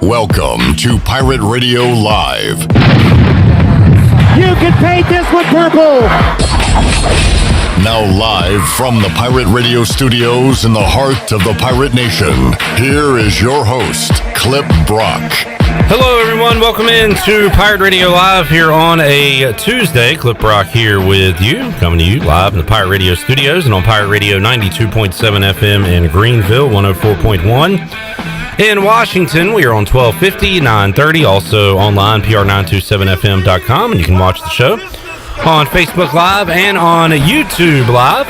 Welcome to Pirate Radio Live. You can paint this one purple. Now live from the Pirate Radio studios in the heart of the Pirate Nation, here is your host, Clip Brock. Hello everyone, welcome into Pirate Radio Live here on a Tuesday. Clip Brock here with you, coming to you live in the Pirate Radio studios and on Pirate Radio 92.7 FM in Greenville, 104.1. In Washington, we are on 1250, 930, also online, pr927fm.com, and you can watch the show on Facebook Live and on YouTube Live.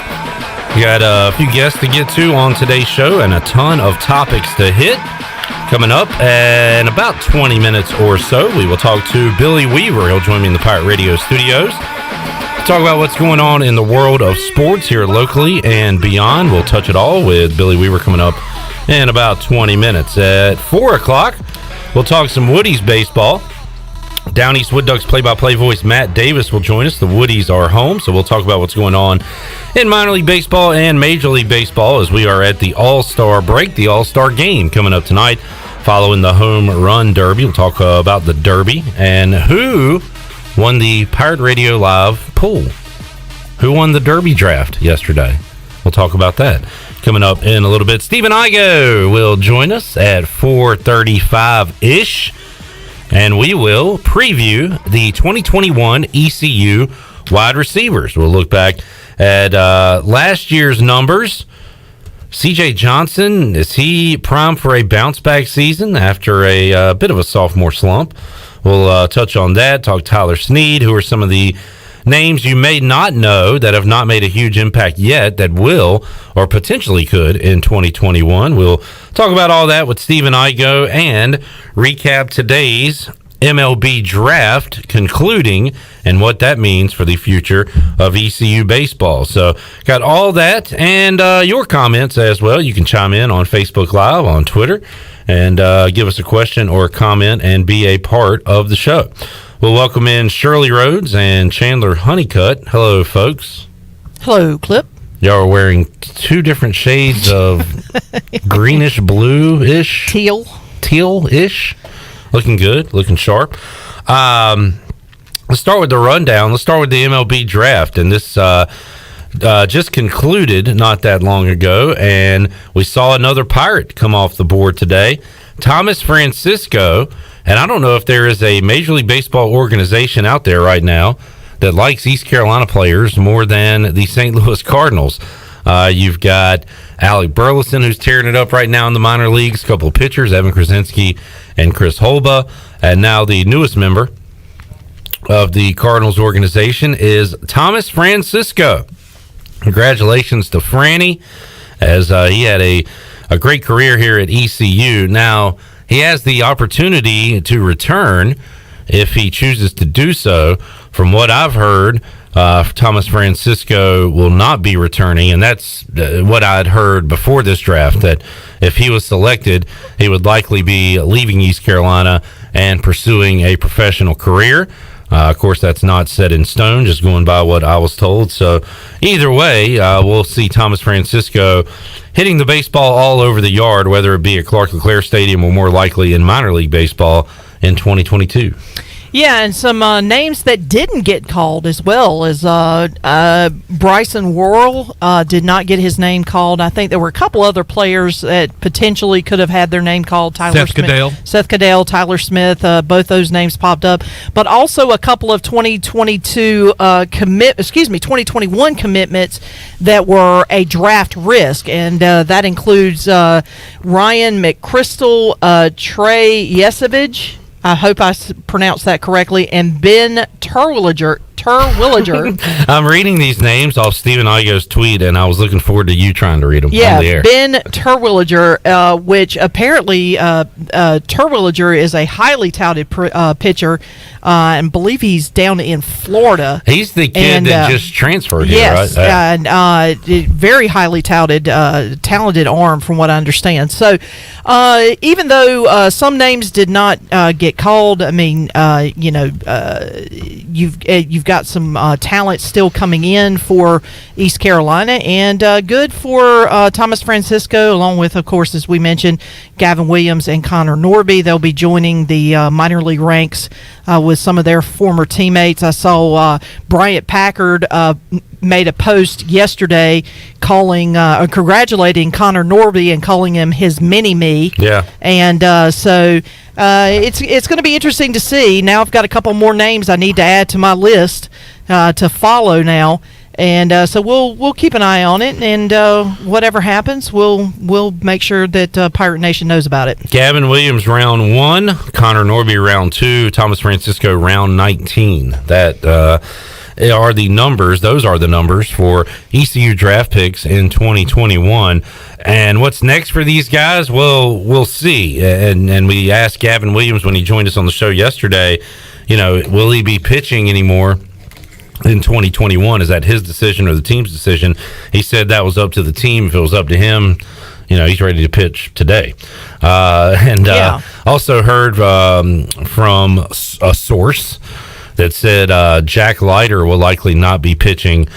We got a few guests to get to on today's show and a ton of topics to hit. Coming up in about 20 minutes or so, we will talk to Billy Weaver. He'll join me in the Pirate Radio studios. Talk about what's going on in the world of sports here locally and beyond. We'll touch it all with Billy Weaver coming up in about 20 minutes. At 4 o'clock, we'll talk some Woodies baseball. Down East Wood Ducks play-by-play voice Matt Davis will join us. The Woodies are home, so we'll talk about what's going on in minor league baseball and Major League Baseball as we are at the All-Star break, the All-Star game coming up tonight following the Home Run Derby. We'll talk about the Derby and who won the Pirate Radio Live pool. Who won the Derby draft yesterday? We'll talk about that coming up in a little bit. Stephen Igoe will join us at 4:35-ish. And we will preview the 2021 ECU wide receivers. We'll look back at last year's numbers. C.J. Johnson, is he primed for a bounce-back season after a bit of a sophomore slump? We'll touch on that, talk Tyler Snead, who are some of the names you may not know that have not made a huge impact yet that will or potentially could in 2021. We'll talk about all that with Stephen Igoe and recap today's MLB draft concluding and what that means for the future of ECU baseball. So got all that and your comments as well. You can chime in on Facebook Live, on Twitter, and give us a question or a comment and be a part of the show. We'll welcome in Shirley Rhodes and Chandler Honeycutt. Hello, folks. Hello, Clip. Y'all are wearing two different shades of greenish blue-ish. Teal-ish. Looking good, looking sharp. Let's start with the rundown. Let's start with the MLB draft. And this just concluded not that long ago, and we saw another Pirate come off the board today. Thomas Francisco. And I don't know if there is a Major League Baseball organization out there right now that likes East Carolina players more than the St. Louis Cardinals. You've got Alec Burleson, who's tearing it up right now in the minor leagues, a couple of pitchers, Evan Krasinski and Chris Holba. And now the newest member of the Cardinals organization is Thomas Francisco. Congratulations to Franny, as he had a great career here at ECU. Now, he has the opportunity to return if he chooses to do so. From what I've heard, Thomas Francisco will not be returning, and that's what I'd heard before this draft, that if he was selected, he would likely be leaving East Carolina and pursuing a professional career. Of course, that's not set in stone, just going by what I was told. So either way, we'll see Thomas Francisco hitting the baseball all over the yard, whether it be at Clark LeClaire Stadium or more likely in minor league baseball in 2022. Yeah, and some names that didn't get called as well as Bryson Worrell did not get his name called. I think there were a couple other players that potentially could have had their name called. Seth Cadell, Tyler Smith, both those names popped up. But also a couple of 2021 commitments that were a draft risk, and that includes Ryan McChrystal, Trey Yesevich, I hope I pronounced that correctly, and Ben Terwilliger. I'm reading these names off Stephen Igoe's tweet, and I was looking forward to you trying to read them on the air. Ben Terwilliger, which apparently Terwilliger is a highly touted pitcher and believe he's down in Florida. He's the kid that just transferred here, yes, right? and very highly talented arm, from what I understand. So, even though some names did not get called, I mean, you've got some talent still coming in for East Carolina, and good for Thomas Francisco, along with, of course, as we mentioned, Gavin Williams and Connor Norby. They'll be joining the minor league ranks with some of their former teammates. I saw Bryant Packard made a post yesterday congratulating Connor Norby and calling him his mini-me. Yeah. And so it's going to be interesting to see. Now I've got a couple more names I need to add to my list to follow now. And so we'll keep an eye on it, and whatever happens, we'll make sure that Pirate Nation knows about it. Gavin Williams, round 1. Connor Norby, round 2. Thomas Francisco, round 19. That are the numbers. Those are the numbers for ECU draft picks in 2021. And what's next for these guys? Well, we'll see. And we asked Gavin Williams when he joined us on the show yesterday, will he be pitching anymore in 2021? Is that his decision or the team's decision? He said that was up to the team. If it was up to him, he's ready to pitch today. Also heard from a source that said Jack Leiter will likely not be pitching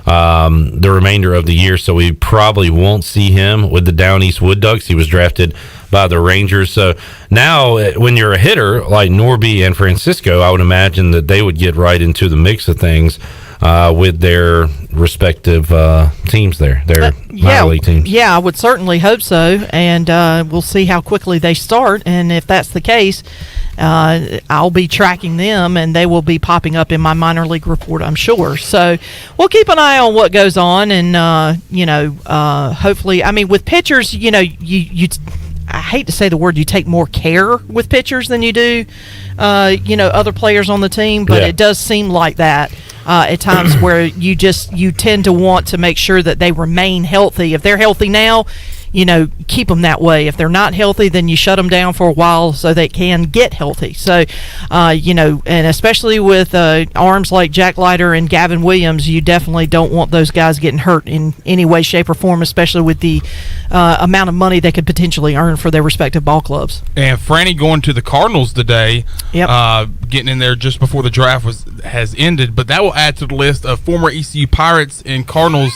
the remainder of the year, so we probably won't see him with the Down East Wood Ducks. He was drafted by the Rangers. So now when you're a hitter like Norby and Francisco, I would imagine that they would get right into the mix of things with their respective teams there, their minor league teams. Yeah, I would certainly hope so, and we'll see how quickly they start, and if that's the case, I'll be tracking them, and they will be popping up in my minor league report, I'm sure. So we'll keep an eye on what goes on, and hopefully, I mean, with pitchers, you I hate to say the word, you take more care with pitchers than you do, other players on the team, but it does seem like that at times where you tend to want to make sure that they remain healthy. If they're healthy now, keep them that way. If they're not healthy, then you shut them down for a while so they can get healthy. So, and especially with arms like Jack Leiter and Gavin Williams, you definitely don't want those guys getting hurt in any way, shape, or form, especially with the amount of money they could potentially earn for their respective ball clubs. And Franny going to the Cardinals today, getting in there just before the draft has ended, but that will add to the list of former ECU Pirates and Cardinals.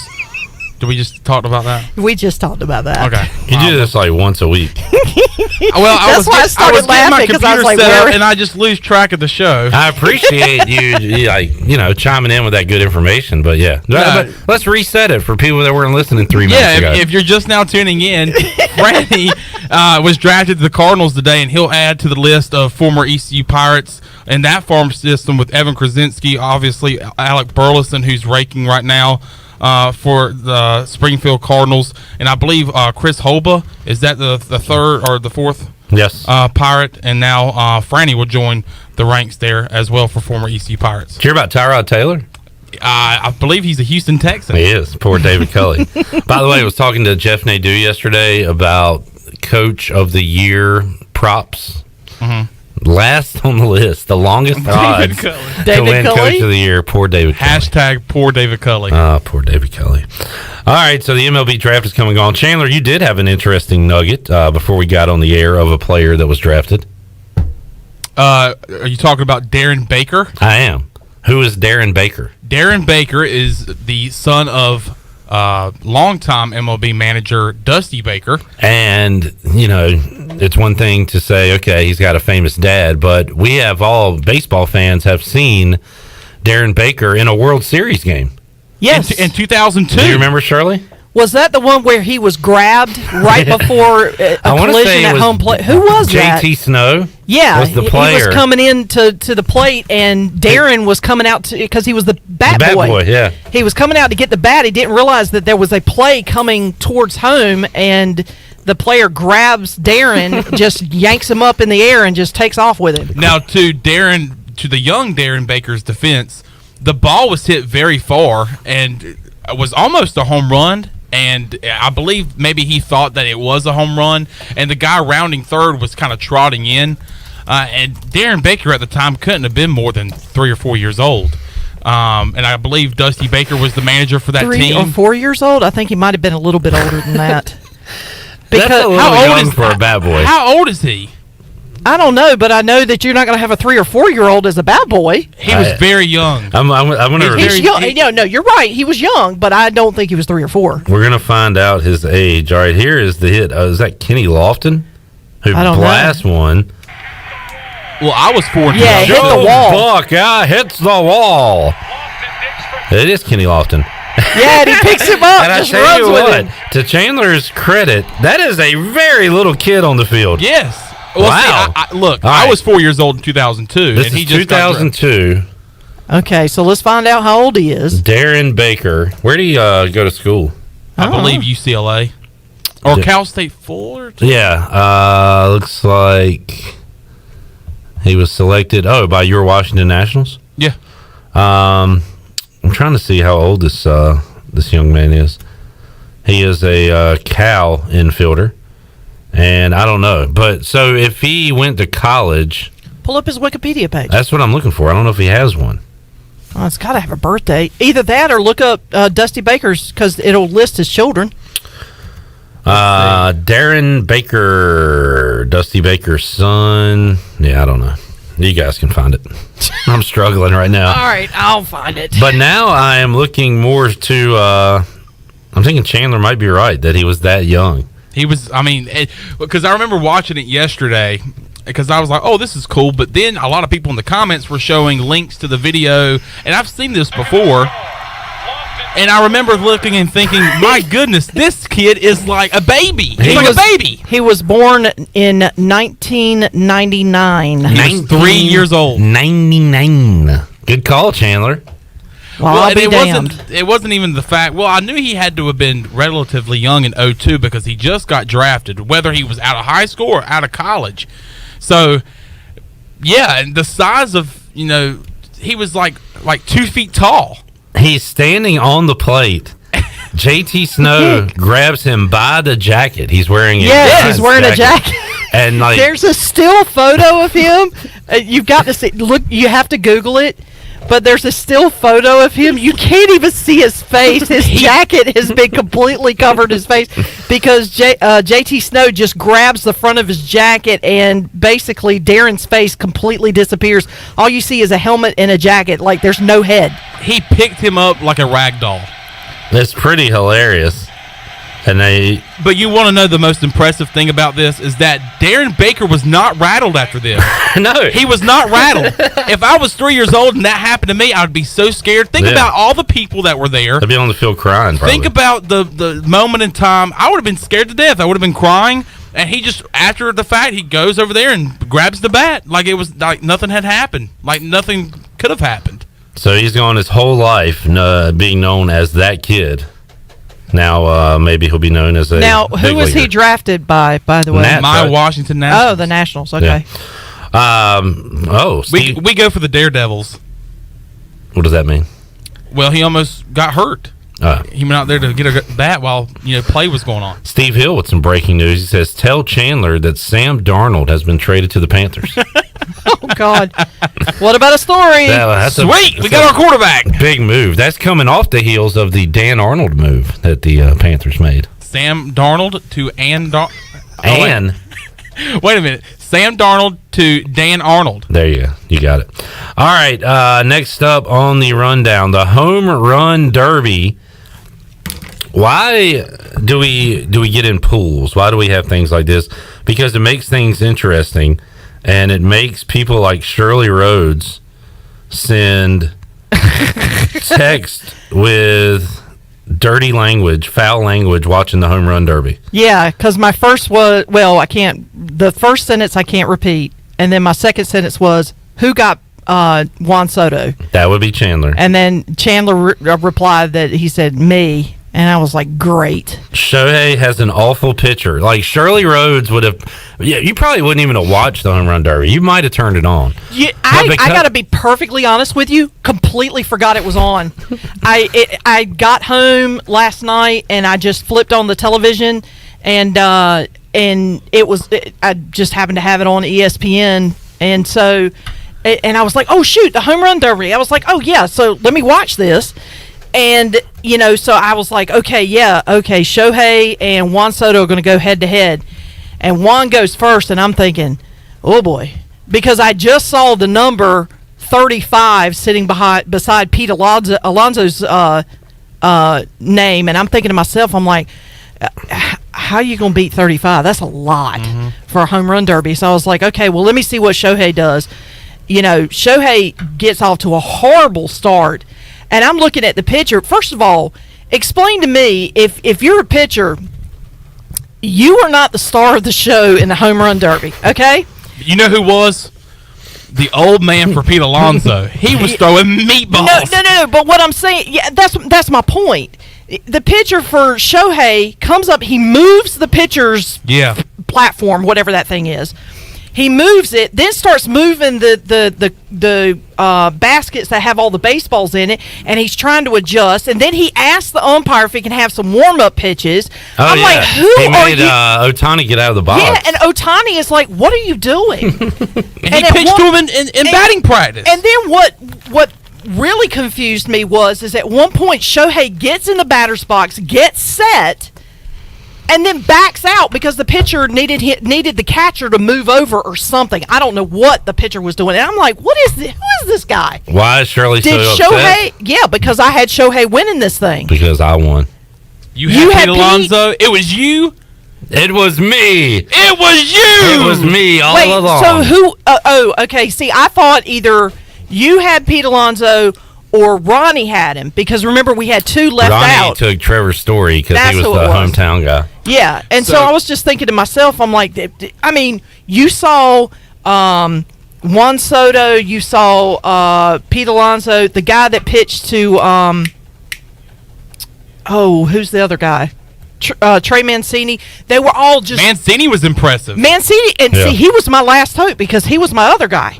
Did we just talk about that? We just talked about that. Okay. You do this like once a week. Well, I was getting my computer set up, and I just lose track of the show. I appreciate you chiming in with that good information, but but let's reset it for people that weren't listening 3 minutes ago. If you're just now tuning in, Franny was drafted to the Cardinals today, and he'll add to the list of former ECU Pirates and that farm system with Evan Krasinski, obviously Alec Burleson, who's raking right now for the Springfield Cardinals, and I believe Chris Holba, is that the third or the fourth? Yes. Pirate, and now Franny will join the ranks there as well for former ECU Pirates. Did you hear about Tyrod Taylor? I believe he's a Houston Texan. He is. Poor David Culley. By the way, I was talking to Jeff Nadeau yesterday about Coach of the Year props. Mm-hmm. Last on the list, the longest odds to win Coach of the Year. Poor David Culley. Hashtag poor David Culley. Poor David Culley. All right, so the MLB draft is coming on. Chandler, you did have an interesting nugget before we got on the air of a player that was drafted. Are you talking about Darren Baker? I am. Who is Darren Baker? Darren Baker is the son of longtime MLB manager Dusty Baker. And, it's one thing to say, okay, he's got a famous dad, but we have all baseball fans have seen Darren Baker in a World Series game. Yes. In 2002. Do you remember, Shirley? Was that the one where he was grabbed right before a collision at home plate? Who was that? JT Snow. Yeah, was the player. He was coming in to the plate, and Darren was coming out because he was the bat boy. Yeah, he was coming out to get the bat. He didn't realize that there was a play coming towards home, and the player grabs Darren, just yanks him up in the air, and just takes off with him. Now, to the young Darren Baker's defense, the ball was hit very far, and it was almost a home run. And I believe maybe he thought that it was a home run, and the guy rounding third was kind of trotting in. And Darren Baker at the time couldn't have been more than 3 or 4 years old. And I believe Dusty Baker was the manager for that 3 team. or 4 years old? I think he might have been a little bit older than that. That's a little young for a bad boy. How old is he? I don't know, but I know that you're not going to have a 3 or 4 year old as a bad boy. He was very young. I'm gonna. He's young. No, you're right. He was young, but I don't think he was 3 or 4. We're gonna find out his age. All right, here is the hit. Is that Kenny Lofton who I don't blasts one? Well, I was 4. Yeah, hit the wall. Buck, hits the wall. It is Kenny Lofton. Yeah, and he picks him up. And just I tell you runs with what, him. to Chandler's credit, that is a very little kid on the field. Yes. Well, Wow. See, look, All I right. was 4 years old in 2002. This and he is just got drafted. 2002. Okay, so let's find out how old he is. Darren Baker. Where do you go to school? I believe UCLA. Or Cal State Fullerton. Yeah, looks like he was selected. Oh, by your Washington Nationals. Yeah. I'm trying to see how old this young man is. He is a Cal infielder, and I don't know. But so if he went to college, Pull up his Wikipedia page. that's what I'm looking for. I don't know if he has one. Oh, it's got to have a birthday. Either that or look up Dusty Baker's because it'll list his children. Darren Baker, Dusty Baker's son. Yeah, I don't know. You guys can find it. I'm struggling right now. All right, I'll find it. But now I am looking more to. I'm thinking Chandler might be right that he was that young. He was, because I remember watching it yesterday because I was like, oh, this is cool. But then a lot of people in the comments were showing links to the video, and I've seen this before. And I remember looking and thinking, my goodness, this kid is like a baby. He's like a baby. He was born in 1999. He was 3 years old. 99. Good call, Chandler. Well, I'll be damned. It wasn't even the fact. Well, I knew he had to have been relatively young in 2002 because he just got drafted, whether he was out of high school or out of college. So, yeah, and the size of, he was like 2 feet tall. He's standing on the plate. JT Snow grabs him by the jacket. He's wearing he's wearing a jacket. And there's a still photo of him. You've got to see. Look, you have to Google it. But there's a still photo of him. You can't even see his face. His jacket has been completely covered his face because JT Snow just grabs the front of his jacket and basically Darren's face completely disappears. All you see is a helmet and a jacket. Like there's no head. He picked him up like a rag doll. It's pretty hilarious. But you want to know the most impressive thing about this is that Darren Baker was not rattled after this. No. He was not rattled. If I was 3 years old and that happened to me, I would be so scared. Think about all the people that were there. They'd be on the field crying, probably. Think about the moment in time. I would have been scared to death. I would have been crying. And he just, after the fact, he goes over there and grabs the bat like it was like nothing had happened. Like nothing could have happened. So he's gone his whole life being known as that kid. Now maybe he'll be known as a. Now, who was he drafted by the way? My Washington Nationals. Oh, the Nationals. Okay. Yeah. We go for the Daredevils. What does that mean? Well, he almost got hurt. He went out there to get a bat while play was going on. Steve Hill with some breaking news. He says, "Tell Chandler that Sam Darnold has been traded to the Panthers." Oh God! What about a story? Sweet, we got our quarterback. Big move. That's coming off the heels of the Dan Arnold move that the Panthers made. Sam Darnold to Wait a minute. Sam Darnold to Dan Arnold. There you go. You got it. All right. Next up on the rundown, the Home Run Derby. Why do we get in pools? Why do we have things like this? Because it makes things interesting, and it makes people like Shirley Rhodes send text with dirty language, foul language, watching the Home Run Derby. Yeah, because my first was, I can't, the first sentence I can't repeat. And then my second sentence was, who got Juan Soto? That would be Chandler. And then Chandler replied that he said, me. And I was like, great. Shohei has an awful pitcher. Like Shirley Rhodes would have, you probably wouldn't even have watched the Home Run Derby. You might have turned it on. Yeah, I got to be perfectly honest with you. Completely forgot it was on. I got home last night and I just flipped on the television and it was. I just happened to have it on ESPN And so, and I was like, oh shoot, the home run derby. I was like, oh yeah, so let me watch this. And so I was like, okay, Shohei and Juan Soto are going to go head to head, and Juan goes first, and I'm thinking, oh boy, because I just saw the number 35 sitting beside Pete Alonso's name, and I'm thinking to myself, I'm like, how are you going to beat 35? That's a lot for a home run derby. So I was like, okay, well, let me see what Shohei does. Shohei gets off to a horrible start, and I'm looking at the pitcher. First of all, explain to me, if you're a pitcher, you are not the star of the show in the home run derby, okay? You know who was? The old man for Pete Alonso. He was throwing meatballs. No. But what I'm saying, yeah, that's my point. The pitcher for Shohei comes up, he moves the pitcher's platform, whatever that thing is. He moves it, then starts moving the baskets that have all the baseballs in it, and he's trying to adjust. And then he asks the umpire if he can have some warm-up pitches. I'm like, he made Ohtani get out of the box. Yeah, and Ohtani is like, what are you doing? and he pitched to him in batting practice. And then what really confused me is at one point Shohei gets in the batter's box, gets set, and then backs out because the pitcher needed the catcher to move over or something. I don't know what the pitcher was doing. And I'm like, what is this? Who is this guy? Why is Shirley so upset? Shohei? Yeah, because I had Shohei winning this thing. Because I won. You had Pete Alonso? It was you? It was me. It was you. It was me all along. So who? Okay. See, I thought either you had Pete Alonso or Ronnie had him, because remember we had two left out. Ronnie took Trevor's Story because he was the hometown guy. Yeah, and so I was just thinking to myself, I'm like, I mean, you saw Juan Soto, you saw Pete Alonso, the guy that pitched to who's the other guy? Trey Mancini. They were all just... Mancini was impressive. Mancini, and see, he was my last hope because he was my other guy.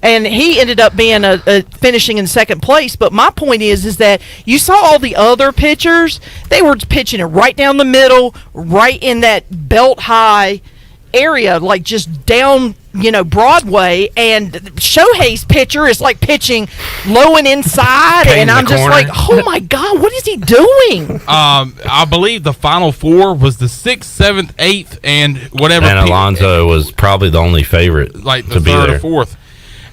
And he ended up being finishing in second place. But my point is that you saw all the other pitchers. They were pitching it right down the middle, right in that belt high area, like just down, Broadway. And Shohei's pitcher is like pitching low and inside. And I'm just like, oh my God, what is he doing? I believe the final four was the 6th, 7th, 8th, and whatever. And Alonso was probably the only favorite, like the to be third there. or fourth.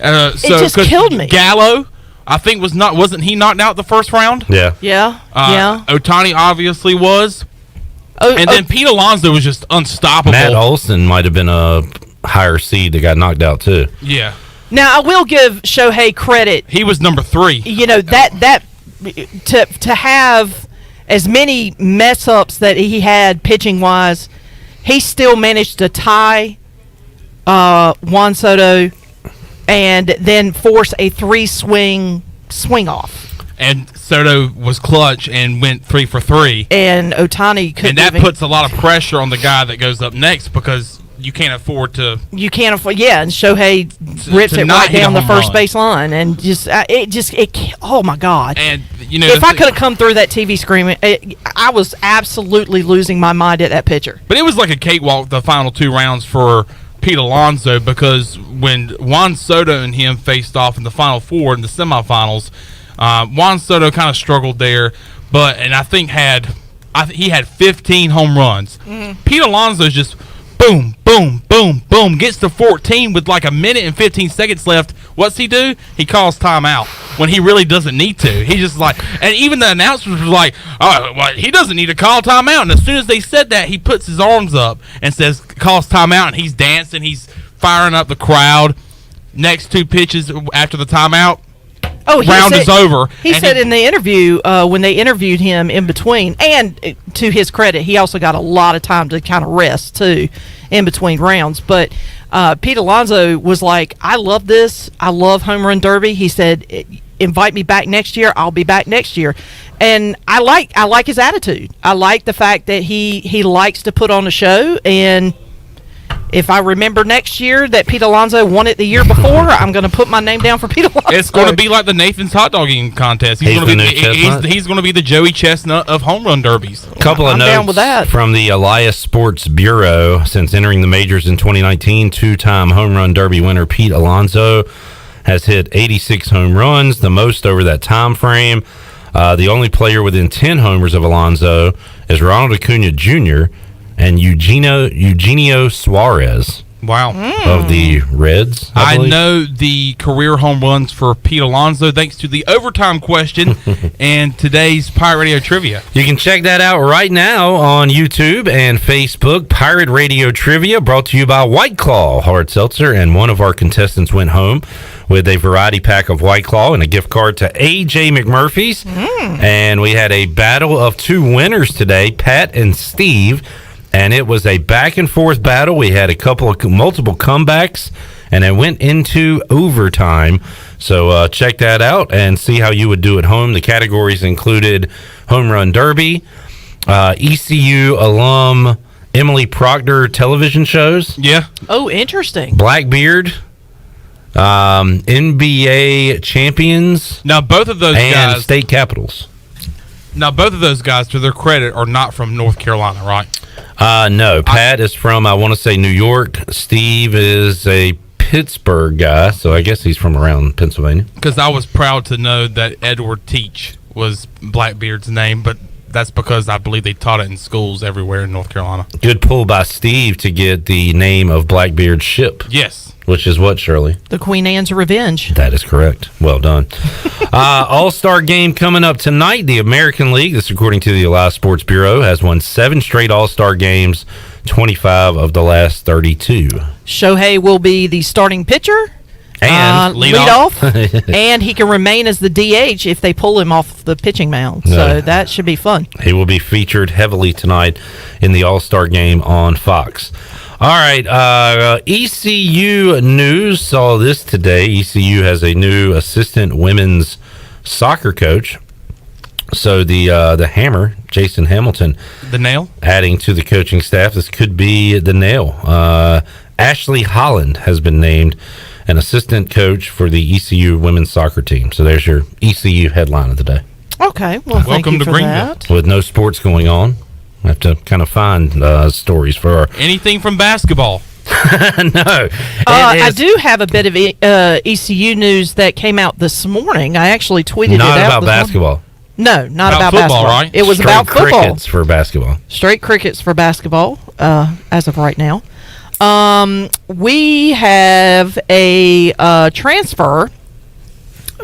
It just killed me. Gallo, I think wasn't he knocked out the first round? Yeah. Yeah. Ohtani obviously was. And then Pete Alonso was just unstoppable. Matt Olson might have been a higher seed that got knocked out too. Yeah. Now I will give Shohei credit. He was number 3. That to have as many mess ups that he had pitching wise, he still managed to tie Juan Soto and then force a 3-swing off. And Soto was clutch and went 3 for 3. And Ohtani couldn't. And that puts a lot of pressure on the guy that goes up next because you can't afford to. You can't afford. Yeah, and Shohei rips it right down the first base line, and oh my God! And if I could have come through that TV screen, I was absolutely losing my mind at that pitcher. But it was like a cakewalk the final 2 rounds for Pete Alonso, because when Juan Soto and him faced off in the final 4 in the semifinals, Juan Soto kind of struggled there, and I think he had 15 home runs. Mm-hmm. Pete Alonso's just boom, boom, boom, boom, gets to 14 with like a minute and 15 seconds left. What's he do? He calls timeout when he really doesn't need to. He just and even the announcers was like, oh, well, he doesn't need to call timeout. And as soon as they said that, he puts his arms up and says, calls timeout, and he's dancing, he's firing up the crowd. Next 2 pitches after the timeout, round is over. He said in the interview, when they interviewed him in between, and to his credit, he also got a lot of time to kind of rest too in between rounds. But Pete Alonso was like, I love this. I love home run derby. He said, invite me back next year. I'll be back next year. And I like his attitude. I like the fact that he likes to put on a show, and if I remember next year that Pete Alonso won it the year before, I'm going to put my name down for Pete Alonso. It's going to be like the Nathan's hot dog eating contest. He's going to be the Joey Chestnut of home run derbies. Couple of I'm down with notes that. from the Elias Sports Bureau. Since entering the majors in 2019, two-time home run derby winner Pete Alonso has hit 86 home runs, the most over that time frame. The only player within 10 homers of Alonso is Ronald Acuna Jr. and Eugenio Suarez. Wow. Of the Reds, I know the career home runs for Pete Alonso thanks to the overtime question and today's Pirate Radio Trivia. You can check that out right now on YouTube and Facebook. Pirate Radio Trivia brought to you by White Claw Hard Seltzer, and one of our contestants went home with a variety pack of White Claw and a gift card to A.J. McMurphy's. And we had a battle of two winners today, Pat and Steve. And it was a back-and-forth battle. We had multiple comebacks, and it went into overtime. So check that out and see how you would do at home. The categories included Home Run Derby, ECU alum Emily Proctor television shows. Yeah. Oh, interesting. Blackbeard, NBA champions. Now, both of those and guys. State capitals. Now, both of those guys, to their credit, are not from North Carolina, right? No. Pat is from, I want to say, New York. Steve is a Pittsburgh guy, so I guess he's from around Pennsylvania. Because I was proud to know that Edward Teach was Blackbeard's name, but that's because I believe they taught it in schools everywhere in North Carolina. Good pull by Steve to get the name of Blackbeard's ship. Yes. Which is what, Shirley? The Queen Anne's Revenge. That is correct. Well done. All-Star game coming up tonight. The American League, this according to the Elias Sports Bureau, has won 7 straight All-Star games, 25 of the last 32. Shohei will be the starting pitcher. And lead off. And he can remain as the DH if they pull him off the pitching mound. So that should be fun. He will be featured heavily tonight in the All-Star game on Fox. All right, ECU News saw this today. ECU has a new assistant women's soccer coach. So the Hammer, Jason Hamilton. The Nail? Adding to the coaching staff. This could be the Nail. Ashley Holland has been named an assistant coach for the ECU women's soccer team. So there's your ECU headline of the day. Okay, well, thank you for that. With no sports going on, I have to kind of find stories for our... Anything from basketball? No. I do have a bit of ECU news that came out this morning. I actually tweeted it out. Not about basketball. No, not about football, basketball. Right? It was about football. Crickets for basketball. Straight crickets for basketball, as of right now. We have a transfer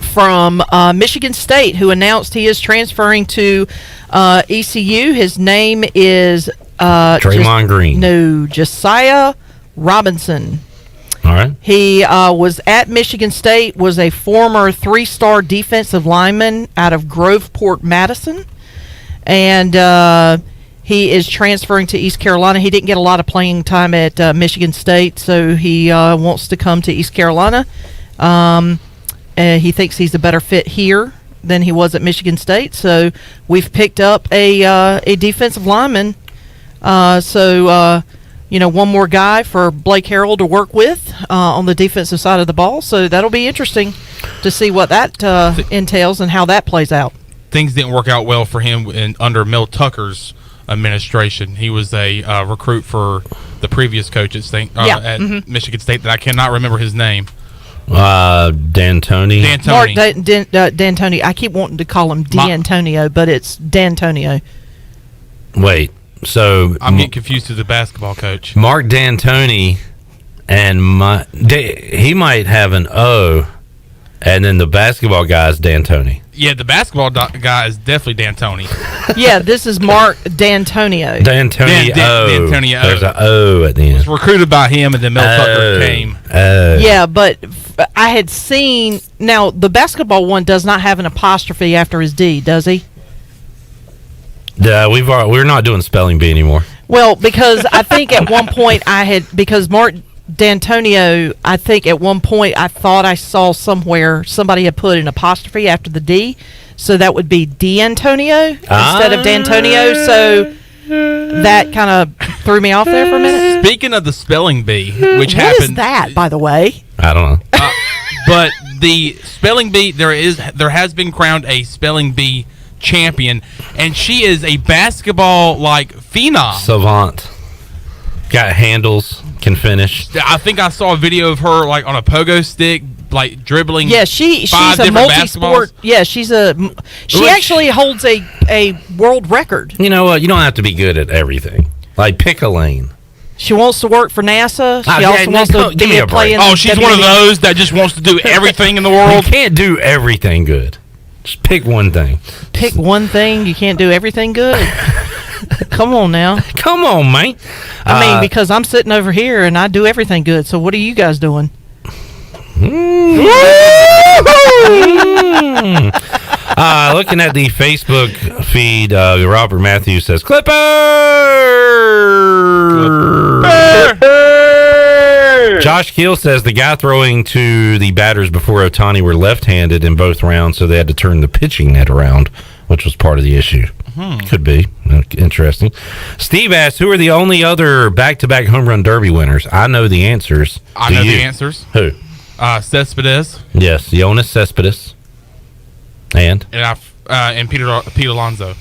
from Michigan State who announced he is transferring to ECU. His name is Draymond Green. No, Josiah Robinson. All right. He was at Michigan State, was a former 3-star defensive lineman out of Groveport, Madison. And he is transferring to East Carolina. He didn't get a lot of playing time at Michigan State, so he wants to come to East Carolina. He thinks he's a better fit here than he was at Michigan State. So we've picked up a defensive lineman. One more guy for Blake Harrell to work with on the defensive side of the ball. So that'll be interesting to see what that entails and how that plays out. Things didn't work out well for him under Mel Tucker's administration. He was a recruit for the previous coach at Michigan State that I cannot remember his name. D'Antoni. Mark D'Antoni. I keep wanting to call him D'Antonio, but it's D'Antonio. Wait, so I'm getting confused to the basketball coach. Mark D'Antoni, and he might have an O, and then the basketball guy is D'Antoni. Yeah, the basketball guy is definitely D'Antoni. Yeah, this is Mark D'Antonio. D'Antonio. There's an O at the end. Was recruited by him, and then Mel Tucker came. Yeah, but I had seen. Now the basketball one does not have an apostrophe after his D, does he? We're not doing spelling bee anymore. Well, because I think at one point because Mark D'Antonio, I think at one point I thought I saw somewhere somebody had put an apostrophe after the D, so that would be D'Antonio instead of D'Antonio. So That kind of threw me off there for a minute. Speaking of the spelling bee, which What happened, is that, by the way? I don't know. but the spelling bee, there has been crowned a spelling bee champion, and she is a basketball phenom. Savant. Got handles, can finish. I think I saw a video of her on a pogo stick, dribbling. Yeah, she's a multi-sport. Yeah, she actually holds a world record. You know what? You don't have to be good at everything. Pick a lane. She wants to work for NASA. She also wants to give me a play break. in She's WWE. one of those that just wants to do everything in the world. You can't do everything good. Just pick one thing. Pick one thing. You can't do everything good. Come on now. Come on, man. I mean, because I'm sitting over here and I do everything good. So what are you guys doing? Looking at the Facebook feed, Robert Matthews says, Clipper! Josh Keel says the guy throwing to the batters before Ohtani were left-handed in both rounds, so they had to turn the pitching net around, which was part of the issue. Could be. Interesting. Steve asks, who are the only other back-to-back home run derby winners? I know the answers. I know the answers. Who? Cespedes. Yes, Jonas Cespedes. And Pete Alonso.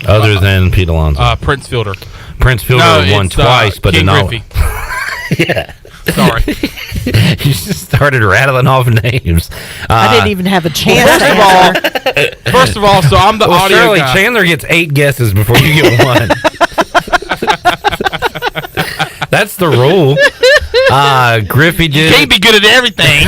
Other than Pete Alonso. Prince Fielder. Prince Fielder won twice, but King no. Griffey. Yeah. Sorry. You just started rattling off names. I didn't even have a chance to answer. First of all, so I'm the audio Shirley, guy. Chandler gets 8 guesses before you get one. That's the rule. Griffey did. Can't be good at everything.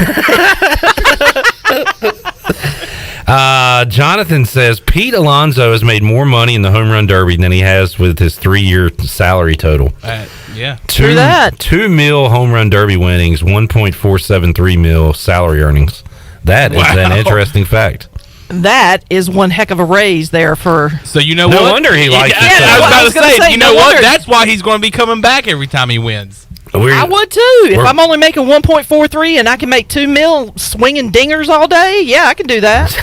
Jonathan says Pete Alonso has made more money in the home run derby than he has with his 3-year salary total. Yeah. True that. 2 mil home run derby winnings, 1.473 mil salary earnings. That is an interesting fact. That is one heck of a raise there for. So you know No what? wonder he likes it. I was about to say, you know no what? wonder. That's why he's going to be coming back every time he wins. I would too. If I'm only making 1.43 and I can make 2 mil swinging dingers all day, yeah, I can do that.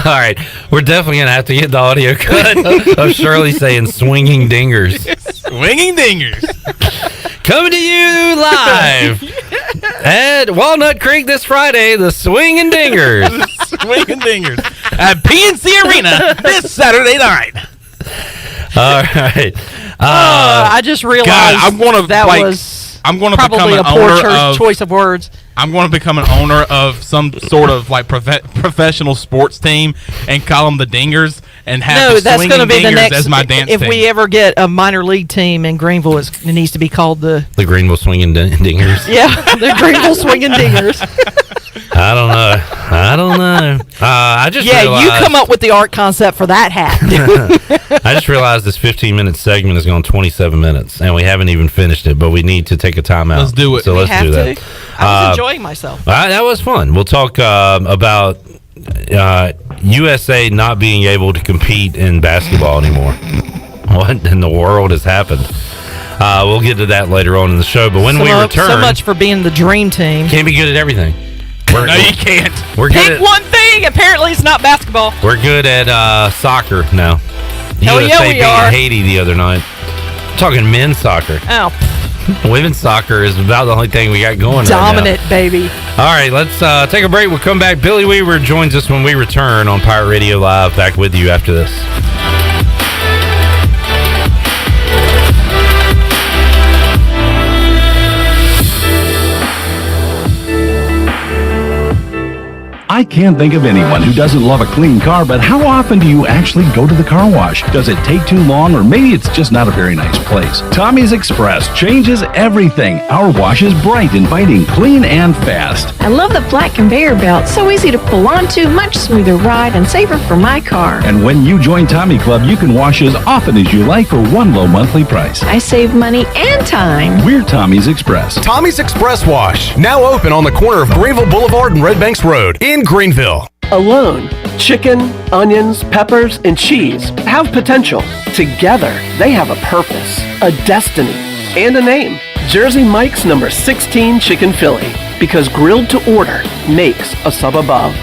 All right, we're definitely gonna have to get the audio cut of Shirley saying "swinging dingers." Swinging dingers. Coming to you live at Walnut Creek this Friday. The swinging dingers. Swinging dingers at PNC Arena this Saturday night. All right. I just realized I'm gonna probably become a an poor owner of choice of words. I'm going to become an owner of some sort of professional sports team and call them the Dingers and have the that's going to be the Dingers next. as my dance if team. we ever get a minor league team in Greenville, it needs to be called the Greenville Swinging Dingers. Yeah, the Greenville Swinging Dingers. I don't know. I just realized, you come up with the art concept for that hat. I just realized this 15-minute segment is going 27 minutes, and we haven't even finished it, but we need to take a timeout. Let's do it. So let's do that. I was enjoying myself. That was fun. We'll talk about USA not being able to compete in basketball anymore. What in the world has happened? We'll get to that later on in the show. But when we return, so much for being the dream team. Can't be good at everything. No, you can't. We're Pick one thing. Apparently, it's not basketball. We're good at soccer now. Hell yeah, USA we beat are. Haiti the other night. I'm talking men's soccer. Oh, Women's soccer is about the only thing we got going dominant, right now. baby. All right, let's take a break. We'll come back. Billy Weaver joins us when we return on Pirate Radio Live. Back with you after this. I can't think of anyone who doesn't love a clean car, but how often do you actually go to the car wash? Does it take too long, or maybe it's just not a very nice place? Tommy's Express changes everything. Our wash is bright, inviting, clean, and fast. I love the flat conveyor belt. So easy to pull onto, much smoother ride, and safer for my car. And when you join Tommy Club, you can wash as often as you like for one low monthly price. I save money and time. We're Tommy's Express. Tommy's Express Wash, now open on the corner of Greenville Boulevard and Red Banks Road in Greenville. Alone, chicken, onions, peppers, and cheese have potential. Together, they have a purpose, a destiny, and a name. Jersey Mike's number 16 Chicken Philly, because grilled to order makes a sub above.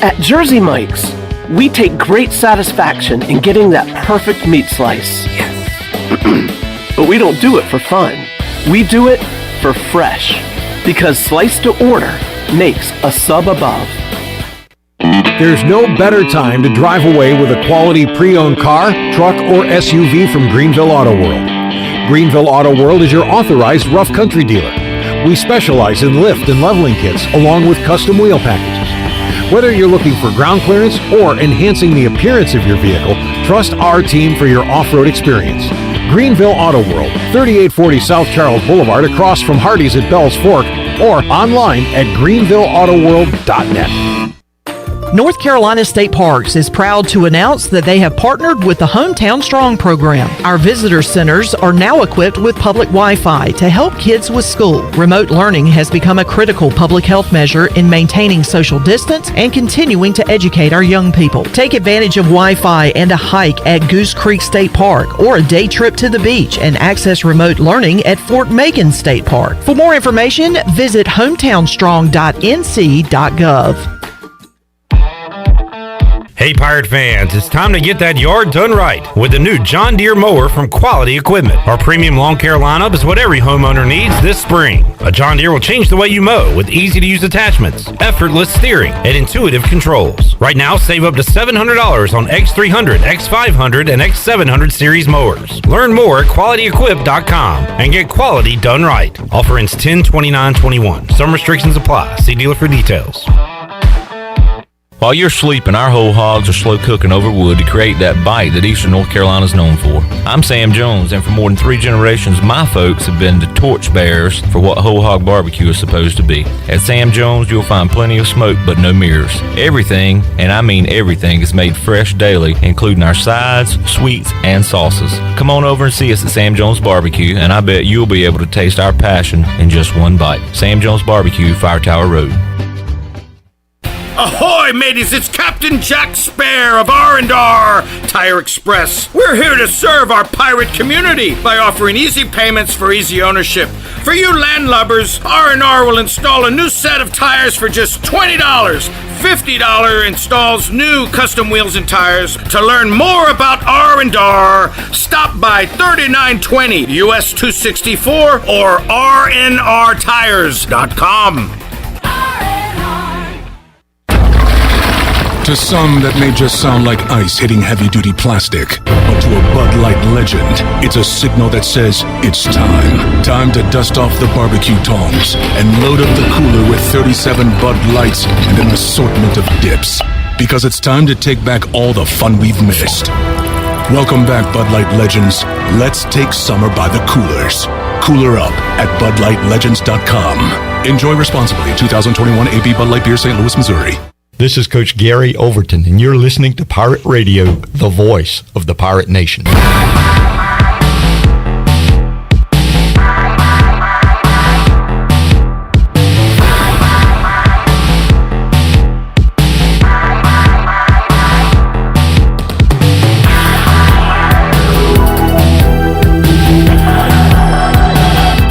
At Jersey Mike's, we take great satisfaction in getting that perfect meat slice. Yes. But we don't do it for fun. We do it for fresh. Because slice to order makes a sub above. There's no better time to drive away with a quality pre-owned car, truck, or SUV from Greenville Auto World. Greenville Auto World is your authorized rough country dealer. We specialize in lift and leveling kits along with custom wheel packages. Whether you're looking for ground clearance or enhancing the appearance of your vehicle, trust our team for your off-road experience. Greenville Auto World, 3840 South Charles Boulevard across from Hardee's at Bell's Fork, or online at greenvilleautoworld.net. North Carolina State Parks is proud to announce that they have partnered with the Hometown Strong program. Our visitor centers are now equipped with public Wi-Fi to help kids with school. Remote learning has become a critical public health measure in maintaining social distance and continuing to educate our young people. Take advantage of Wi-Fi and a hike at Goose Creek State Park or a day trip to the beach and access remote learning at Fort Macon State Park. For more information, visit hometownstrong.nc.gov. Hey Pirate fans, it's time to get that yard done right with the new John Deere mower from Quality Equipment. Our premium lawn care lineup is what every homeowner needs this spring. A John Deere will change the way you mow with easy-to-use attachments, effortless steering, and intuitive controls. Right now, save up to $700 on X300, X500, and X700 series mowers. Learn more at QualityEquip.com and get quality done right. Offer ends 10/29/21. Some restrictions apply. See dealer for details. While you're sleeping, our whole hogs are slow cooking over wood to create that bite that Eastern North Carolina is known for. I'm Sam Jones, and for more than 3 generations, my folks have been the torchbearers for what whole hog barbecue is supposed to be. At Sam Jones, you'll find plenty of smoke, but no mirrors. Everything, and I mean everything, is made fresh daily, including our sides, sweets, and sauces. Come on over and see us at Sam Jones Barbecue, and I bet you'll be able to taste our passion in just one bite. Sam Jones Barbecue, Fire Tower Road. Ahoy, mateys! It's Captain Jack Spare of R&R Tire Express. We're here to serve our pirate community by offering easy payments for easy ownership. For you landlubbers, R&R will install a new set of tires for just $20. $50 installs new custom wheels and tires. To learn more about R&R, stop by 3920 US 264 or rnrtires.com. To some, that may just sound like ice hitting heavy-duty plastic. But to a Bud Light legend, it's a signal that says it's time. Time to dust off the barbecue tongs and load up the cooler with 37 Bud Lights and an assortment of dips. Because it's time to take back all the fun we've missed. Welcome back, Bud Light legends. Let's take summer by the coolers. Cooler up at BudLightLegends.com. Enjoy responsibly. 2021 AB Bud Light Beer, St. Louis, Missouri. This is Coach Gary Overton, and you're listening to Pirate Radio, the voice of the Pirate Nation.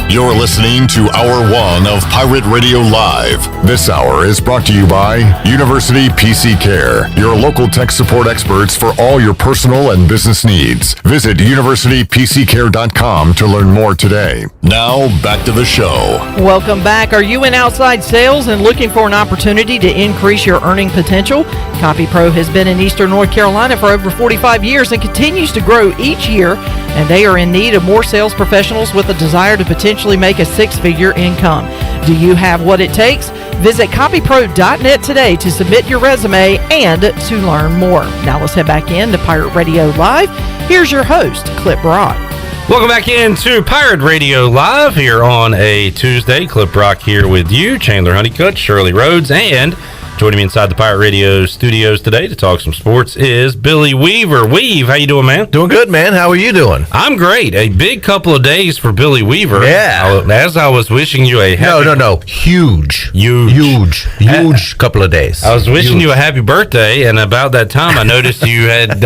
You're listening to Hour 1 of Pirate Radio Live. This hour is brought to you by University PC Care, your local tech support experts for all your personal and business needs. Visit universitypccare.com to learn more today. Now, back to the show. Welcome back. Are you in outside sales and looking for an opportunity to increase your earning potential? CopyPro has been in Eastern North Carolina for over 45 years and continues to grow each year, and they are in need of more sales professionals with a desire to potentially make a 6-figure income. Do you have what it takes? Visit copypro.net today to submit your resume and to learn more. Now let's head back into Pirate Radio Live. Here's your host, Clip Brock. Welcome back into Pirate Radio Live here on a Tuesday. Clip Brock here with you, Chandler Honeycutt, Shirley Rhodes, and joining me inside the Pirate Radio studios today to talk some sports is Billy Weaver. Weave, how you doing, man? Doing good, man. How are you doing? I'm great. A big couple of days for Billy Weaver. Yeah. As I was wishing you a happy... No. Huge couple of days. I was wishing you a happy birthday, and about that time I noticed you had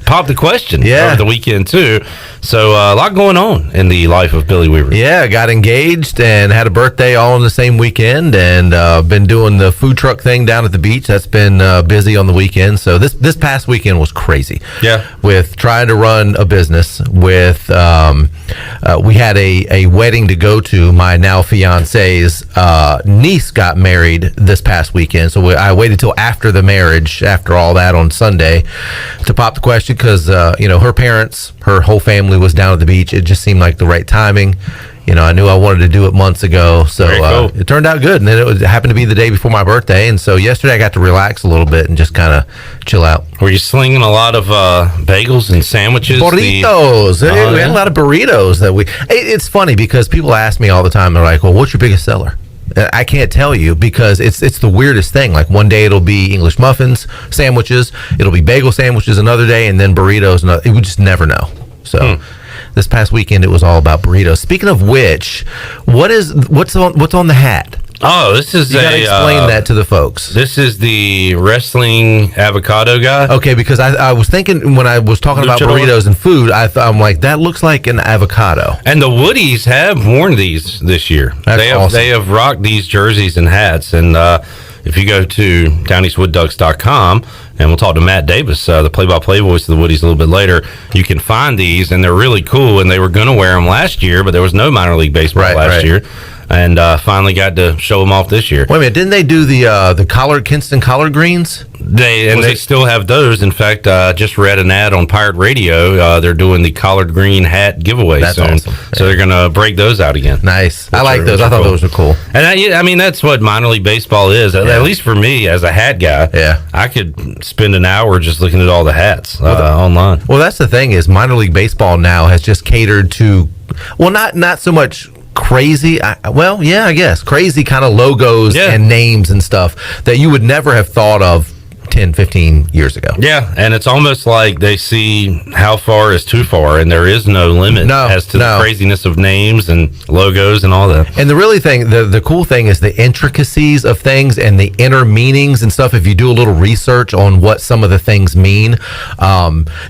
popped the question over the weekend, too. So a lot going on in the life of Billy Weaver. Yeah, got engaged and had a birthday all in the same weekend, and been doing the food truck thing down at the beach. That's been busy on the weekend. So this past weekend was crazy. Yeah. With trying to run a business, with we had a wedding to go to. My now fiance's niece got married this past weekend. So I waited till after the marriage, after all that on Sunday, to pop the question because her parents, her whole family was down at the beach. It just seemed like the right timing. I knew I wanted to do it months ago, so cool. it turned out good. And then it happened to be the day before my birthday, and so yesterday I got to relax a little bit and just kind of chill out. Were you slinging a lot of bagels and sandwiches? Burritos. We had a lot of burritos that it's funny because people ask me all the time, they're like, well, what's your biggest seller? I can't tell you because it's the weirdest thing. Like one day it'll be English muffins, sandwiches, it'll be bagel sandwiches another day, and then burritos. And we just never know. So this past weekend it was all about burritos. Speaking of which, what's on the hat? Oh, this is you gotta explain that to the folks. This is the wrestling avocado guy. Okay, because I was thinking when I was talking about burritos and food, I'm like, that looks like an avocado. And the Woodies have worn these this year. Awesome. They have rocked these jerseys and hats. And if you go to downeastwoodducks.com, and we'll talk to Matt Davis, the play-by-play voice of the Woodies, a little bit later, you can find these, and they're really cool. And they were going to wear them last year, but there was no minor league baseball last year. And finally got to show them off this year. Wait a minute, didn't they do the Kinston collard greens? They still have those. In fact, just read an ad on Pirate Radio. They're doing the collard green hat giveaway soon. Awesome. So they're going to break those out again. Nice. I like those. I thought those were cool. And I mean, that's what minor league baseball is. Yeah. At least for me, as a hat guy, yeah, I could spend an hour just looking at all the hats online. Well, that's the thing is minor league baseball now has just catered to, well, not so much crazy, I guess crazy kind of logos and names and stuff that you would never have thought of 10, 15 years ago. Yeah, and it's almost like they see how far is too far, and there is no limit as to the craziness of names and logos and all that. And the cool thing is the intricacies of things and the inner meanings and stuff. If you do a little research on what some of the things mean,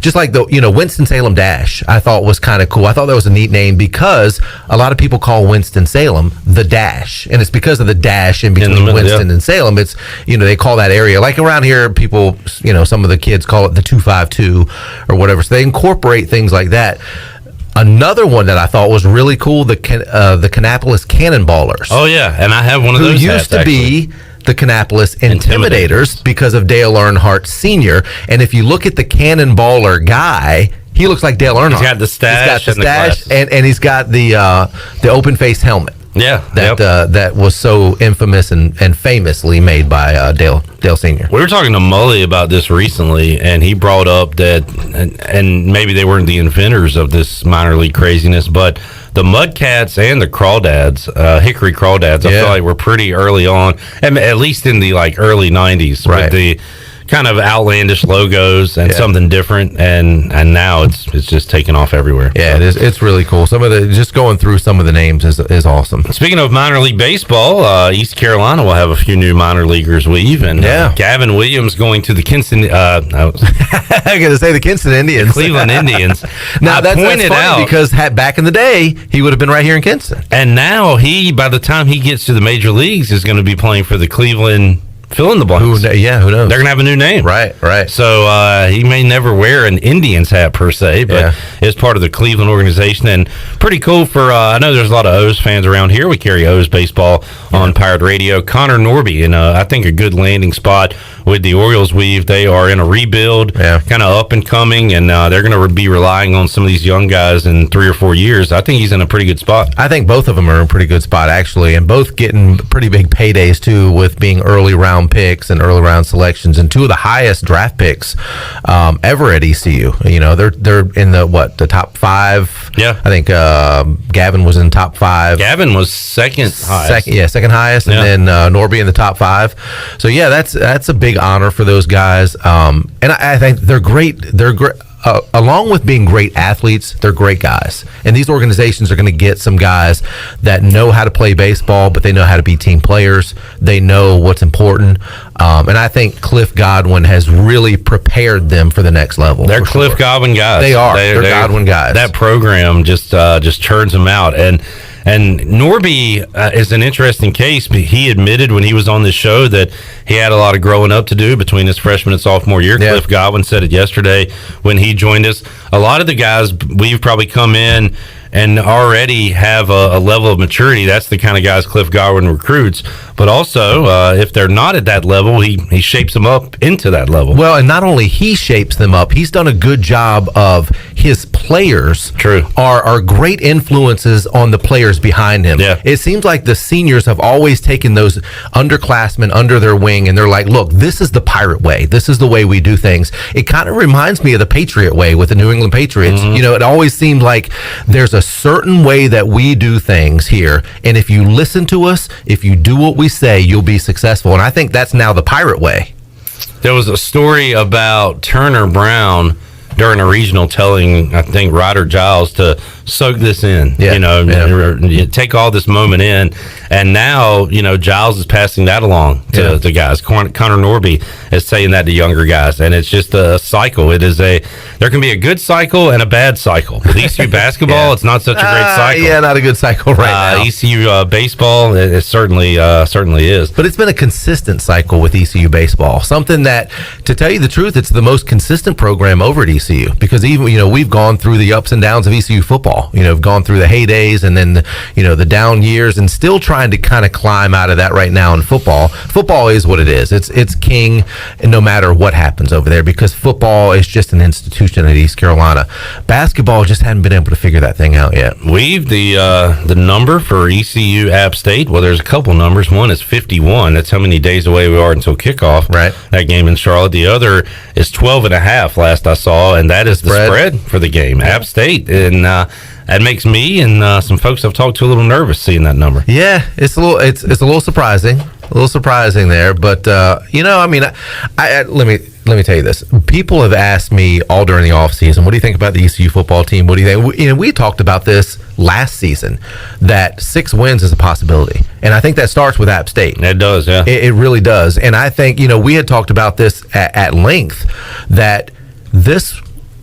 just like the Winston-Salem Dash, I thought was kind of cool. I thought that was a neat name because a lot of people call Winston-Salem the Dash, and it's because of the dash in between Winston and Salem. It's they call that area, like around here, people, some of the kids call it the 252 or whatever. So they incorporate things like that. Another one that I thought was really cool, the Kannapolis Cannonballers. Oh yeah, and I have one of those. Who used to be the Kannapolis Intimidators because of Dale Earnhardt Sr. And if you look at the Cannonballer guy, he looks like Dale Earnhardt. He's got the stash, and he's got the open-faced helmet. Yeah, that was so infamous and famously made by Dale Sr. We were talking to Mully about this recently, and he brought up that, and maybe they weren't the inventors of this minor league craziness, but the Mudcats and the Crawdads, Hickory Crawdads, I feel like were pretty early on, at least in the early 90s, with the kind of outlandish logos and something different, and now it's just taken off everywhere. Yeah, it's really cool. Just going through some of the names is awesome. Speaking of minor league baseball, East Carolina will have a few new minor leaguers leave, and Gavin Williams going to the Kinston. I'm going to say the Kinston Indians, the Cleveland Indians. Now that's funny because back in the day he would have been right here in Kinston, and now by the time he gets to the major leagues, is going to be playing for the Cleveland. Fill in the blanks. Who knows? They're going to have a new name. Right. So he may never wear an Indians hat per se, but is part of the Cleveland organization. And pretty cool for, I know there's a lot of O's fans around here. We carry O's baseball on Pirate Radio. Connor Norby, in I think a good landing spot with the Orioles weave. They are in a rebuild, kind of up and coming, and they're going to be relying on some of these young guys in 3 or 4 years. I think he's in a pretty good spot. I think both of them are in a pretty good spot, actually, and both getting pretty big paydays, too, with being early round picks and early round selections, and 2 of the highest draft picks ever at ECU. They're in the top 5. Yeah, I think Gavin was in top 5. Gavin was second highest. Second highest, and then Norby in the top 5. So that's a big honor for those guys. And I think they're great. They're great. Along with being great athletes, they're great guys. And these organizations are going to get some guys that know how to play baseball, but they know how to be team players. They know what's important. And I think Cliff Godwin has really prepared them for the next level. They're Cliff Godwin guys. They are. They're Godwin guys. That program just churns them out. And And Norby is an interesting case. But he admitted when he was on the show that he had a lot of growing up to do between his freshman and sophomore year. Yeah. Cliff Godwin said it yesterday when he joined us. A lot of the guys, we've probably come in and already have a level of maturity. That's the kind of guys Cliff Godwin recruits. But also, if they're not at that level, he shapes them up into that level. Well, and not only he shapes them up, he's done a good job of his players. True. Are great influences on the players behind him. Yeah. It seems like the seniors have always taken those underclassmen under their wing, and they're like, look, this is the Pirate way. This is the way we do things. It kind of reminds me of the Patriot way with the New England Patriots. Mm-hmm. You know, it always seemed like there's a certain way that we do things here, and if you listen to us, if you do what we say, you'll be successful. And I think that's now the Pirate way. There was a story about Turner Brown during a regional telling, I think, Ryder Giles to soak this in, take all this moment in. And now, Giles is passing that along to guys. Connor Norby is saying that to younger guys. And it's just a cycle. There can be a good cycle and a bad cycle. With ECU basketball, it's not such a great cycle. Yeah, not a good cycle right now. ECU baseball, it certainly is. But it's been a consistent cycle with ECU baseball. Something that, to tell you the truth, it's the most consistent program over at ECU. Because even, we've gone through the ups and downs of ECU football. We've gone through the heydays and then, the down years, and still trying to kind of climb out of that right now in football. Football is what it is. It's king no matter what happens over there, because football is just an institution at East Carolina. Basketball just hadn't been able to figure that thing out yet. The number for ECU App State, well, there's a couple numbers. One is 51. That's how many days away we are until kickoff. Right. That game in Charlotte. The other is 12.5 last I saw, and that is the spread for the game. App State. And that makes me and some folks I've talked to a little nervous seeing that number. Yeah, it's a little surprising. A little surprising there, but let me tell you this. People have asked me all during the offseason, what do you think about the ECU football team? What do you think? We talked about this last season, that 6 wins is a possibility. And I think that starts with App State. It does, yeah. It really does. And I think, we had talked about this at length, that this,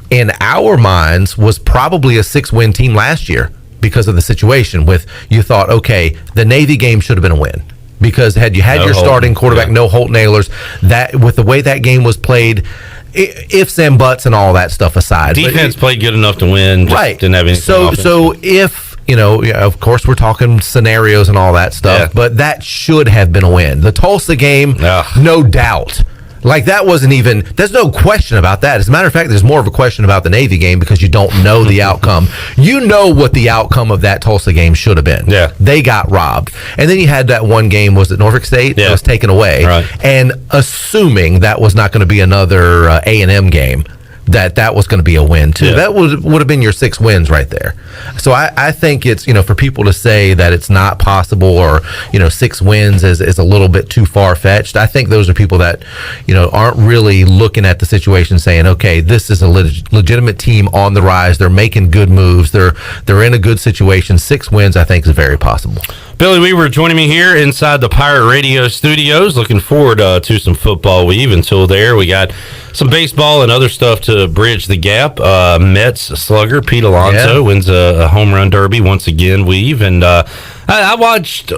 in our minds, was probably a 6-win team last year because of the situation with, you thought, okay, the Navy game should have been a win. Because had you had your starting quarterback, no Holt Nailers, that with the way that game was played, ifs and buts and all that stuff aside, defense played good enough to win. Just didn't have anything. So if of course we're talking scenarios and all that stuff, but that should have been a win. The Tulsa game, no doubt. Like, that wasn't even, there's no question about that. As a matter of fact, there's more of a question about the Navy game because you don't know the outcome. You know what the outcome of that Tulsa game should have been. Yeah. They got robbed. And then you had that one game, was it Norfolk State? That was taken away. Right. And assuming that was not going to be another A&M game, that was going to be a win too. That would have been your 6 wins right there. So I think it's, for people to say that it's not possible, or 6 wins is a little bit too far-fetched. I think those are people that aren't really looking at the situation saying, okay, this is a legitimate team on the rise. They're making good moves. They're in a good situation. 6 wins, I think, is very possible. Billy Weaver joining me here inside the Pirate Radio studios. Looking forward to some football weave. Until there, we got some baseball and other stuff to bridge the gap. Mets slugger Pete Alonso wins a home run derby once again, weave. And I watched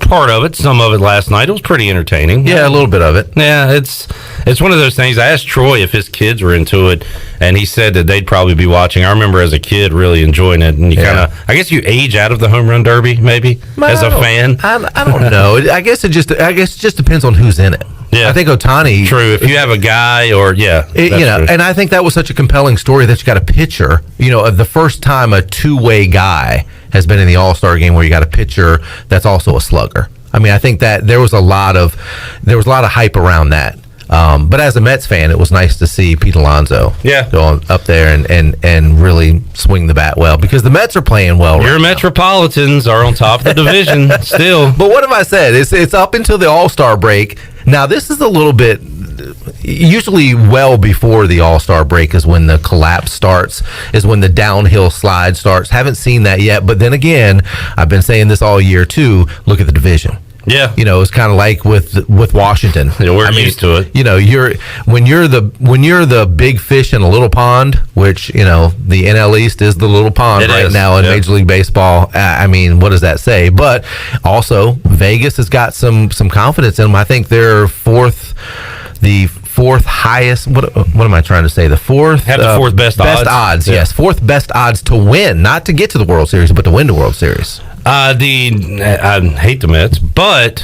part of it, some of it last night. It was pretty entertaining. Yeah, a little bit of it. Yeah, it's one of those things. I asked Troy if his kids were into it, and he said that they'd probably be watching. I remember as a kid really enjoying it, and you kind of, I guess you age out of the home run derby maybe as a fan. I don't know. I guess it just depends on who's in it. Yeah, I think Ohtani. True, if you have a guy, or true. And I think that was such a compelling story that you got a pitcher. The first time a two-way guy has been in the All-Star game where you got a pitcher that's also a slugger. I mean, I think that there was a lot of hype around that. But as a Mets fan, it was nice to see Pete Alonso go up there and really swing the bat well, because the Mets are playing well. Your Metropolitans are on top of the division still. But what have I said? It's up until the All-Star break. Now, this is a little bit, usually well before the All-Star break is when the collapse starts, is when the downhill slide starts. Haven't seen that yet. But then again, I've been saying this all year too, look at the division. Yeah. You know, it's kind of like with Washington. Yeah, we're used to it. You know, when you're the big fish in a little pond, which, you know, the NL East is the little pond now in Major League Baseball. I mean, what does that say? But also, Vegas has got some confidence in them. I think they're the fourth highest. What am I trying to say? The fourth best odds. Yes, fourth best odds to win, not to get to the World Series, but to win the World Series. I hate the Mets, but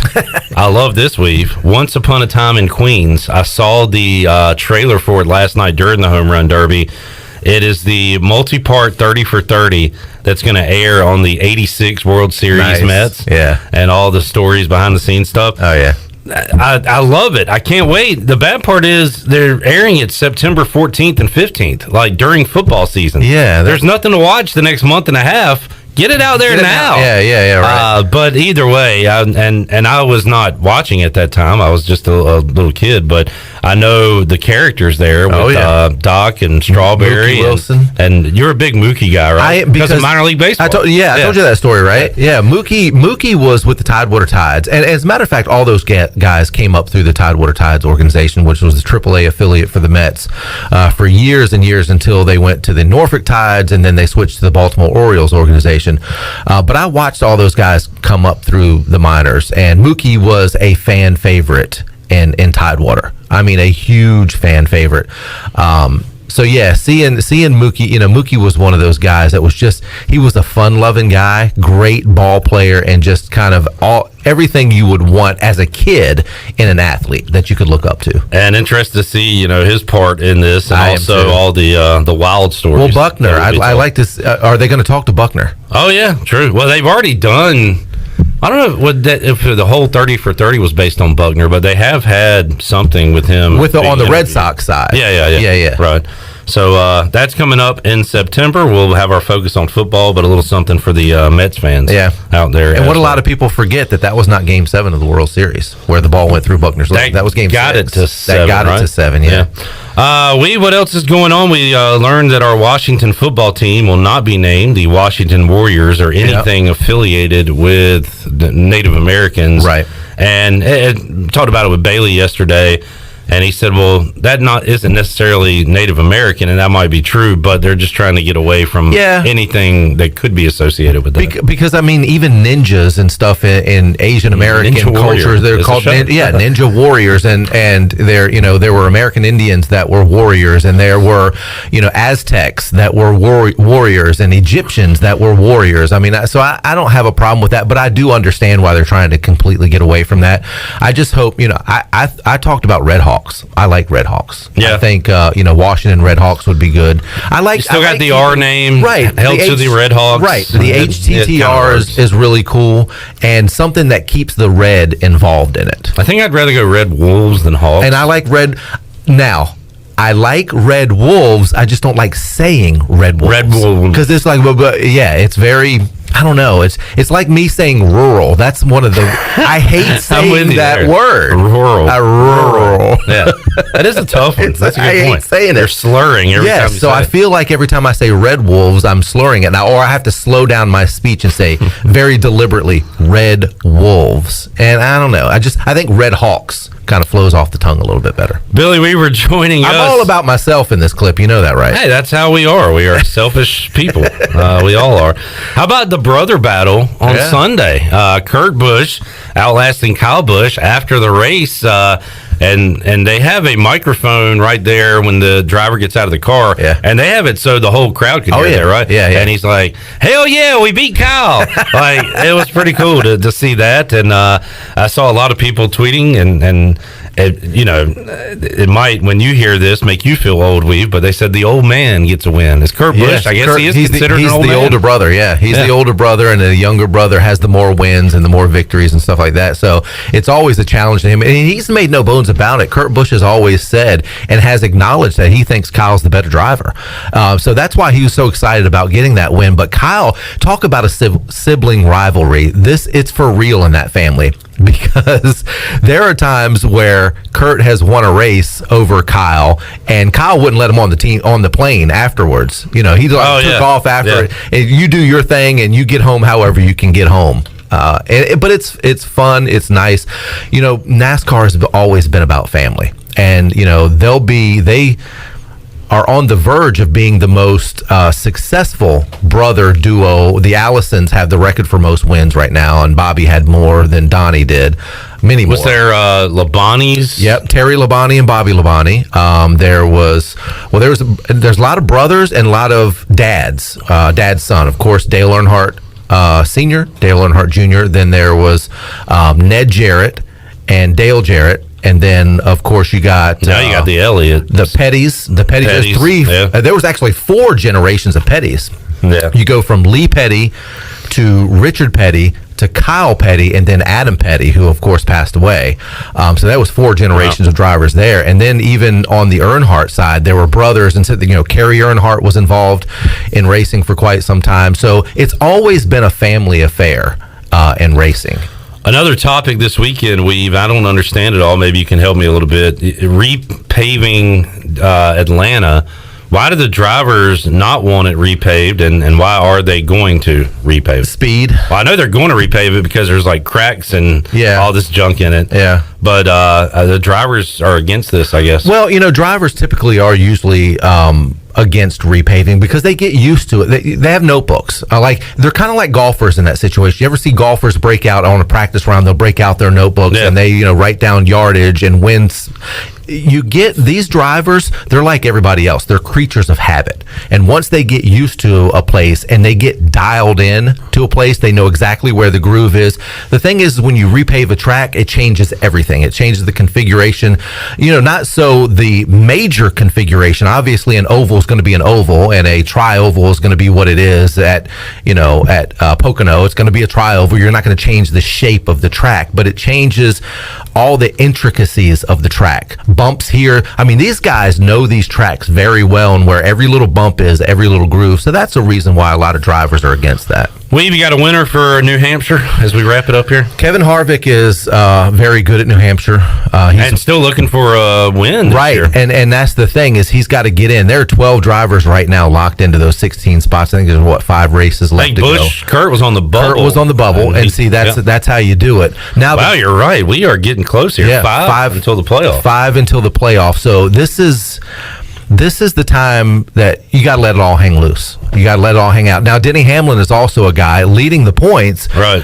I love this weave. Once Upon a Time in Queens. I saw the trailer for it last night during the Home Run Derby. It is the multi-part 30 for 30 that's going to air on the 86 World Series Mets. Yeah. And all the stories behind the scenes stuff. Oh, yeah. I love it. I can't wait. The bad part is they're airing it September 14th and 15th, like during football season. Yeah. There's nothing to watch the next month and a half. Get it out there now. Yeah, right. But either way, I was not watching at that time. I was just a little kid, but I know the characters there with Doc and Strawberry. Mookie Wilson. And you're a big Mookie guy, right? Because of minor league baseball. I told you that story, right? Yeah, Mookie was with the Tidewater Tides. And as a matter of fact, all those guys came up through the Tidewater Tides organization, which was the AAA affiliate for the Mets, for years and years until they went to the Norfolk Tides, and then they switched to the Baltimore Orioles organization. But I watched all those guys come up through the minors, and Mookie was a fan favorite in Tidewater. I mean, a huge fan favorite. So yeah, seeing Mookie, you know, Mookie was one of those guys that was he was a fun-loving guy, great ball player, and just kind of everything you would want as a kid in an athlete that you could look up to. And interested to see, you know, his part in this, and also all the wild stories. Well, Buckner, I like this. Are they going to talk to Buckner? Oh yeah, true. Well, they've already done. I don't know if the whole 30 for 30 was based on Buckner, but they have had something with him on the Red Sox side. Yeah. Right. So that's coming up in September. We'll have our focus on football, but a little something for the Mets fans out there. And what a lot of people forget that was not Game 7 of the World Series, where the ball went through Buckner's leg. That was Game 6. Got it to 7, That got it to 7, yeah. What else is going on? We learned that our Washington football team will not be named the Washington Warriors or anything affiliated with the Native Americans. Right. And talked about it with Bailey yesterday. And he said, well, that isn't necessarily Native American, and that might be true, but they're just trying to get away from anything that could be associated with that. Because, I mean, even ninjas and stuff in Asian American cultures, they're called ninja warriors, and there were American Indians that were warriors, and there were, you know, Aztecs that were warriors, and Egyptians that were warriors. I mean, so I don't have a problem with that, but I do understand why they're trying to completely get away from that. I just hope, you know, I talked about Red Hawks. I like Red Hawks. Yeah. I think Washington Red Hawks would be good. You still got the R name, right? Held to the Red Hawks, right? The HTTR is really cool, and something that keeps the red involved in it. I think I'd rather go Red Wolves than Hawks. And I like red. Now, I like Red Wolves. I just don't like saying Red Wolves. Red Wolves, because it's like, it's very. I don't know. It's like me saying rural. That's one of the. I hate saying that word. Rural. Rural. Yeah, that is a tough one. That's a good point. Hate saying They're slurring every time. So I feel like every time I say Red Wolves, I'm slurring it now, or I have to slow down my speech and say very deliberately Red Wolves. And I don't know. I think Red Hawks kind of flows off the tongue a little bit better. Billy Weaver joining us. I'm all about myself in this clip. You know that, right? Hey, that's how we are. We are selfish people. We all are. How about the brother battle on Sunday? Kurt Busch outlasting Kyle Busch after the race. And they have a microphone right there when the driver gets out of the car. Yeah. And they have it so the whole crowd can hear there, right? Yeah. And he's like, hell yeah, we beat Kyle. Like, it was pretty cool to see that. And I saw a lot of people tweeting and it might, when you hear this, make you feel old, but they said the old man gets a win. Is Kurt Busch? I guess he is considered an old man. He's the older brother, He's the older brother, and the younger brother has the more wins and the more victories and stuff like that. So it's always a challenge to him. And he's made no bones about it. Kurt Busch has always said and has acknowledged that he thinks Kyle's the better driver. So that's why he was so excited about getting that win. But Kyle, talk about a sibling rivalry. It's for real in that family. Because there are times where Kurt has won a race over Kyle, and Kyle wouldn't let him on the plane afterwards. You know, he took off after it. And you do your thing, and you get home however you can get home. But it's fun. It's nice. You know, NASCAR has always been about family, and you know they are on the verge of being the most successful brother duo. The Allisons have the record for most wins right now, and Bobby had more than Donnie did. Many more. Was there Labonte's? Yep, Terry Labonte and Bobby Labonte. There's a lot of brothers and a lot of dads. Dad's son, of course, Dale Earnhardt Sr., Dale Earnhardt Jr. Then there was Ned Jarrett and Dale Jarrett. And then, of course, you got now you got the Elliott, the Petties. There's three. Yeah. There was actually 4 generations of Petties. Yeah, you go from Lee Petty to Richard Petty to Kyle Petty, and then Adam Petty, who of course passed away. So that was 4 generations of drivers there. And then even on the Earnhardt side, there were brothers, and so Kerry Earnhardt was involved in racing for quite some time. So it's always been a family affair in racing. Another topic this weekend, I don't understand it all. Maybe you can help me a little bit. Repaving Atlanta. Why do the drivers not want it repaved, and why are they going to repave it? Speed. Well, I know they're going to repave it because there's like cracks and all this junk in it. Yeah. But the drivers are against this, I guess. Well, drivers typically are usually against repaving because they get used to it. They have notebooks. They're kind of like golfers in that situation. You ever see golfers break out on a practice round? They'll break out their notebooks and they write down yardage and wins. You get these drivers, they're like everybody else. They're creatures of habit. And once they get used to a place and they get dialed in to a place, they know exactly where the groove is. The thing is, when you repave a track, it changes everything. It changes the configuration. Not so the major configuration. Obviously, an oval is going to be an oval, and a tri-oval is going to be what it is at Pocono. It's going to be a tri-oval. You're not going to change the shape of the track, but it changes all the intricacies of the track. Bumps here. I mean, these guys know these tracks very well, and where every little bump is, every little groove. So that's a reason why a lot of drivers are against that. We've got a winner for New Hampshire as we wrap it up here. Kevin Harvick is very good at New Hampshire. He's still looking for a win this year. And that's the thing, is he's got to get in. There are 12 drivers right now locked into those 16 spots. I think there's 5 races left to go. Kurt was on the bubble. Kurt was on the bubble, and see, that's how you do it. Now, you're right. We are getting close here. Yeah, 5 until the playoff. 5 until the playoff. So this is the time that you got to let it all hang loose. You got to let it all hang out. Now, Denny Hamlin is also a guy leading the points. Right.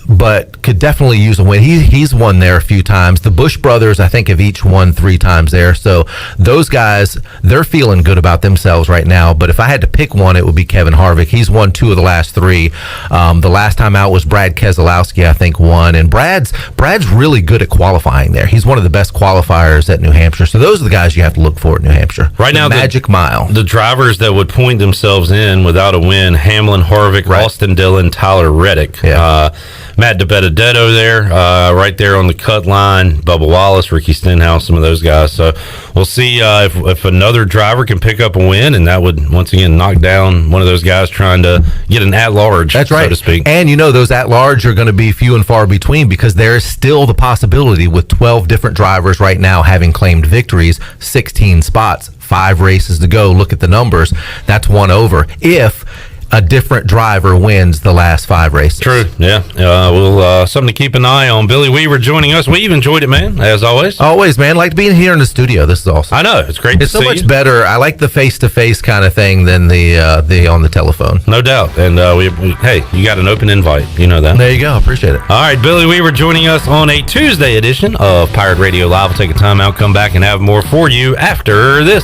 But could definitely use a win. He's won there a few times. The Busch brothers, I think, have each won 3 times there. So those guys, they're feeling good about themselves right now. But if I had to pick one, it would be Kevin Harvick. He's won 2 of the last 3. The last time out was Brad Keselowski, I think, won. And Brad's really good at qualifying there. He's one of the best qualifiers at New Hampshire. So those are the guys you have to look for at New Hampshire. Right now, Magic Mile. The drivers that would point themselves in without a win: Hamlin, Harvick, Austin Dillon, Tyler Reddick. Yeah. Matt DiBenedetto there, right there on the cut line. Bubba Wallace, Ricky Stenhouse, some of those guys. So we'll see if another driver can pick up a win, and that would once again knock down one of those guys trying to get an at-large, that's right, so to speak. And those at-large are going to be few and far between, because there is still the possibility with 12 different drivers right now having claimed victories, 16 spots, 5 races to go. Look at the numbers. That's 1 over. If a different driver wins the last 5 races. True. Yeah. We'll something to keep an eye on. Billy Weaver joining us. We've enjoyed it, man, as always. Always, man. Like being here in the studio. This is awesome. I know. It's great. It's so much better. I like the face-to-face kind of thing than the on the telephone. No doubt. And hey, you got an open invite. You know that. There you go. Appreciate it. All right, Billy Weaver joining us on a Tuesday edition of Pirate Radio Live. We'll take a time out, come back, and have more for you after this.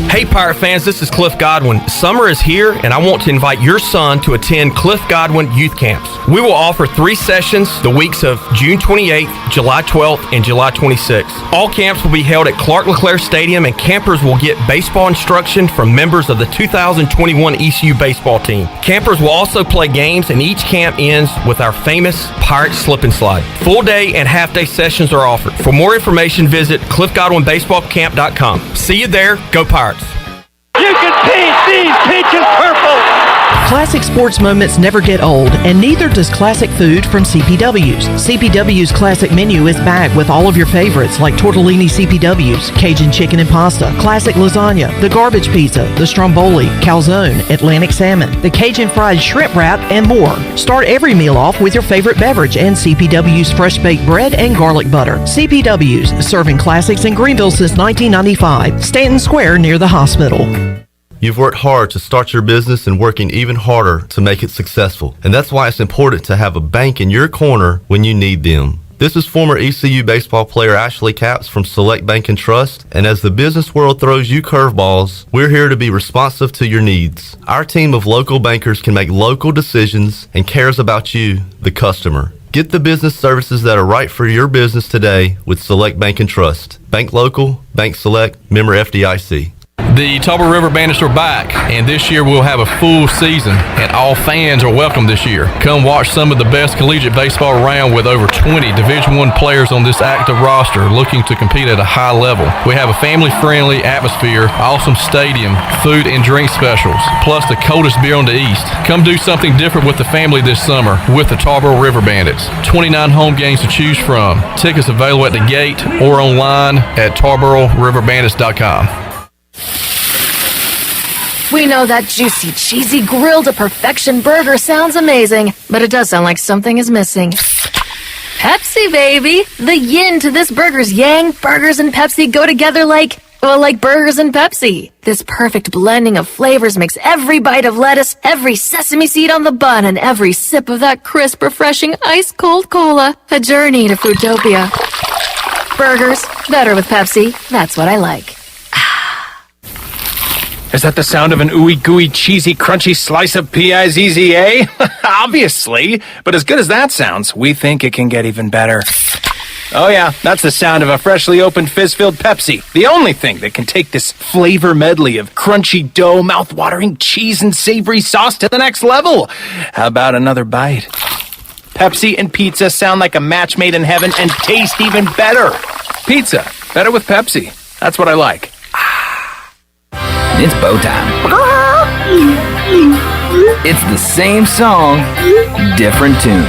Hey Pirate fans, this is Cliff Godwin. Summer is here, and I want to invite your son to attend Cliff Godwin Youth Camps. We will offer 3 sessions the weeks of June 28th, July 12th, and July 26th. All camps will be held at Clark LeClaire Stadium, and campers will get baseball instruction from members of the 2021 ECU baseball team. Campers will also play games, and each camp ends with our famous Pirate Slip and Slide. Full day and half day sessions are offered. For more information, visit cliffgodwinbaseballcamp.com. See you there. Go Pirates. You can paint these pitches purple. Classic sports moments never get old, and neither does classic food from CPW's. CPW's classic menu is back with all of your favorites like tortellini CPW's, Cajun chicken and pasta, classic lasagna, the garbage pizza, the stromboli, calzone, Atlantic salmon, the Cajun fried shrimp wrap, and more. Start every meal off with your favorite beverage and CPW's fresh baked bread and garlic butter. CPW's, serving classics in Greenville since 1995. Stanton Square near the hospital. You've worked hard to start your business and working even harder to make it successful. And that's why it's important to have a bank in your corner when you need them. This is former ECU baseball player Ashley Capps from Select Bank and Trust. And as the business world throws you curveballs, we're here to be responsive to your needs. Our team of local bankers can make local decisions and cares about you, the customer. Get the business services that are right for your business today with Select Bank and Trust. Bank local, bank select, member FDIC. The Tarboro River Bandits are back, and this year we'll have a full season, and all fans are welcome this year. Come watch some of the best collegiate baseball around with over 20 Division I players on this active roster looking to compete at a high level. We have a family-friendly atmosphere, awesome stadium, food and drink specials, plus the coldest beer on the East. Come do something different with the family this summer with the Tarboro River Bandits. 29 home games to choose from. Tickets available at the gate or online at TarboroRiverBandits.com. We know that juicy, cheesy, grilled to perfection burger sounds amazing, but it does sound like something is missing. Pepsi, baby! The yin to this burger's yang. Burgers and Pepsi go together like burgers and Pepsi. This perfect blending of flavors makes every bite of lettuce, every sesame seed on the bun, and every sip of that crisp, refreshing, ice-cold cola a journey to Foodtopia. Burgers, better with Pepsi. That's what I like. Is that the sound of an ooey gooey cheesy crunchy slice of P-I-Z-Z-A? Obviously, but as good as that sounds, we think it can get even better. Oh yeah, that's the sound of a freshly opened fizz-filled Pepsi. The only thing that can take this flavor medley of crunchy dough, mouth-watering cheese, and savory sauce to the next level. How about another bite? Pepsi and pizza sound like a match made in heaven and taste even better. Pizza, better with Pepsi. That's what I like. It's bow time. It's the same song, different tune.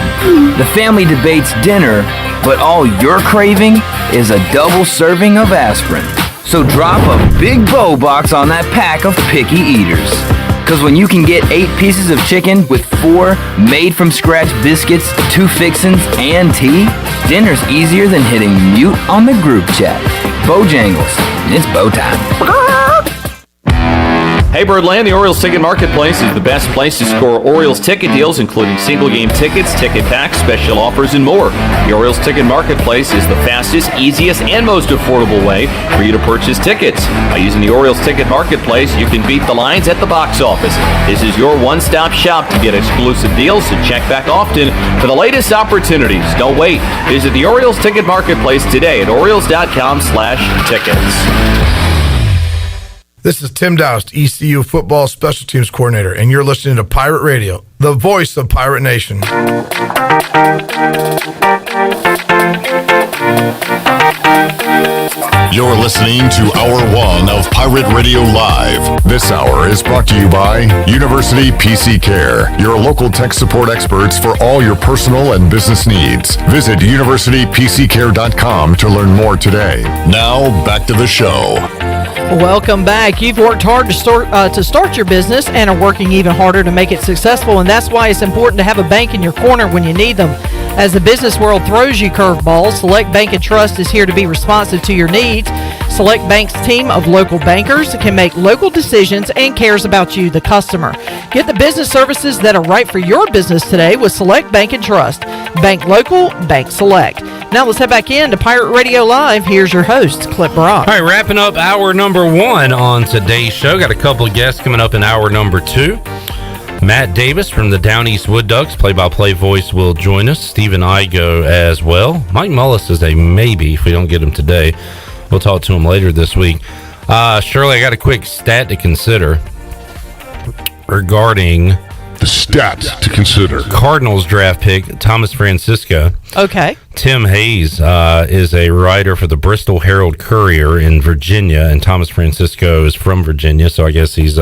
The family debates dinner, but all you're craving is a double serving of aspirin. So drop a big bow box on that pack of picky eaters. Cause when you can get 8 pieces of chicken with 4 made-from-scratch biscuits, 2 fixins, and tea, dinner's easier than hitting mute on the group chat. Bojangles, it's bow time. Hey Birdland, the Orioles Ticket Marketplace is the best place to score Orioles ticket deals, including single game tickets, ticket packs, special offers, and more. The Orioles Ticket Marketplace is the fastest, easiest, and most affordable way for you to purchase tickets. By using the Orioles Ticket Marketplace, you can beat the lines at the box office. This is your one-stop shop to get exclusive deals, so check back often for the latest opportunities. Don't wait. Visit the Orioles Ticket Marketplace today at Orioles.com/tickets. This is Tim Doust, ECU Football Special Teams Coordinator, and you're listening to Pirate Radio, the voice of Pirate Nation. You're listening to Hour 1 of Pirate Radio Live. This hour is brought to you by University PC Care, your local tech support experts for all your personal and business needs. Visit universitypccare.com to learn more today. Now, back to the show. Welcome back. You've worked hard to start your business and are working even harder to make it successful, and that's why it's important to have a bank in your corner when you need them. As the business world throws you curveballs, Select Bank and Trust is here to be responsive to your needs. Select Bank's team of local bankers can make local decisions and cares about you, the customer. Get the business services that are right for your business today with Select Bank and Trust. Bank local, bank select. Now let's head back in to Pirate Radio Live. Here's your host, Clip Brock. All right, wrapping up hour number 1 on today's show. Got a couple of guests coming up in hour number 2. Matt Davis from the Down East Wood Ducks, play-by-play voice, will join us. Stephen Igoe as well. Mike Mullis is a maybe if we don't get him today. We'll talk to him later this week. Shirley, I got a quick stat to consider regarding the stats to consider. Cardinals draft pick Thomas Francisco. Okay. Tim Hayes is a writer for the Bristol Herald Courier in Virginia, and Thomas Francisco is from Virginia, so I guess he's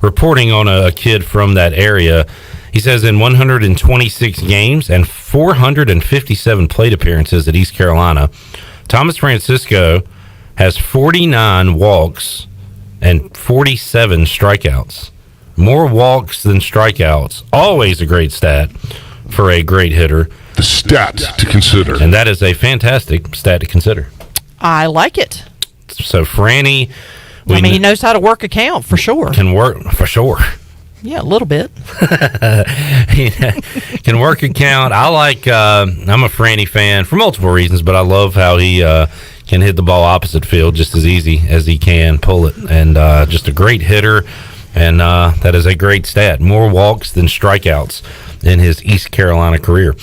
reporting on a kid from that area. He says in 126 games and 457 plate appearances at East Carolina, Thomas Francisco has 49 walks and 47 strikeouts. More walks than strikeouts. Always a great stat for a great hitter. The stat to consider. And that is a fantastic stat to consider. I like it. So Franny... he knows how to work a count for sure. Can work for sure. Yeah, a little bit. He can work a count. I like, I'm a Franny fan for multiple reasons, but I love how he can hit the ball opposite field just as easy as he can pull it. And just a great hitter. And that is a great stat. More walks than strikeouts in his East Carolina career.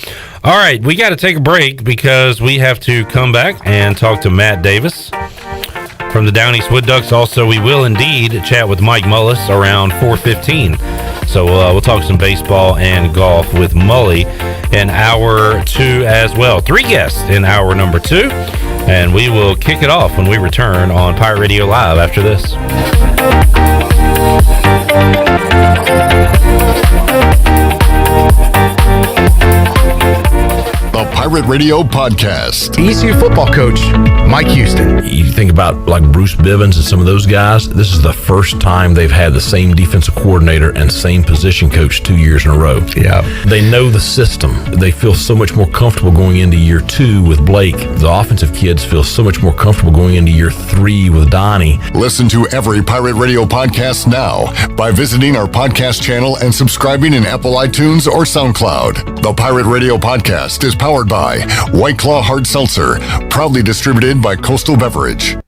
All right, we got to take a break because we have to come back and talk to Matt Davis from the Down East Wood Ducks. Also, we will indeed chat with Mike Mullis around 4:15. So we'll talk some baseball and golf with Mully in hour 2 as well. 3 guests in hour number 2. And we will kick it off when we return on Pirate Radio Live after this. The Pirate Radio Podcast. ECU football coach Mike Houston. You think about like Bruce Bivens and some of those guys, this is the first time they've had the same defensive coordinator and same position coach 2 years in a row. Yeah. They know the system. They feel so much more comfortable going into year 2 with Blake. The offensive kids feel so much more comfortable going into year 3 with Donnie. Listen to every Pirate Radio podcast now by visiting our podcast channel and subscribing in Apple iTunes or SoundCloud. The Pirate Radio Podcast is powered by White Claw Hard Seltzer, proudly distributed by Coastal Beverage.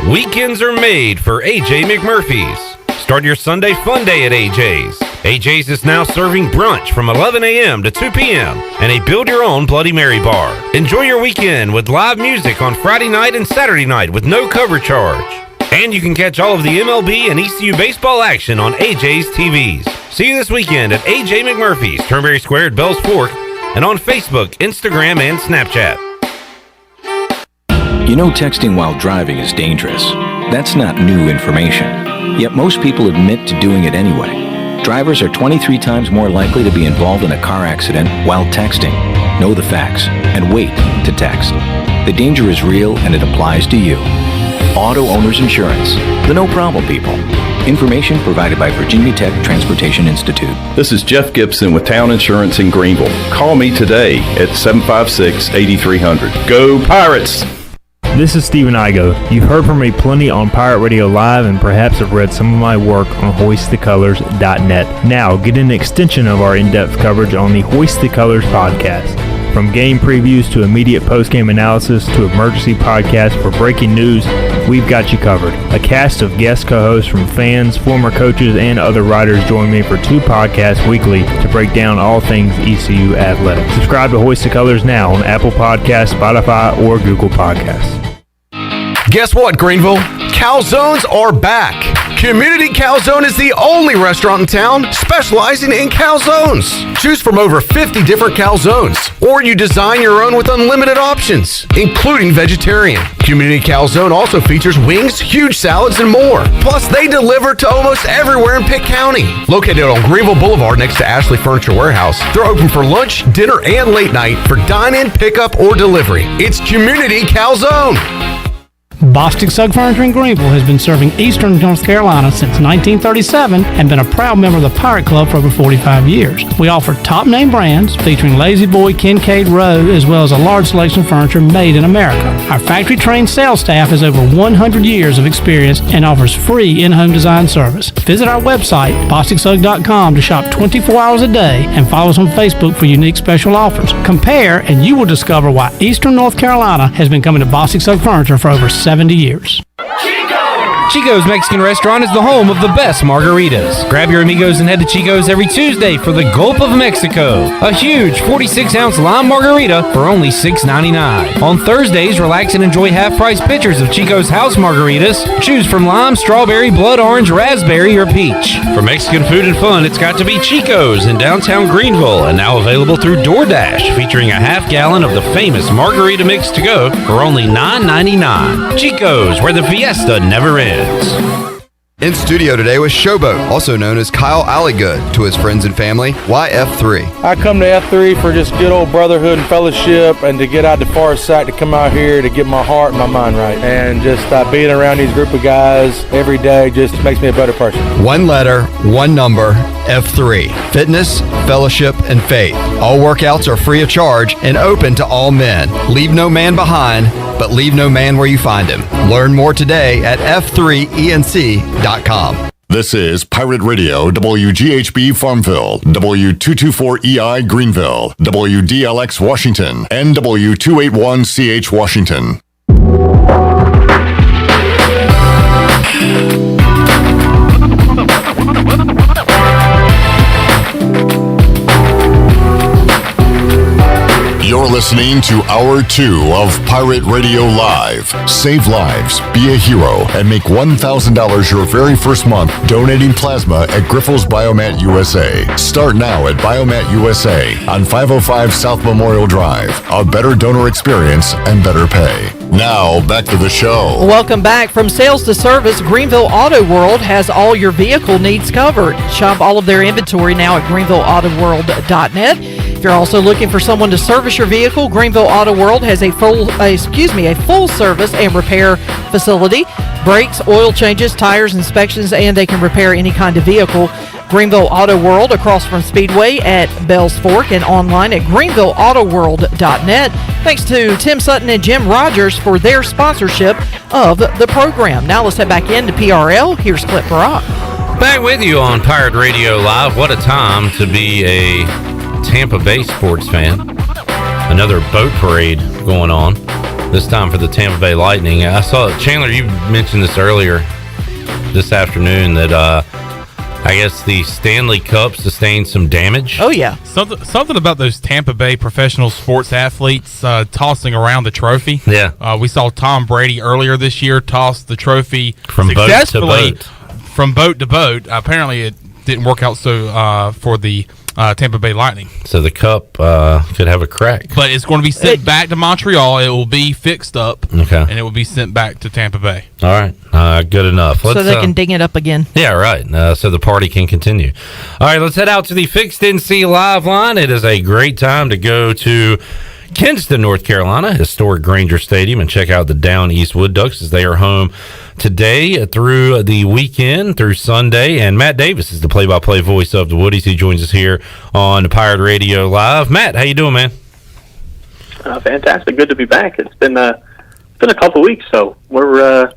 Weekends are made for AJ McMurphy's. Start your Sunday fun day at AJ's. AJ's is now serving brunch from 11 a.m. to 2 p.m. and a build-your-own Bloody Mary bar. Enjoy your weekend with live music on Friday night and Saturday night with no cover charge. And you can catch all of the MLB and ECU baseball action on AJ's TVs. See you this weekend at AJ McMurphy's, Turnberry Square at Bells Fork, and on Facebook, Instagram, and Snapchat. You know texting while driving is dangerous. That's not new information. Yet most people admit to doing it anyway. Drivers are 23 times more likely to be involved in a car accident while texting. Know the facts and wait to text. The danger is real and it applies to you. Auto Owners Insurance, the no problem people. Information provided by Virginia Tech Transportation Institute. This is Jeff Gibson with Town Insurance in Greenville. Call me today at 756-8300. Go Pirates! This is Stephen Igoe. You've heard from me plenty on Pirate Radio Live and perhaps have read some of my work on hoistthecolors.net. Now get an extension of our in-depth coverage on the Hoist the Colors podcast. From game previews to immediate post-game analysis to emergency podcasts for breaking news, we've got you covered. A cast of guest co-hosts from fans, former coaches, and other writers join me for 2 podcasts weekly to break down all things ECU athletics. Subscribe to Hoist the Colors now on Apple Podcasts, Spotify, or Google Podcasts. Guess what, Greenville? Calzones are back. Community Calzone is the only restaurant in town specializing in calzones. Choose from over 50 different calzones, or you design your own with unlimited options, including vegetarian. Community Calzone also features wings, huge salads, and more. Plus, they deliver to almost everywhere in Pitt County. Located on Greenville Boulevard next to Ashley Furniture Warehouse, they're open for lunch, dinner, and late night for dine-in, pickup, or delivery. It's Community Calzone. Bostic Sugg Furniture in Greenville has been serving Eastern North Carolina since 1937 and been a proud member of the Pirate Club for over 45 years. We offer top name brands featuring Lazy Boy, Kincaid, Rowe, as well as a large selection of furniture made in America. Our factory-trained sales staff has over 100 years of experience and offers free in-home design service. Visit our website, bosticsugg.com, to shop 24 hours a day and follow us on Facebook for unique special offers. Compare and you will discover why Eastern North Carolina has been coming to Bostic Sugg Furniture for over 70 years. Chico's Mexican Restaurant is the home of the best margaritas. Grab your amigos and head to Chico's every Tuesday for the Gulp of Mexico, a huge 46-ounce lime margarita for only $6.99. On Thursdays, relax and enjoy half-price pitchers of Chico's house margaritas. Choose from lime, strawberry, blood orange, raspberry, or peach. For Mexican food and fun, it's got to be Chico's in downtown Greenville, and now available through DoorDash, featuring a half-gallon of the famous margarita mix to go for only $9.99. Chico's, where the fiesta never ends. In studio today with Showboat, also known as Kyle Alligood, to his friends and family. Why F3? I come to F3 for just good old brotherhood and fellowship, and to get out the far side, to come out here to get my heart and my mind right. And just being around these group of guys every day just makes me a better person. One letter, one number, F3. Fitness, fellowship, and faith. All workouts are free of charge and open to all men. Leave no man behind, but leave no man where you find him. Learn more today at f3enc.com. This is Pirate Radio, WGHB Farmville, W224EI Greenville, WDLX Washington, and W281CH Washington. You're listening to Hour 2 of Pirate Radio Live. Save lives, be a hero, and make $1,000 your very first month donating plasma at Grifols Biomat USA. Start now at Biomat USA on 505 South Memorial Drive. A better donor experience and better pay. Now, back to the show. Welcome back. From sales to service, Greenville Auto World has all your vehicle needs covered. Shop all of their inventory now at greenvilleautoworld.net. If you're also looking for someone to service your vehicle, Greenville Auto World has a full service and repair facility. Brakes, oil changes, tires, inspections, and they can repair any kind of vehicle. Greenville Auto World across from Speedway at Bells Fork and online at greenvilleautoworld.net. Thanks to Tim Sutton and Jim Rogers for their sponsorship of the program. Now let's head back into PRL. Here's Clip Rock. Back with you on Pirate Radio Live. What a time to be a Tampa Bay sports fan. Another boat parade going on, this time for the Tampa Bay Lightning. I saw, Chandler, you mentioned this earlier this afternoon, that I guess the Stanley Cup sustained some damage. Oh, yeah. Something about those Tampa Bay professional sports athletes tossing around the trophy. Yeah. We saw Tom Brady earlier this year toss the trophy from successfully boat to boat. From boat to boat. Apparently, it didn't work out so for the Tampa Bay Lightning. So the cup could have a crack. But it's going to be sent back to Montreal. It will be fixed up. Okay. And it will be sent back to Tampa Bay. All right. Good enough. So they can ding it up again. Yeah, right. So the party can continue. All right, let's head out to the Fixed NC Live line. It is a great time to go to Kinston, North Carolina, historic Granger Stadium, and check out the Down East Wood Ducks as they are home today through the weekend, through Sunday. And Matt Davis is the play-by-play voice of the Woodies. He joins us here on Pirate Radio Live. Matt, how you doing, man? Fantastic. Good to be back. It's been a couple weeks, so we're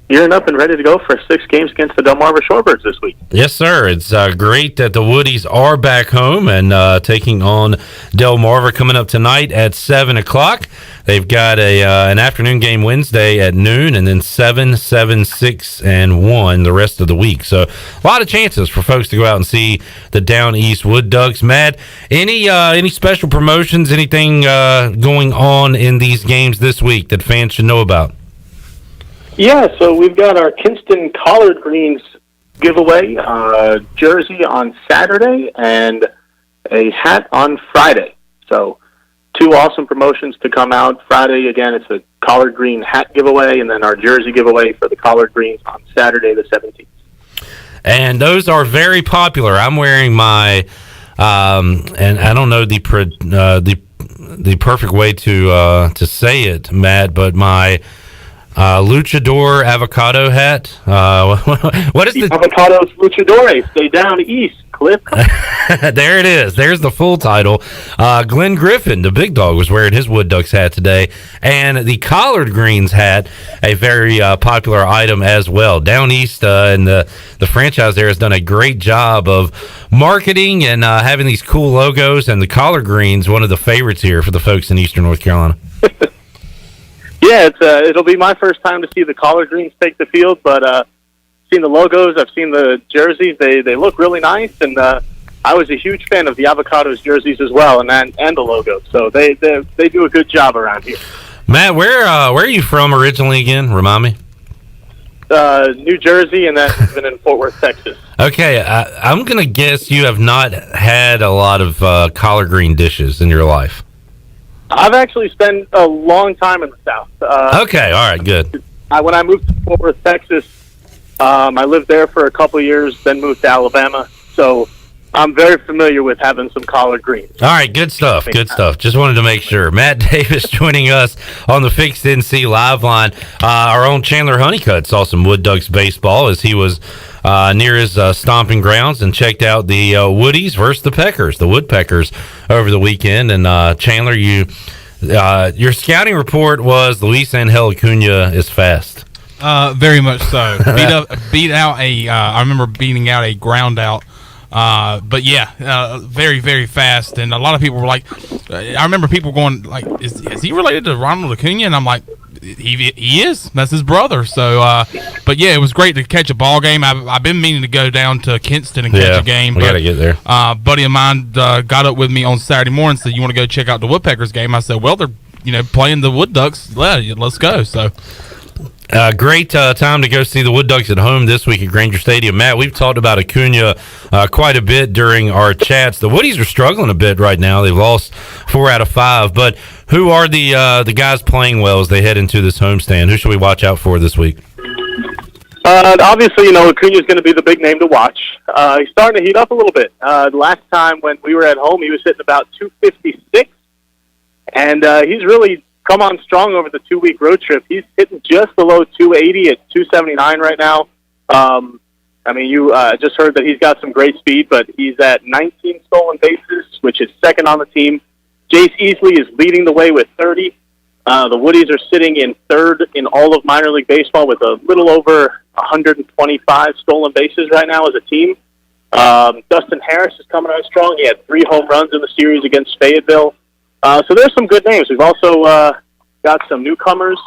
gearing up and ready to go for 6 games against the Delmarva Shorebirds this week. Yes, sir. It's great that the Woodies are back home and taking on Delmarva coming up tonight at 7 o'clock. They've got an afternoon game Wednesday at noon, and then 7, 6, and 1 the rest of the week. So a lot of chances for folks to go out and see the Down East Wood Ducks. Matt, any special promotions, anything going on in these games this week that fans should know about? Yeah, so we've got our Kinston Collard Greens giveaway, jersey on Saturday and a hat on Friday. So 2 awesome promotions to come out. Friday, again, it's a Collard Green hat giveaway, and then our jersey giveaway for the Collard Greens on Saturday the 17th. And those are very popular. I'm wearing my, and I don't know the perfect way to say it, Matt, but my luchador avocado hat. What is the Avocados Luchadores? Stay down east, Cliff. There it is. There's the full title. Glenn Griffin, the big dog, was wearing his Wood Ducks hat today, and the Collard Greens hat, a very popular item as well. Down east, and the franchise there has done a great job of marketing and having these cool logos. And the Collard Greens, one of the favorites here for the folks in Eastern North Carolina. Yeah, it'll be my first time to see the Collard Greens take the field, but seen the logos, I've seen the jerseys. They look really nice, and I was a huge fan of the Avocados jerseys as well, and the logos. So they do a good job around here. Matt, where are you from originally again? Remind me. New Jersey, and then been in Fort Worth, Texas. Okay, I'm gonna guess you have not had a lot of collard green dishes in your life. I've actually spent a long time in the South. Okay, all right, good. When I moved to Fort Worth, Texas, I lived there for a couple of years, then moved to Alabama. So I'm very familiar with having some collard greens. All right, good stuff. Good stuff. Just wanted to make sure. Matt Davis joining us on the Fixed NC Live line. Our own Chandler Honeycutt saw some Wood Ducks baseball as he was near his stomping grounds and checked out the Woodies versus the Peckers, the Woodpeckers, over the weekend. And Chandler, your scouting report was Luis Angel Acuna is fast. Very much so. I remember beating out a ground out. But yeah, very, very fast. And a lot of people were like, I remember people going like, is he related to Ronald Acuna? And I'm like, he is. That's his brother. So, but yeah, it was great to catch a ball game. I've been meaning to go down to Kinston and catch a game. We got to get there. Buddy of mine got up with me on Saturday morning and said, you want to go check out the Woodpeckers game? I said, well, they're playing the Wood Ducks. Yeah, let's go. So. Great time to go see the Wood Ducks at home this week at Granger Stadium. Matt, we've talked about Acuna quite a bit during our chats. The Woodies are struggling a bit right now. They've lost 4 out of 5. But who are the guys playing well as they head into this homestand? Who should we watch out for this week? Obviously, Acuna's going to be the big name to watch. He's starting to heat up a little bit. The last time when we were at home, he was hitting about 256. And he's really come on strong over the 2-week road trip. He's hitting just below 280 at 279 right now. You just heard that he's got some great speed, but he's at 19 stolen bases, which is second on the team. Jace Easley is leading the way with 30. The Woodies are sitting in third in all of minor league baseball with a little over 125 stolen bases right now as a team. Dustin Harris is coming on strong. He had 3 home runs in the series against Fayetteville. So there's some good names. We've also got some newcomers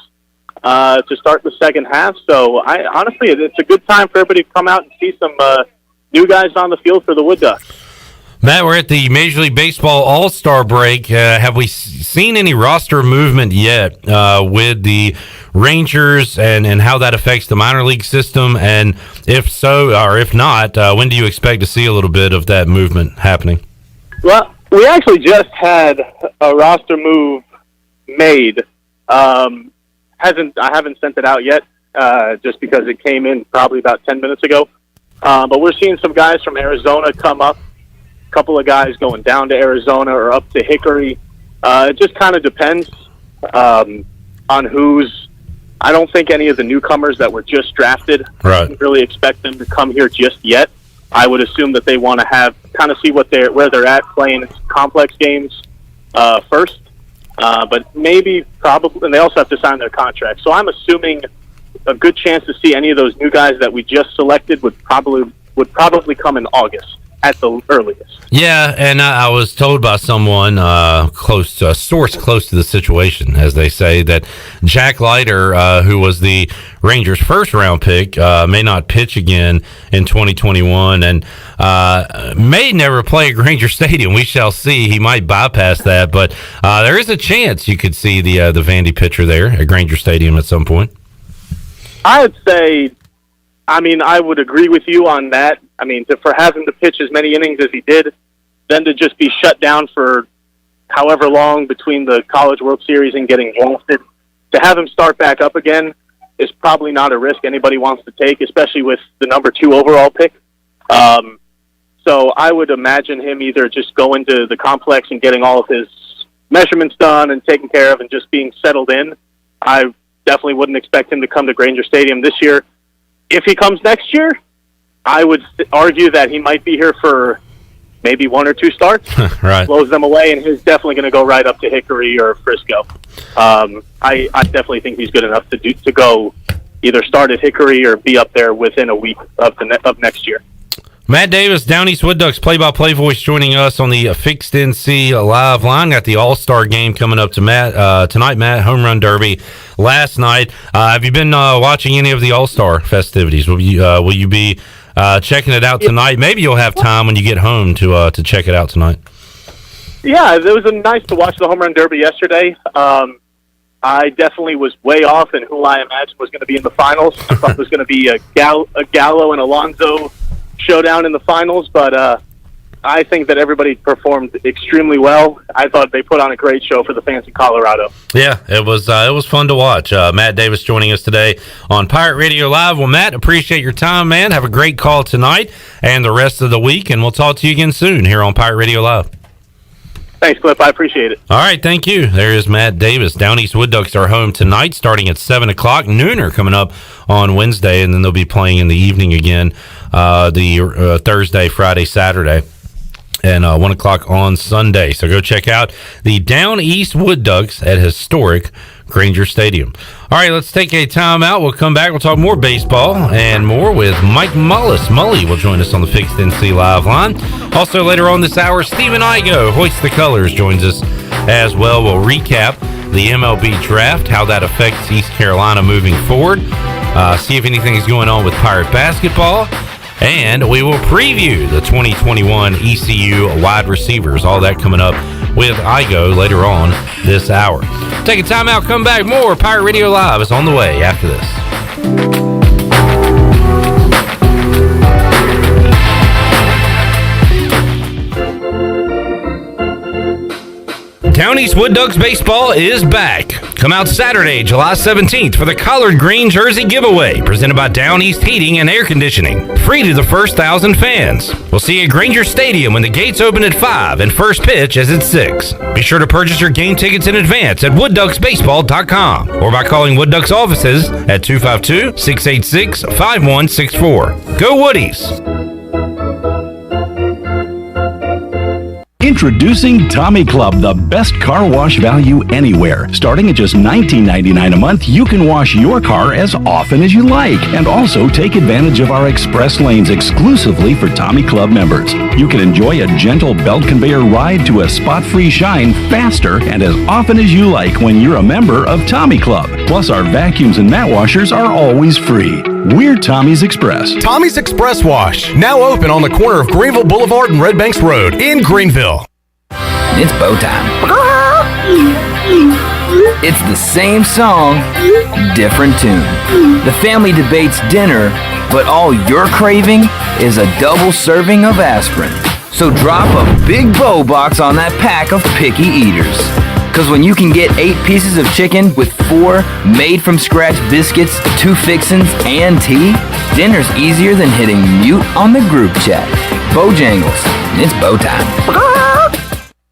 to start the second half. So honestly, it's a good time for everybody to come out and see some new guys on the field for the Wood Ducks. Matt, we're at the Major League Baseball All-Star break. Have we seen any roster movement yet with the Rangers and how that affects the minor league system? And if so, or if not, when do you expect to see a little bit of that movement happening? Well, we actually just had a roster move made. I haven't sent it out yet, just because it came in probably about 10 minutes ago. But we're seeing some guys from Arizona come up. A couple of guys going down to Arizona or up to Hickory. It just kind of depends on who's. I don't think any of the newcomers that were just drafted. Right. I didn't really expect them to come here just yet. I would assume that they want to kind of see where they're at playing complex games first. But probably, and they also have to sign their contract. So I'm assuming a good chance to see any of those new guys that we just selected would probably come in August at the earliest. Yeah, and I was told by someone a source close to the situation, as they say, that Jack Leiter, who was the Rangers' first-round pick, may not pitch again in 2021 and may never play at Granger Stadium. We shall see. He might bypass that, but there is a chance you could see the Vandy pitcher there at Granger Stadium at some point. I would say, I would agree with you on that. For having to pitch as many innings as he did, then to just be shut down for however long between the College World Series and getting drafted, to have him start back up again is probably not a risk anybody wants to take, especially with the number 2 overall pick. So I would imagine him either just going to the complex and getting all of his measurements done and taken care of and just being settled in. I definitely wouldn't expect him to come to Granger Stadium this year. If he comes next year, I would argue that he might be here for maybe 1 or 2 starts. Right. Blows them away, and he's definitely going to go right up to Hickory or Frisco. I definitely think he's good enough to go either start at Hickory or be up there within a week of next year. Matt Davis, Down East Wood Ducks play-by-play voice, joining us on the Fixed NC Live line. Got the All-Star game coming up tonight, Matt. Home Run Derby last night. Have you been watching any of the All-Star festivities? Will you be checking it out tonight? Maybe you'll have time when you get home to check it out tonight. Yeah, it was nice to watch the Home Run Derby yesterday. I definitely was way off in who I imagined was going to be in the finals. I thought it was going to be a Gallo and Alonso showdown in the finals, but I think that everybody performed extremely well. I thought they put on a great show for the fans in Colorado. Yeah, it was fun to watch. Matt Davis joining us today on Pirate Radio Live. Well, Matt, appreciate your time, man. Have a great call tonight and the rest of the week, and we'll talk to you again soon here on Pirate Radio Live. Thanks, Cliff. I appreciate it. All right, thank you. There is Matt Davis. Down East Wood Ducks are home tonight, starting at 7 o'clock. Nooner coming up on Wednesday, and then they'll be playing in the evening again the Thursday, Friday, Saturday, and 1 o'clock on Sunday. So go check out the Down East Wood Ducks at historic Granger Stadium. All right, let's take a timeout. We'll come back. We'll talk more baseball and more with Mike Mullis. Mully will join us on the Fixed NC Live line. Also, later on this hour, Stephen Igoe, Hoist the Colors, joins us as well. We'll recap the MLB draft, how that affects East Carolina moving forward, see if anything is going on with Pirate basketball, and we will preview the 2021 ECU wide receivers. All that coming up with Igoe later on this hour. Take a time out, come back. More Pirate Radio Live is on the way after this. Down East Wood Ducks baseball is back. Come out Saturday, July 17th for the Collard Green Jersey Giveaway, presented by Down East Heating and Air Conditioning. Free to the first 1,000 fans. We'll see you at Granger Stadium when the gates open at 5 and first pitch is at 6. Be sure to purchase your game tickets in advance at woodducksbaseball.com or by calling Wood Ducks offices at 252-686-5164. Go Woodies! Introducing Tommy Club, the best car wash value anywhere. Starting at just $19.99 a month, you can wash your car as often as you like, and also take advantage of our express lanes exclusively for Tommy Club members. You can enjoy a gentle belt conveyor ride to a spot-free shine faster and as often as you like when you're a member of Tommy Club. Plus, our vacuums and mat washers are always free. We're Tommy's Express. Tommy's Express Wash, now open on the corner of Greenville Boulevard and Red Banks Road in Greenville. It's bow time. It's the same song, different tune. The family debates dinner, but all you're craving is a double serving of aspirin. So drop a big bow box on that pack of picky eaters. Because when you can get 8 pieces of chicken with 4 made-from-scratch biscuits, 2 fixins, and tea, dinner's easier than hitting mute on the group chat. Bojangles, it's bow time.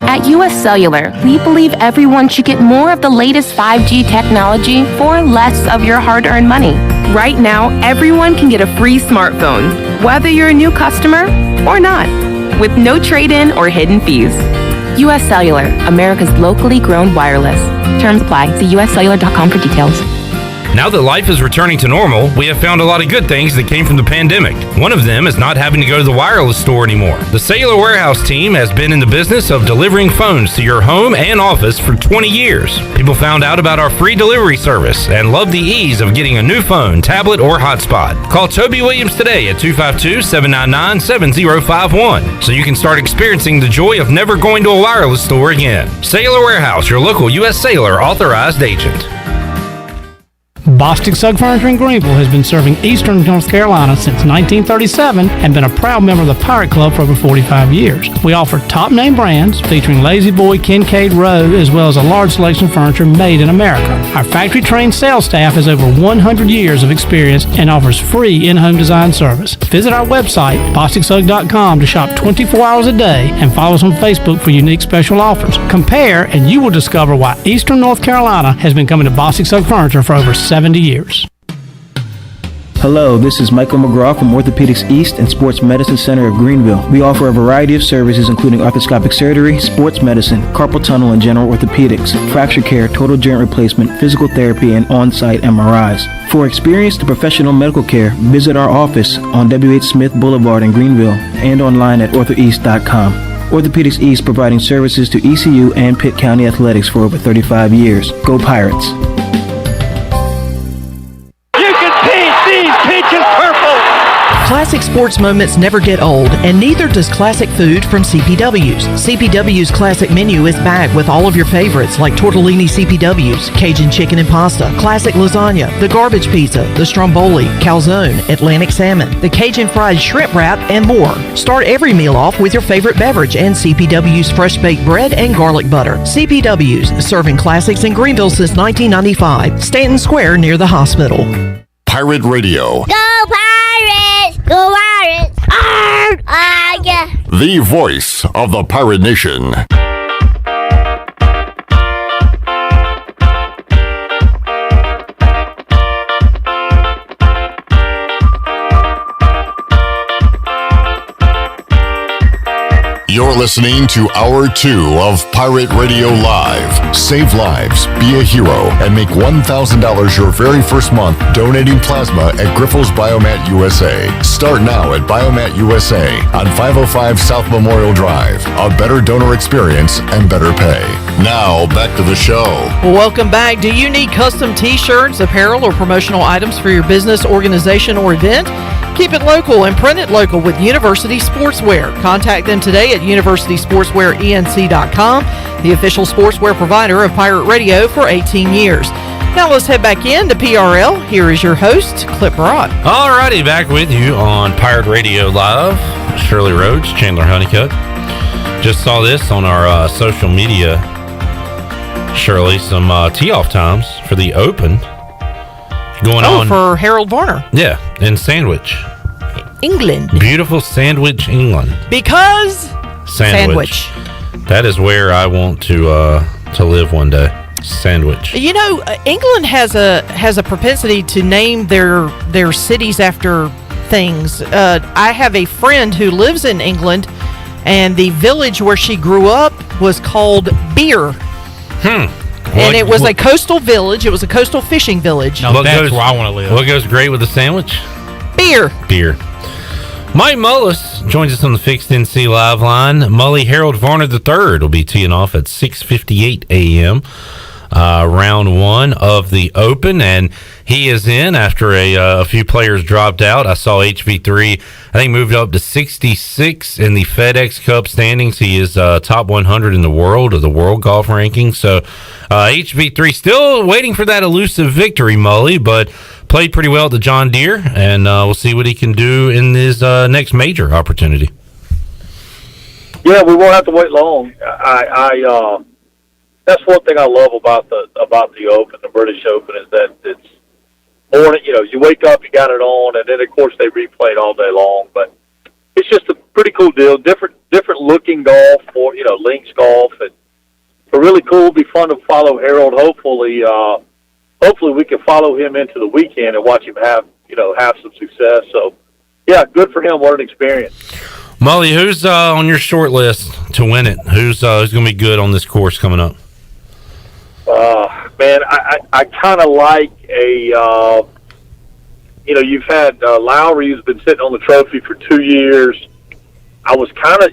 At US Cellular, we believe everyone should get more of the latest 5G technology for less of your hard-earned money. Right now, everyone can get a free smartphone, whether you're a new customer or not, with no trade-in or hidden fees. US Cellular, America's locally grown wireless. Terms apply. See uscellular.com for details. Now that life is returning to normal, we have found a lot of good things that came from the pandemic. One of them is not having to go to the wireless store anymore. The Cellular Warehouse team has been in the business of delivering phones to your home and office for 20 years. People found out about our free delivery service and love the ease of getting a new phone, tablet, or hotspot. Call Toby Williams today at 252-799-7051 so you can start experiencing the joy of never going to a wireless store again. Cellular Warehouse, your local U.S. Cellular authorized agent. Bostic Sugg Furniture in Greenville has been serving Eastern North Carolina since 1937 and been a proud member of the Pirate Club for over 45 years. We offer top-name brands featuring Lazy Boy, Kincaid, Rowe, as well as a large selection of furniture made in America. Our factory-trained sales staff has over 100 years of experience and offers free in-home design service. Visit our website, bosticsugg.com, to shop 24 hours a day and follow us on Facebook for unique special offers. Compare, and you will discover why Eastern North Carolina has been coming to Bostic Sugg Furniture for over 70 years. Hello, this is Michael McGraw from Orthopedics East and Sports Medicine Center of Greenville. We offer a variety of services including arthroscopic surgery, sports medicine, carpal tunnel and general orthopedics, fracture care, total joint replacement, physical therapy, and on-site MRIs. For experienced professional medical care, visit our office on W.H. Smith Boulevard in Greenville and online at orthoeast.com. Orthopedics East providing services to ECU and Pitt County Athletics for over 35 years. Go Pirates! Classic sports moments never get old, and neither does classic food from CPW's. CPW's classic menu is back with all of your favorites like tortellini CPW's, Cajun chicken and pasta, classic lasagna, the garbage pizza, the stromboli, calzone, Atlantic salmon, the Cajun fried shrimp wrap, and more. Start every meal off with your favorite beverage and CPW's fresh baked bread and garlic butter. CPW's, serving classics in Greenville since 1995. Stanton Square near the hospital. Pirate Radio. Go Pirates! Go Pirates! Arr! Yeah. The voice of the pirate nation. You're listening to Hour 2 of Pirate Radio Live. Save lives, be a hero, and make $1,000 your very first month donating plasma at Grifols Biomat USA. Start now at Biomat USA on 505 South Memorial Drive. A better donor experience and better pay. Now, back to the show. Welcome back. Do you need custom t-shirts, apparel, or promotional items for your business, organization, or event? Keep it local and print it local with University Sportswear. Contact them today at universitysportswearenc.com, the official sportswear provider of Pirate Radio for 18 years. Now let's head back in to PRL. Here is your host, Clip Broad. Alrighty, back with you on Pirate Radio Live. Shirley Rhodes, Chandler Honeycutt. Just saw this on our social media, Shirley, some tee-off times for the Open. Going on for Harold Varner. Yeah, in Sandwich, England. Beautiful Sandwich, England. Because Sandwich. That is where I want to live one day. Sandwich. You know, England has a propensity to name their cities after things. I have a friend who lives in England, and the village where she grew up was called Beer. And it was a coastal village. It was a coastal fishing village. Now that's where I want to live. What goes great with a sandwich? Beer. Mike Mullis joins us on the Fixed NC Live line. Mully, Harold Varner III will be teeing off at 6:58 a.m. Round one of the Open, and he is in after a few players dropped out. I saw HV3, I think, moved up to 66 in the FedEx Cup standings. He is top 100 in the world of the world golf rankings. So HV3 still waiting for that elusive victory, Mully, but played pretty well at the John Deere, and we'll see what he can do in his next major opportunity. Yeah, we won't have to wait long. That's one thing I love about the Open, the British Open, is that it's morning. You know, you wake up, you got it on, and then of course they replay it all day long. But it's just a pretty cool deal. Different looking golf, or links golf, and it's really cool. It'll be fun to follow Harold. Hopefully we can follow him into the weekend and watch him have some success. So yeah, good for him. What an experience. Mully, who's on your short list to win it? Who's going to be good on this course coming up? Man, I kind of like you've had Lowry, who's been sitting on the trophy for 2 years. I was kind of,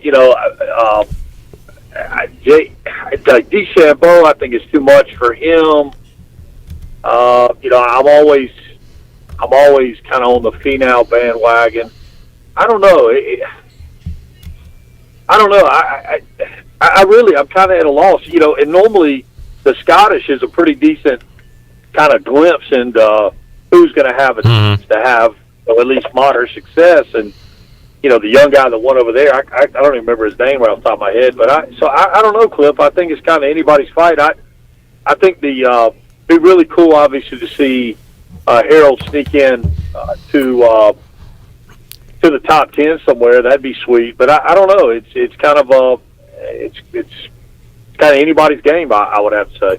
DeChambeau, I think, is too much for him. I'm always kind of on the Finau bandwagon. I don't know. I'm kind of at a loss, and normally the Scottish is a pretty decent kind of glimpse into who's going to have a chance to have at least moderate success. And, the young guy that won over there, I don't even remember his name right off the top of my head. But I don't know, Cliff. I think it's kind of anybody's fight. I think it'd be really cool, obviously, to see Harold sneak in to the top 10 somewhere. That'd be sweet. But I don't know. It's kind of it's kind of anybody's game, I would have to say.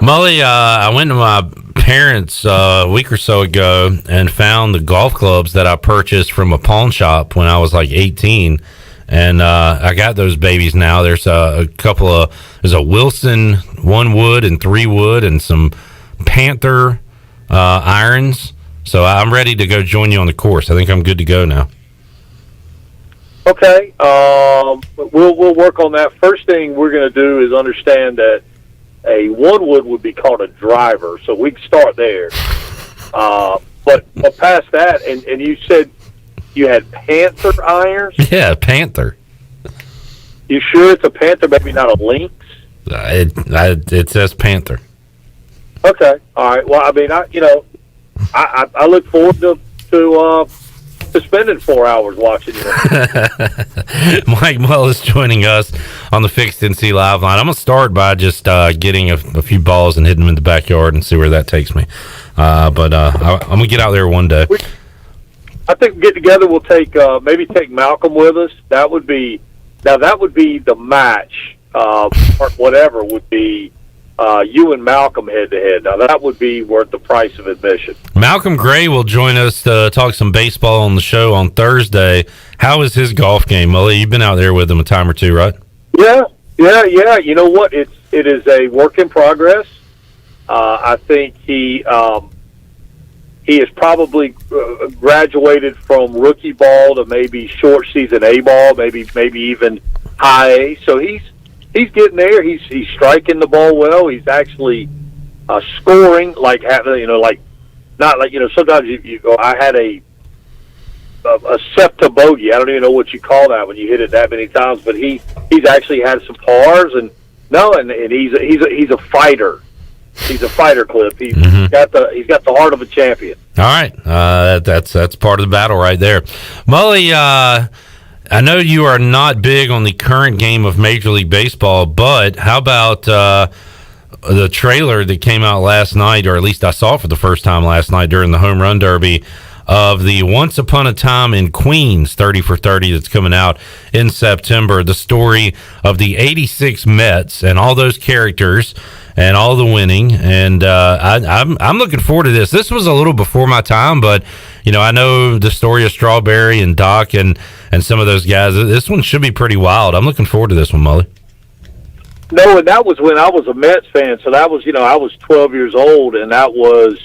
Mully, I went to my parents a week or so ago and found the golf clubs that I purchased from a pawn shop when I was like 18, and I got those babies now. There's there's a Wilson 1 wood and 3 wood and some Panther irons. So I'm ready to go join you on the course. I think I'm good to go now. Okay, we'll work on that. First thing we're going to do is understand that a 1 wood would be called a driver, so we can start there. But past that, and you said You had Panther irons. Yeah, Panther. You sure it's a Panther, maybe not a Lynx? It says Panther. Okay, all right. Well, I mean, I look forward to spending 4 hours watching you. Mike Mull is joining us on the Fixed NC Live line. I'm going to start by just getting a few balls and hitting them in the backyard and see where that takes me. I'm going to get out there one day. I think get together. We'll maybe take Malcolm with us. That would be the match. Whatever would be you and Malcolm head to head. Now that would be worth the price of admission. Malcolm Gray will join us to talk some baseball on the show on Thursday. How is his golf game, Mully? You've been out there with him a time or two, right? Yeah. You know what? It is a work in progress. I think he has probably graduated from rookie ball to maybe short season A ball, maybe even high A. So he's getting there. He's striking the ball well. He's actually scoring like not like sometimes you go. I had a septa bogey. I don't even know what you call that when you hit it that many times. But he's actually had some pars and he's a fighter. He's a fighter, Cliff. He's got the heart of a champion. All right, that's part of the battle right there, Mully. I know you are not big on the current game of Major League Baseball, but how about the trailer that came out last night, or at least I saw for the first time last night during the Home Run Derby, of the Once Upon a Time in Queens 30 for 30 that's coming out in September, the story of the 86 Mets and all those characters and all the winning. And I'm looking forward to this. This was a little before my time, but I know the story of Strawberry and Doc and some of those guys. This one should be pretty wild. I'm looking forward to this one, Mully. No, and that was when I was a Mets fan. So that was, I was 12 years old, and that was,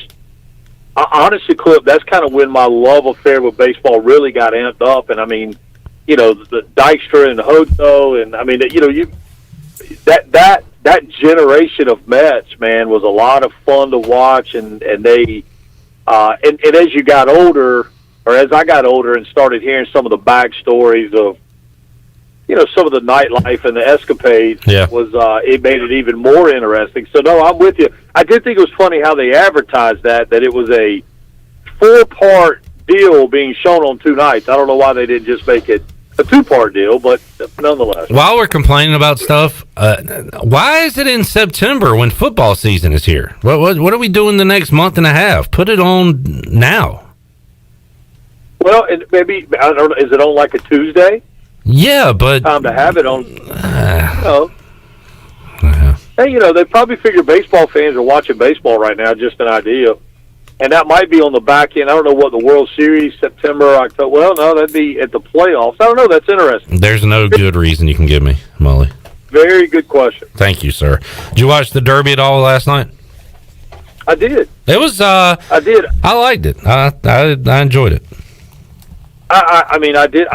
honestly, Cliff, that's kind of when my love affair with baseball really got amped up. And I mean, the Dykstra and Hoto, and I mean, that generation of Mets, man, was a lot of fun to watch, and they and as you got older, or as I got older and started hearing some of the backstories of some of the nightlife and the escapades, it made it even more interesting. So no, I'm with you. I did think it was funny how they advertised that it was a 4-part deal being shown on 2 nights. I don't know why they didn't just make it a 2-part deal, but nonetheless. While we're complaining about stuff, why is it in September when football season is here? What are we doing the next month and a half? Put it on now. Well, and maybe, I don't know, is it on like a Tuesday? Yeah, but time to have it on. Hey, they probably figure baseball fans are watching baseball right now. Just an idea. And that might be on the back end. I don't know what the World Series, September, October. Well, no, that'd be at the playoffs. I don't know. That's interesting. There's no good reason you can give me, Mully. Very good question. Thank you, sir. Did you watch the Derby at all last night? I did. It was. I did. I liked it. I enjoyed it. I mean, I did.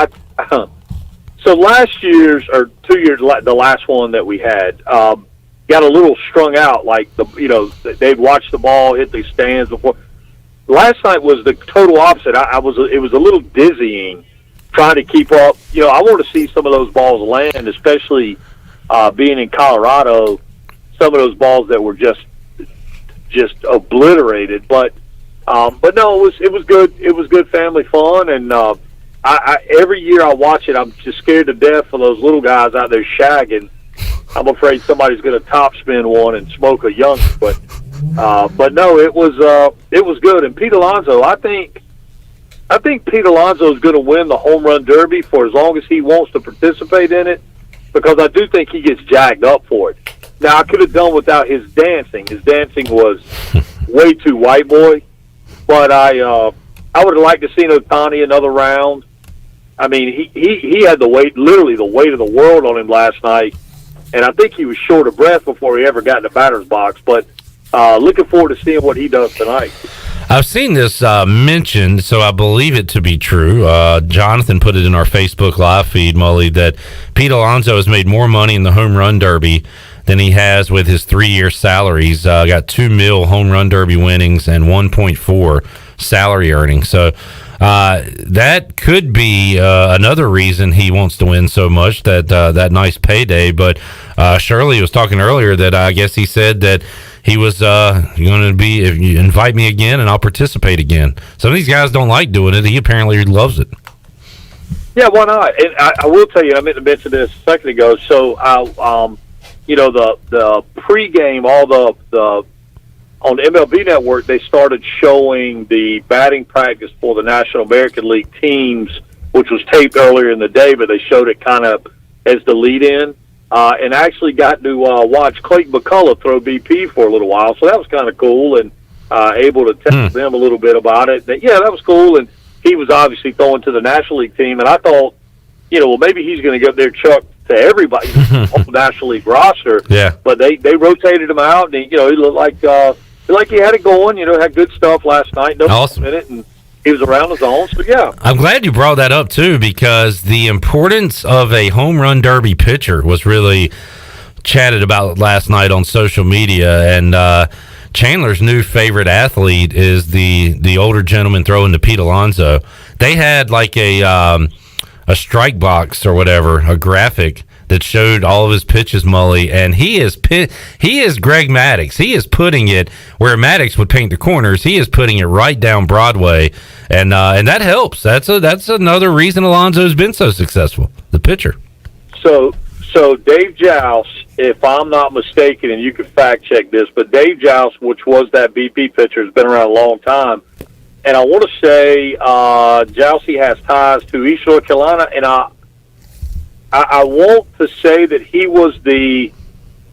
So last year's or 2 years, the last one that we had. Got a little strung out, like they'd watch the ball hit the stands before. Last night was the total opposite. It was a little dizzying trying to keep up. I want to see some of those balls land, especially being in Colorado. Some of those balls that were just obliterated. But no, it was good. It was good family fun, and every year I watch it, I'm just scared to death for those little guys out there shagging. I'm afraid somebody's going to topspin one and smoke a young. But no, it was good. And Pete Alonso, I think Pete Alonso is going to win the home run derby for as long as he wants to participate in it, because I do think he gets jacked up for it. Now, I could have done without his dancing. His dancing was way too white boy. But I would have liked to see Ohtani another round. I mean, he had literally the weight of the world on him last night. And I think he was short of breath before he ever got in the batter's box. But looking forward to seeing what he does tonight. I've seen this mentioned, so I believe it to be true. Jonathan put it in our Facebook Live feed, Mully, that Pete Alonso has made more money in the home run derby than he has with his 3-year salary. He's got $2 million home run derby winnings and 1.4 salary earnings. So That could be another reason he wants to win so much, that nice payday. But Shirley was talking earlier that I guess he said that he was going to be, if you invite me again and I'll participate again. Some of these guys don't like doing it. He apparently loves it. Yeah, why not? And I will tell you, I meant to mention this a second ago. So, the pregame, all the on the MLB Network, they started showing the batting practice for the National American League teams, which was taped earlier in the day, but they showed it kind of as the lead-in, and actually got to watch Clayton McCullough throw BP for a little while, so that was kind of cool, and able to tell them a little bit about it. Yeah, that was cool, and he was obviously throwing to the National League team, and I thought, well, maybe he's going to go there, Chuck, to everybody on the National League roster. Yeah. But they rotated him out, and he looked like he had it going. Had good stuff last night. No awesome. Minute, and he was around his own. So yeah, I'm glad you brought that up too, because the importance of a home run derby pitcher was really chatted about last night on social media, and Chandler's new favorite athlete is the older gentleman throwing to Pete Alonso. They had like a strike box or whatever, a graphic that showed all of his pitches, Mully, and he is Greg Maddux. He is putting it where Maddux would paint the corners. He is putting it right down Broadway, and that helps. That's another reason Alonso's been so successful, the pitcher. So Dave Joust, if I'm not mistaken, and you can fact check this, but Dave Joust, which was that BP pitcher, has been around a long time. And I want to say Jousty has ties to East North Carolina, and I want to say that he was the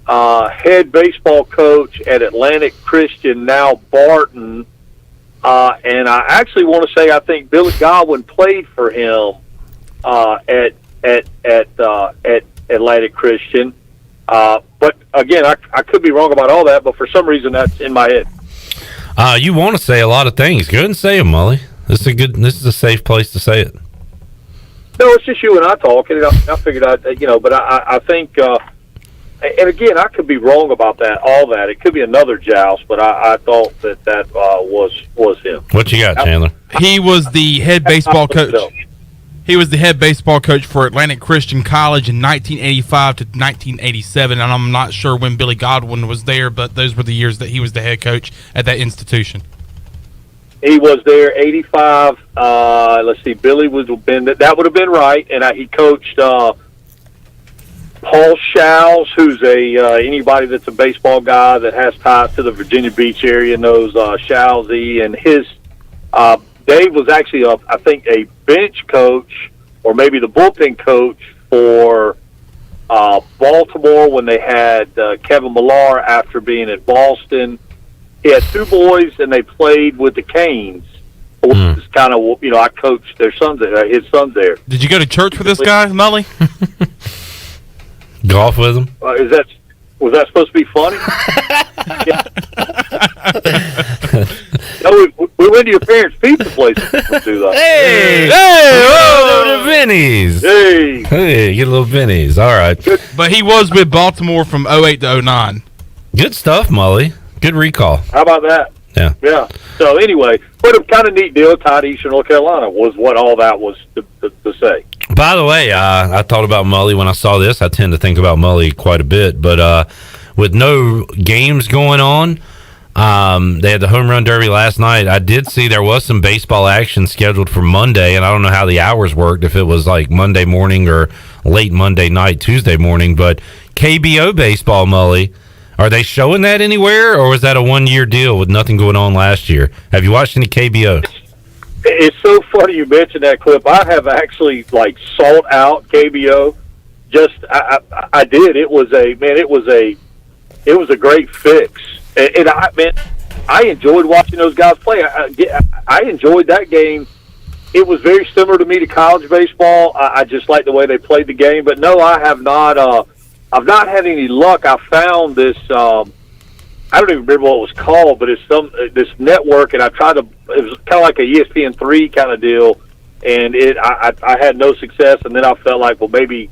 head baseball coach at Atlantic Christian, now Barton. And I actually want to say I think Billy Godwin played for him at Atlantic Christian. But again, I could be wrong about all that, but for some reason that's in my head. You want to say a lot of things. Go ahead and say them, Mully. This is a safe place to say it. No, it's just you and I talking. I figured but I think, and again, I could be wrong about all that. It could be another Joust, but I thought that was him. What you got, Chandler? He was the head baseball coach. He was the head baseball coach for Atlantic Christian College in 1985 to 1987, and I'm not sure when Billy Godwin was there, but those were the years that he was the head coach at that institution. He was there 85. Let's see, Billy would have been that would have been right, and he coached Paul Schals, who's anybody that's a baseball guy that has ties to the Virginia Beach area knows Schalsy, and his. Dave was actually, I think, a bench coach or maybe the bullpen coach for Baltimore when they had Kevin Millar after being at Boston. He had two boys, and they played with the Canes. Which is kind of, I coached their sons there, his sons there. Did you go to church with this guy, Mully? Golf with him? Was that supposed to be funny? No, we went to your parents' pizza place to do that. Hey, whoa, the Vinnies. Hey, get a little Vinnies. All right. But he was with Baltimore from 08 to 09. Good stuff, Mully. Good recall. How about that? Yeah. Yeah. So anyway, but a kind of neat deal tied to Eastern North Carolina was what all that was to say. By the way, I thought about Mully when I saw this. I tend to think about Mully quite a bit, but with no games going on, they had the home run derby last night. I did see there was some baseball action scheduled for Monday, and I don't know how the hours worked, if it was like Monday morning or late Monday night, Tuesday morning, but KBO baseball, Mully, are they showing that anywhere, or was that a one-year deal with nothing going on last year? Have you watched any KBO? It's so funny you mentioned that clip. I have actually sought out KBO. I did. It was a great fix. And I enjoyed watching those guys play. I enjoyed that game. It was very similar to me to college baseball. I just like the way they played the game. But no, I have not. I've not had any luck. I found this. I don't even remember what it was called, but it's this network, and I tried to. It was kind of like a ESPN3 kind of deal, and I had no success. And then I felt like, well, maybe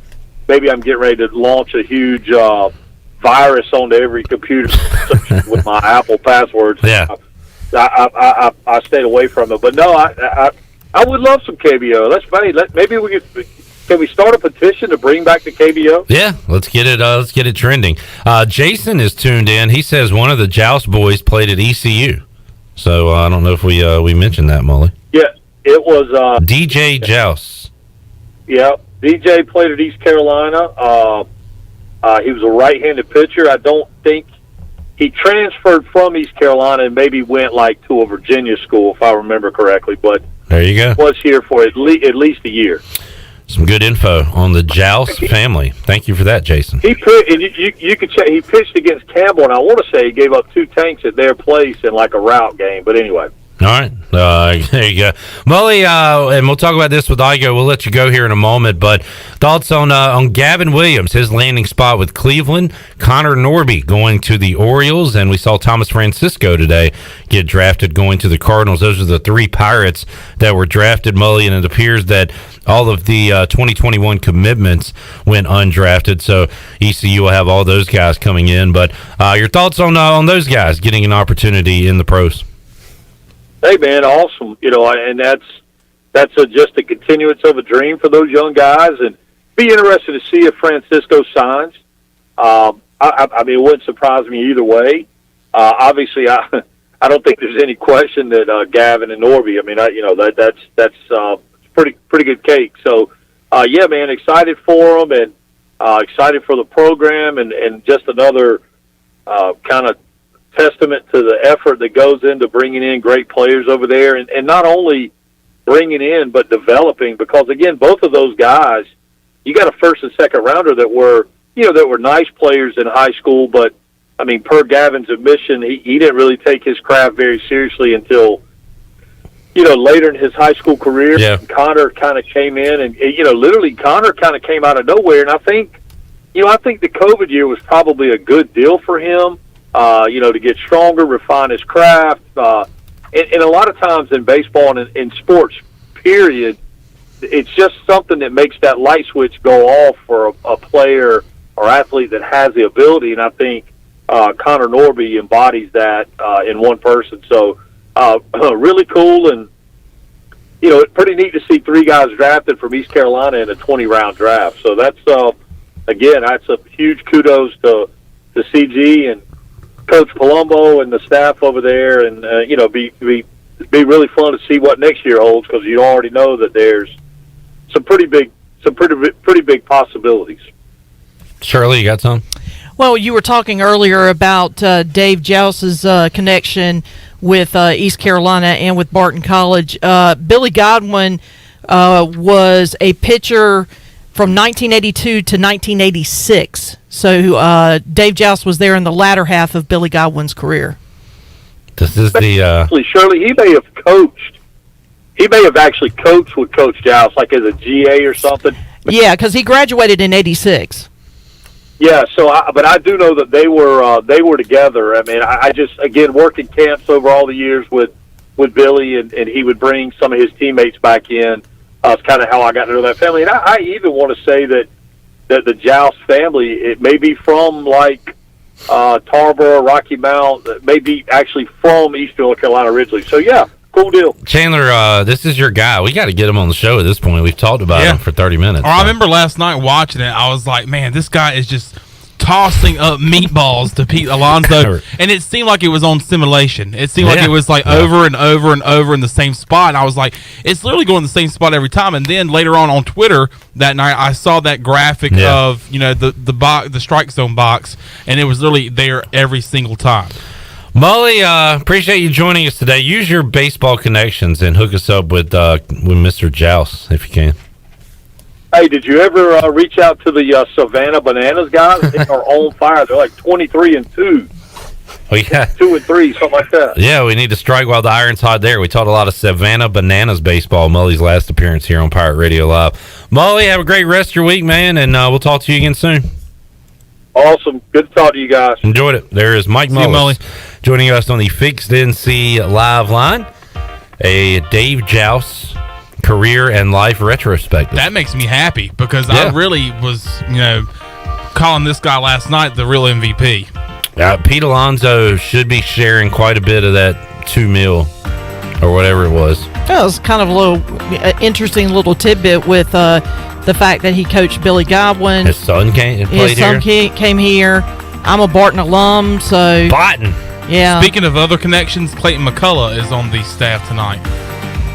I'm getting ready to launch a huge virus onto every computer with my Apple passwords. Yeah, I stayed away from it. But no, I would love some KBO. That's funny. Maybe we can we start a petition to bring back the KBO? Yeah, let's get it trending. Jason is tuned in. He says one of the Joust boys played at ECU. So I don't know if we mentioned that, Molly. Yeah, it was DJ Joust. Yeah, DJ played at East Carolina. He was a right-handed pitcher. I don't think he transferred from East Carolina and maybe went to a Virginia school, if I remember correctly. But there you go. Was here for at least a year. Some good info on the Joust family. Thank you for that, Jason. He you could check. He pitched against Campbell, and I want to say he gave up 2 tanks at their place in a route game. But anyway. All right. There you go. Molly, and we'll talk about this with Igoe. We'll let you go here in a moment, but thoughts on Gavin Williams, his landing spot with Cleveland, Connor Norby going to the Orioles, and we saw Thomas Francisco today get drafted going to the Cardinals. Those are the 3 Pirates that were drafted, Molly, and it appears that all of the 2021 commitments went undrafted, so ECU will have all those guys coming in. But your thoughts on those guys getting an opportunity in the pros? Hey man, awesome! And that's just a continuance of a dream for those young guys, and be interested to see if Francisco signs. I mean, it wouldn't surprise me either way. Obviously, I don't think there's any question that Gavin and Norby. I mean, that's pretty good cake. So, yeah, man, excited for them and excited for the program, and just another kind of testament to the effort that goes into bringing in great players over there, and not only bringing in but developing, because again, both of those guys, you got a first and second rounder that were nice players in high school, but I mean, per Gavin's admission, he didn't really take his craft very seriously until later in his high school career. Yeah. Connor kind of came in, and literally Connor kind of came out of nowhere, and I think the COVID year was probably a good deal for him. To get stronger, refine his craft. And a lot of times in baseball and in sports, period, it's just something that makes that light switch go off for a player or athlete that has the ability. And I think Connor Norby embodies that in one person. So really cool. And, it's pretty neat to see 3 guys drafted from East Carolina in a 20-round draft. So that's, again, that's a huge kudos to CG and Coach Palumbo and the staff over there, and be really fun to see what next year holds, because you already know that there's some pretty big possibilities. Shirley, you got some? Well, you were talking earlier about Dave Joust's connection with East Carolina and with Barton College. Billy Godwin was a pitcher from 1982 to 1986. So Dave Joust was there in the latter half of Billy Godwin's career. This is the Shirley, he may have coached. He may have actually coached with Coach Joust, like as a GA or something. Yeah, because he graduated in '86. Yeah, but I do know that they were together. I mean, I just, again, worked in camps over all the years with Billy, and he would bring some of his teammates back in. It's kind of how I got to know that family. And I even want to say that the Joust family, it may be from Tarboro, Rocky Mount, maybe actually from East North Carolina originally. So yeah, cool deal. Chandler, this is your guy. We got to get him on the show at this point. We've talked about him for 30 minutes. I remember last night watching it. I was like, man, this guy is just tossing up meatballs to Pete Alonso, and it seemed like it was on simulation. It seemed like it was over and over and over in the same spot, and I was like, it's literally going to the same spot every time. And then later on Twitter that night, I saw that graphic of the strike zone box, and it was literally there every single time. Molly, appreciate you joining us today. Use your baseball connections and hook us up with Mr. Joust if you can. Hey, did you ever reach out to the Savannah Bananas guys? They are on fire. They're like 23-2. Oh, yeah. 2-3, something like that. Yeah, we need to strike while the iron's hot there. We talked a lot of Savannah Bananas baseball, Molly's last appearance here on Pirate Radio Live. Molly, have a great rest of your week, man, and we'll talk to you again soon. Awesome. Good to talk to you guys. Enjoyed it. There is Mike Mullis joining us on the Fixed NC Live line, a Dave Joust career and life retrospective. That makes me happy because I really was, calling this guy last night the real MVP. Pete Alonso should be sharing quite a bit of that $2 million or whatever it was. That was kind of a little interesting little tidbit with the fact that he coached Billy Godwin. His son came here. I'm a Barton alum, so Barton. Yeah. Speaking of other connections, Clayton McCullough is on the staff tonight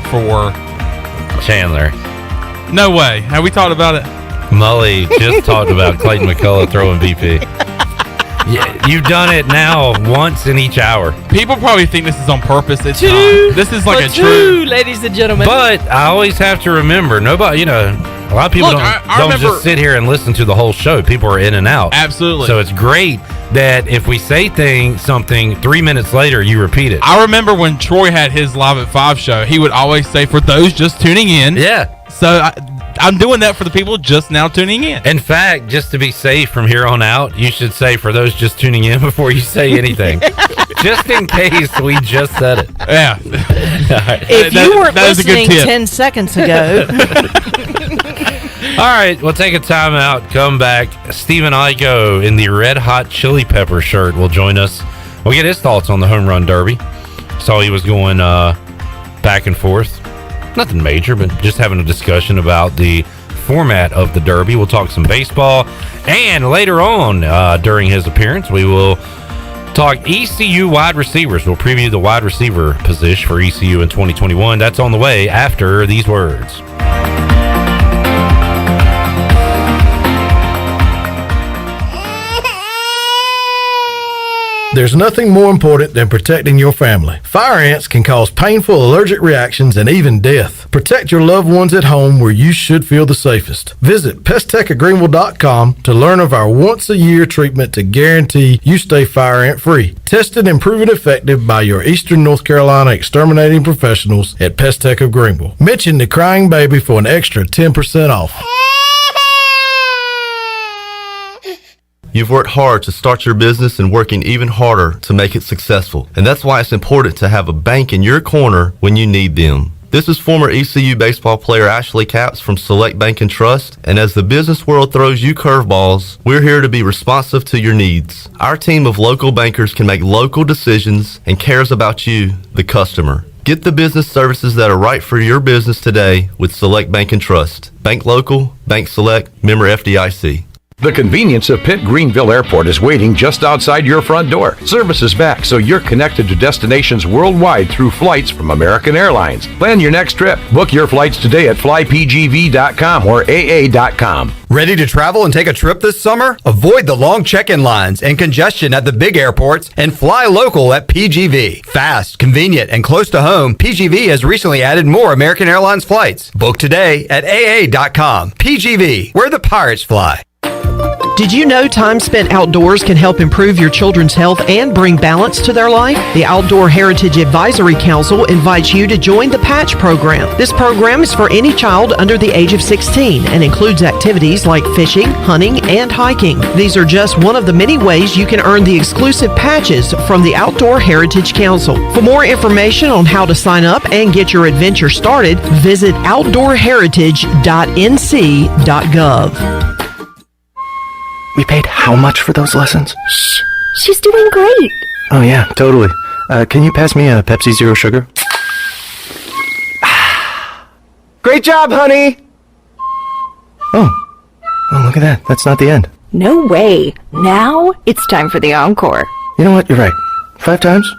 for Chandler. No way. Have we talked about it? Mully just talked about Clayton McCullough throwing BP. Yeah, you've done it now once in each hour. People probably think this is on purpose. It's not. This is like a true, ladies and gentlemen. But I always have to remember, nobody, a lot of people don't just sit here and listen to the whole show. People are in and out. Absolutely. So it's great that if we say something 3 minutes later, you repeat it. I remember when Troy had his Live at 5 show, he would always say, for those just tuning in. Yeah. So I'm doing that for the people just now tuning in. In fact, just to be safe from here on out, you should say for those just tuning in before you say anything. Just in case we just said it. Yeah. If you weren't listening 10 seconds ago. All right, we'll take a time out, come back. Stephen Igoe in the Red Hot Chili Pepper shirt will join us. We'll get his thoughts on the Home Run Derby. Saw he was going back and forth. Nothing major, but just having a discussion about the format of the Derby. We'll talk some baseball. And later on during his appearance, we will talk ECU wide receivers. We'll preview the wide receiver position for ECU in 2021. That's on the way after these words. There's nothing more important than protecting your family. Fire ants can cause painful allergic reactions and even death. Protect your loved ones at home where you should feel the safest. Visit pesttechofgreenville.com to learn of our once-a-year treatment to guarantee you stay fire ant free. Tested and proven effective by your Eastern North Carolina exterminating professionals at Pest Tech of Greenville. Mention the crying baby for an extra 10% off. You've worked hard to start your business and working even harder to make it successful. And that's why it's important to have a bank in your corner when you need them. This is former ECU baseball player Ashley Capps from Select Bank and Trust. And as the business world throws you curveballs, we're here to be responsive to your needs. Our team of local bankers can make local decisions and cares about you, the customer. Get the business services that are right for your business today with Select Bank and Trust. Bank local, bank select, member FDIC. The convenience of Pitt Greenville Airport is waiting just outside your front door. Service is back, so you're connected to destinations worldwide through flights from American Airlines. Plan your next trip. Book your flights today at flypgv.com or aa.com. Ready to travel and take a trip this summer? Avoid the long check-in lines and congestion at the big airports and fly local at PGV. Fast, convenient, and close to home, PGV has recently added more American Airlines flights. Book today at aa.com. PGV, where the pirates fly. Did you know time spent outdoors can help improve your children's health and bring balance to their life? The Outdoor Heritage Advisory Council invites you to join the Patch program. This program is for any child under the age of 16 and includes activities like fishing, hunting, and hiking. These are just one of the many ways you can earn the exclusive patches from the Outdoor Heritage Council. For more information on how to sign up and get your adventure started, visit outdoorheritage.nc.gov. We paid how much for those lessons? Shh, she's doing great. Oh yeah, totally. Can you pass me a Pepsi Zero Sugar? Great job, honey! Oh, look at that. That's not the end. No way. Now it's time for the encore. You know what? You're right. 5 times?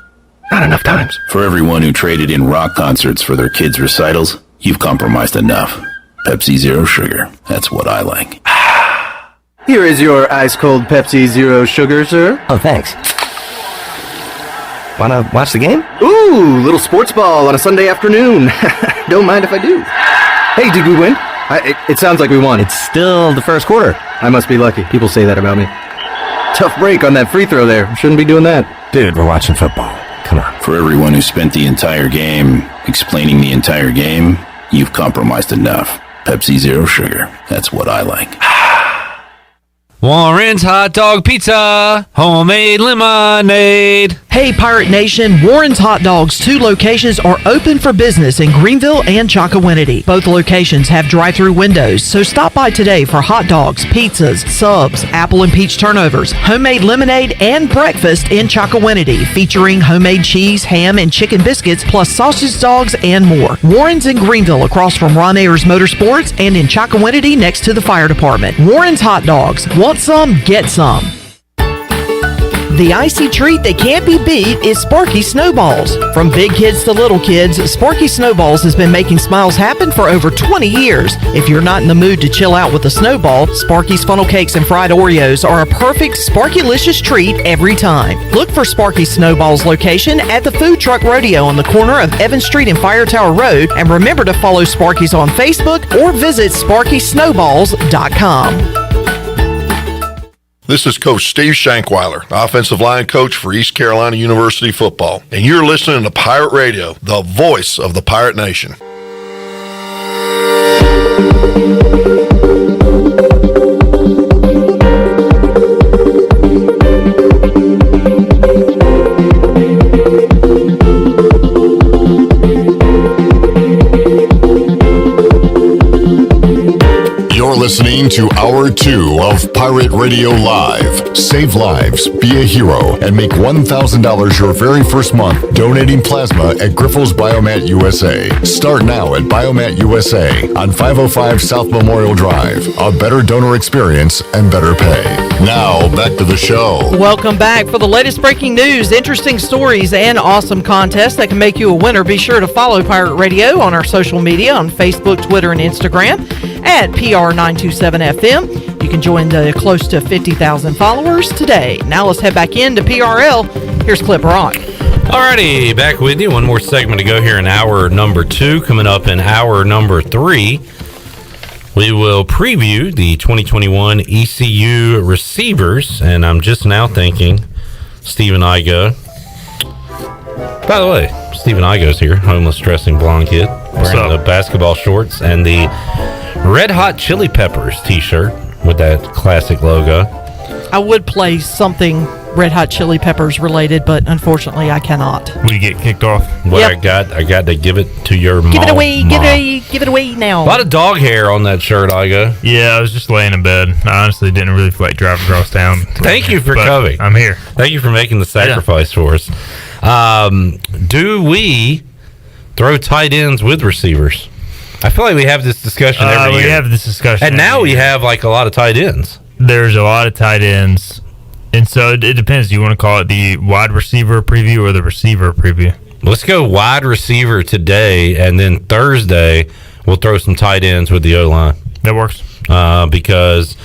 Not enough times. For everyone who traded in rock concerts for their kids' recitals, you've compromised enough. Pepsi Zero Sugar. That's what I like. Here is your ice-cold Pepsi Zero Sugar, sir. Oh, thanks. Wanna watch the game? Ooh, little sports ball on a Sunday afternoon. Don't mind if I do. Hey, did we win? It sounds like we won. It's still the first quarter. I must be lucky. People say that about me. Tough break on that free throw there. Shouldn't be doing that. Dude, we're watching football. Come on. For everyone who spent the entire game explaining the entire game, you've compromised enough. Pepsi Zero Sugar. That's what I like. Warren's Hot Dog Pizza, homemade lemonade. Hey, Pirate Nation, Warren's Hot Dogs, 2 locations are open for business in Greenville and Chocowinity. Both locations have drive-through windows, so stop by today for hot dogs, pizzas, subs, apple and peach turnovers, homemade lemonade, and breakfast in Chocowinity, featuring homemade cheese, ham, and chicken biscuits, plus sausage dogs and more. Warren's in Greenville, across from Ron Ayers Motorsports, and in Chocowinity next to the fire department. Warren's Hot Dogs. Want some? Get some. The icy treat that can't be beat is Sparky Snowballs. From big kids to little kids, Sparky Snowballs has been making smiles happen for over 20 years. If you're not in the mood to chill out with a snowball, Sparky's funnel cakes and fried Oreos are a perfect Sparky-licious treat every time. Look for Sparky Snowballs location at the Food Truck Rodeo on the corner of Evans Street and Fire Tower Road, and remember to follow Sparky's on Facebook or visit SparkySnowballs.com. This is Coach Steve Shankweiler, offensive line coach for East Carolina University football, and you're listening to Pirate Radio, the voice of the Pirate Nation. You're listening to Hour 2 of Pirate Radio Live. Save lives, be a hero, and make $1,000 your very first month donating plasma at Grifols Biomat USA. Start now at Biomat USA on 505 South Memorial Drive. A better donor experience and better pay. Now, back to the show. Welcome back. For the latest breaking news, interesting stories, and awesome contests that can make you a winner, be sure to follow Pirate Radio on our social media on Facebook, Twitter, and Instagram at PR927FM. You can join the close to 50,000 followers today. Now let's head back into PRL. Here's Clip Rock. Alrighty, back with you. One more segment to go here in hour number 2. Coming up in hour number 3, we will preview the 2021 ECU receivers. And I'm just now thinking Stephen Igoe. By the way, Stephen Igoe's here, homeless dressing blonde kid, wearing the basketball shorts and the Red Hot Chili Peppers t-shirt with that classic logo. I would play something Red Hot Chili Peppers related, but unfortunately I cannot. We get kicked off. What I got to give it to your mom. Give it away, give it away now. A lot of dog hair on that shirt, Igoe. Yeah, I was just laying in bed. I honestly didn't really feel like driving across town. Thank you for coming. I'm here. Thank you for making the sacrifice for us. Do we throw tight ends with receivers? I feel like we have this discussion every year. We have this discussion. And now we have like a lot of tight ends. There's a lot of tight ends. And so it depends. Do you want to call it the wide receiver preview or the receiver preview? Let's go wide receiver today, and then Thursday we'll throw some tight ends with the O-line. That works. Because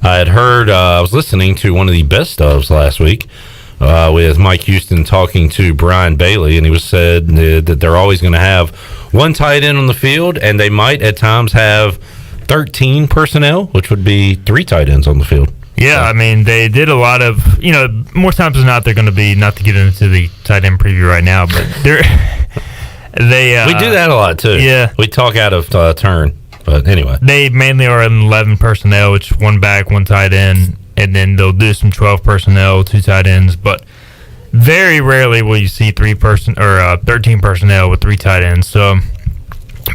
I had heard, I was listening to one of the best ofs last week with Mike Houston talking to Brian Bailey, and he was said that they're always going to have one tight end on the field, and they might at times have 13 personnel, which would be 3 tight ends on the field. Yeah, I mean, they did a lot of, more times than not, they're going to be, not to get into the tight end preview right now, but we do that a lot, too. Yeah. We talk out of turn, but anyway. They mainly are in 11 personnel, which is 1 back, 1 tight end, and then they'll do some 12 personnel, 2 tight ends, but very rarely will you see 13 personnel with 3 tight ends. So,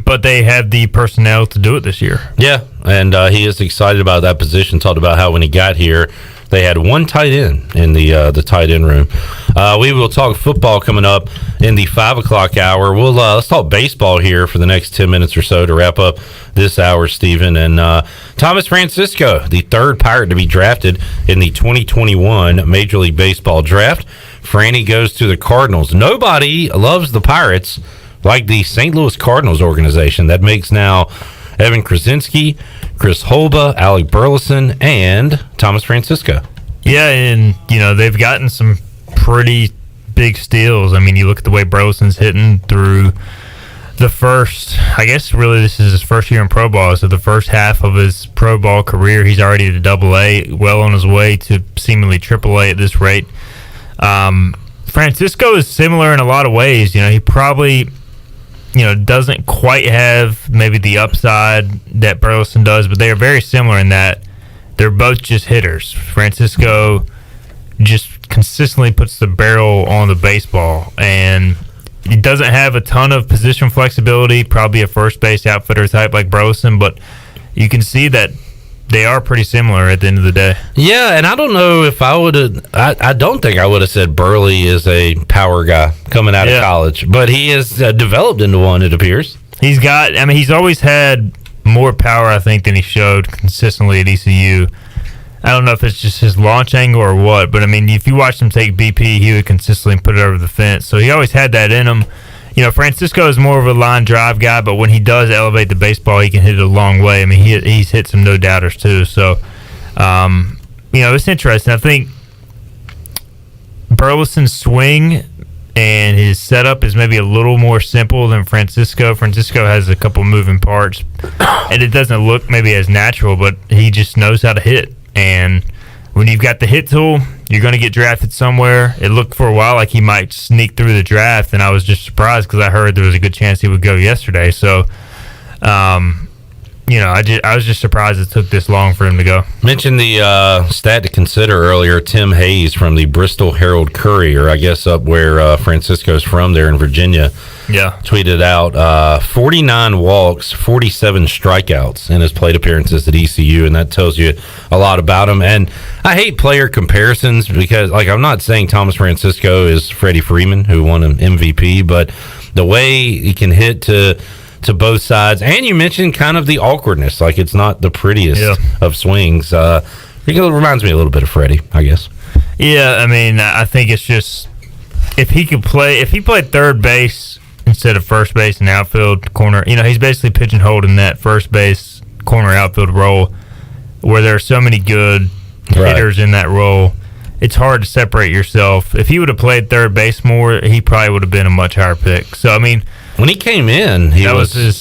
but they have the personnel to do it this year. Yeah, and he is excited about that position. Talked about how when he got here, they had 1 tight end in the tight end room. We will talk football coming up in the 5 o'clock hour. We'll let's talk baseball here for the next 10 minutes or so to wrap up this hour, Stephen. And Thomas Francisco, the 3rd Pirate to be drafted in the 2021 Major League Baseball draft. Franny goes to the Cardinals. Nobody loves the Pirates like the St. Louis Cardinals organization. That makes now Evan Krasinski, Chris Holba, Alec Burleson, and Thomas Francisco. Yeah, and, they've gotten some pretty big steals. I mean, you look at the way Burleson's hitting through the first, I guess really this is his first year in pro ball, so the first half of his pro ball career, he's already at AA, well on his way to seemingly AAA at this rate. Francisco is similar in a lot of ways. He probably doesn't quite have maybe the upside that Burleson does, but they are very similar in that they're both just hitters. Francisco just consistently puts the barrel on the baseball, and he doesn't have a ton of position flexibility, probably a first base outfitter type like Burleson, but you can see that they are pretty similar at the end of the day. Yeah, and I don't know if I would have. I don't think I would have said Burley is a power guy coming out of college, but he has developed into one, it appears. He's always had more power, I think, than he showed consistently at ECU. I don't know if it's just his launch angle or what, but I mean, if you watch him take BP, he would consistently put it over the fence. So he always had that in him. You know, Francisco is more of a line drive guy, but when he does elevate the baseball, he can hit it a long way. I mean, he's hit some no-doubters too. So, it's interesting. I think Burleson's swing and his setup is maybe a little more simple than Francisco. Francisco has a couple moving parts, and it doesn't look maybe as natural, but he just knows how to hit. And when you've got the hit tool, you're going to get drafted somewhere. It looked for a while like he might sneak through the draft, and I was just surprised because I heard there was a good chance he would go yesterday. So, I was just surprised it took this long for him to go. Mentioned the stat to consider earlier. Tim Hayes from the Bristol Herald Courier, I guess up where Francisco's from there in Virginia, tweeted out 49 walks, 47 strikeouts in his plate appearances at ECU, and that tells you a lot about him. And I hate player comparisons because, I'm not saying Thomas Francisco is Freddie Freeman, who won an MVP, but the way he can hit to both sides, and you mentioned kind of the awkwardness, it's not the prettiest of swings. It reminds me a little bit of Freddie, I guess. Yeah, I mean, I think it's just if he played third base instead of first base and outfield corner, he's basically pigeonholed in that first base corner outfield role where there are so many good hitters in that role. It's hard to separate yourself. If he would have played third base more, he probably would have been a much higher pick. So, I mean, when he came in, that was his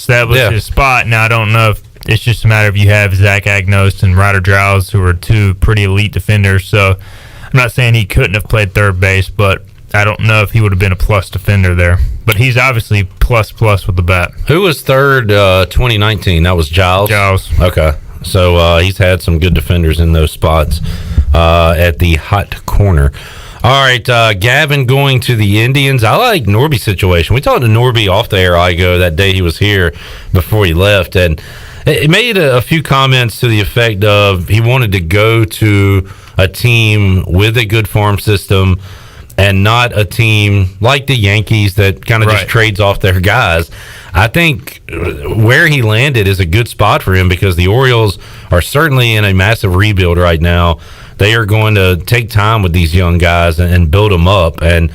spot. Now, I don't know if it's just a matter of you have Zach Agnost and Ryder Drowse, who are two pretty elite defenders. So I'm not saying he couldn't have played third base, but I don't know if he would have been a plus defender there. But he's obviously plus with the bat. Who was third 2019? That was Giles? Okay. So he's had some good defenders in those spots at the hot corner. All right, Gavin going to the Indians. I like Norby's situation. We talked to Norby off the air, Igoe, that day he was here before he left, and it made a few comments to the effect of he wanted to go to a team with a good farm system and not a team like the Yankees that kind of just trades off their guys. I think where he landed is a good spot for him because the Orioles are certainly in a massive rebuild right now. They are going to take time with these young guys and build them up. And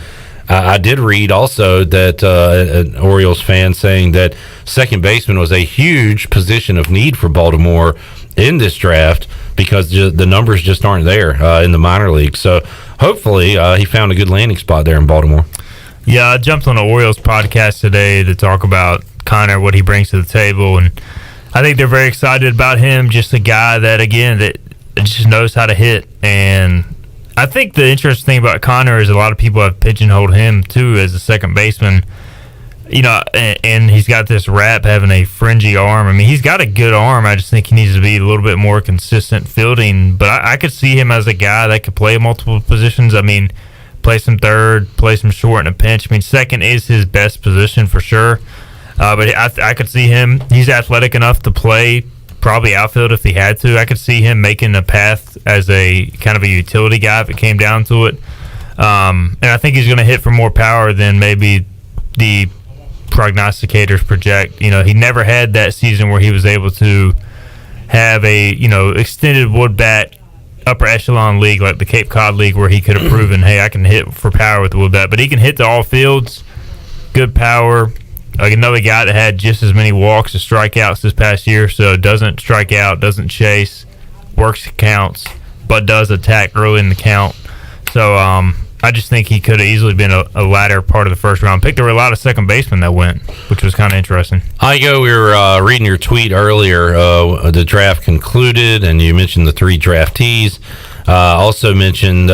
I did read also that an Orioles fan saying that second baseman was a huge position of need for Baltimore in this draft because the numbers just aren't there in the minor leagues. So hopefully he found a good landing spot there in Baltimore. Yeah, I jumped on the Orioles podcast today to talk about Connor, what he brings to the table. And I think they're very excited about him, just a guy that, again, that just knows how to hit. And I think the interesting thing about Connor is a lot of people have pigeonholed him too as a second baseman, and he's got this rap having a fringy arm. I mean, he's got a good arm. I just think he needs to be a little bit more consistent fielding, but I could see him as a guy that could play multiple positions. I mean, play some third, play some short in a pinch. I mean, second is his best position for sure, but I could see him. He's athletic enough to play probably outfield if he had to. I could see him making a path as a kind of a utility guy if it came down to it. And I think he's going to hit for more power than maybe the prognosticators project. He never had that season where he was able to have a, extended wood bat upper echelon league like the Cape Cod League where he could have proven, hey, I can hit for power with the wood bat. But he can hit to all fields, good power. Like another guy that had just as many walks as strikeouts this past year, so doesn't strike out, doesn't chase, works counts, but does attack early in the count. So I just think he could have easily been a latter part of the first round pick. There were a lot of second basemen that went, which was kind of interesting. Igoe, we were reading your tweet earlier. The draft concluded, and you mentioned the three draftees. Also mentioned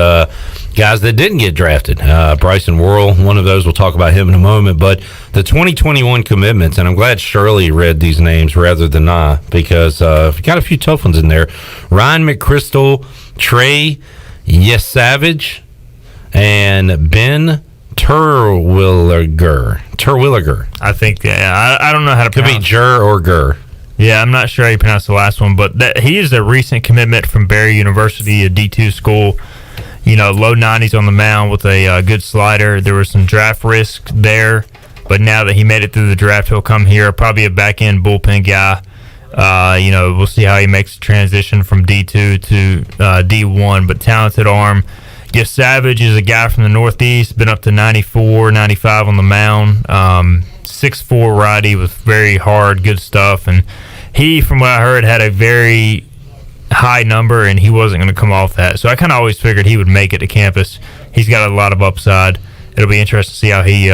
guys that didn't get drafted. Bryson Worrell, one of those. We'll talk about him in a moment. But the 2021 commitments, and I'm glad Shirley read these names rather than I, because we got a few tough ones in there. Ryan McChrystal, Trey Yesavage, and Ben Terwilliger. I think, I don't know how to Could pronounce. be Jur or Gur. Yeah, I'm not sure how you pronounce the last one, but he is a recent commitment from Barry University, a D2 school. Low 90s on the mound with a good slider. There was some draft risk there, but now that he made it through the draft, he'll come here. Probably a back-end bullpen guy. We'll see how he makes the transition from D2 to D1, but talented arm. Yes, Savage is a guy from the Northeast, been up to 94, 95 on the mound. 6'4" righty with very hard, good stuff. And he, from what I heard, had a very high number, and he wasn't going to come off that. So I kind of always figured he would make it to campus. He's got a lot of upside. It'll be interesting to see how he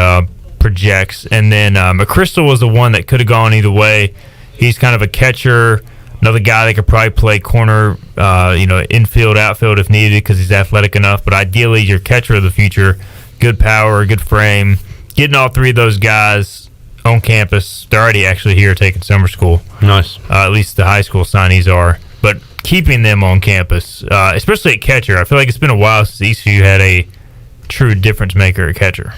projects. And then McChrystal was the one that could have gone either way. He's kind of a catcher, another guy that could probably play corner, infield, outfield if needed because he's athletic enough. But ideally, your catcher of the future, good power, good frame. Getting all three of those guys on campus. They're already actually here taking summer school. Nice. At least the high school signees are. But keeping them on campus, especially at catcher, I feel like it's been a while since ECU had a true difference maker at catcher.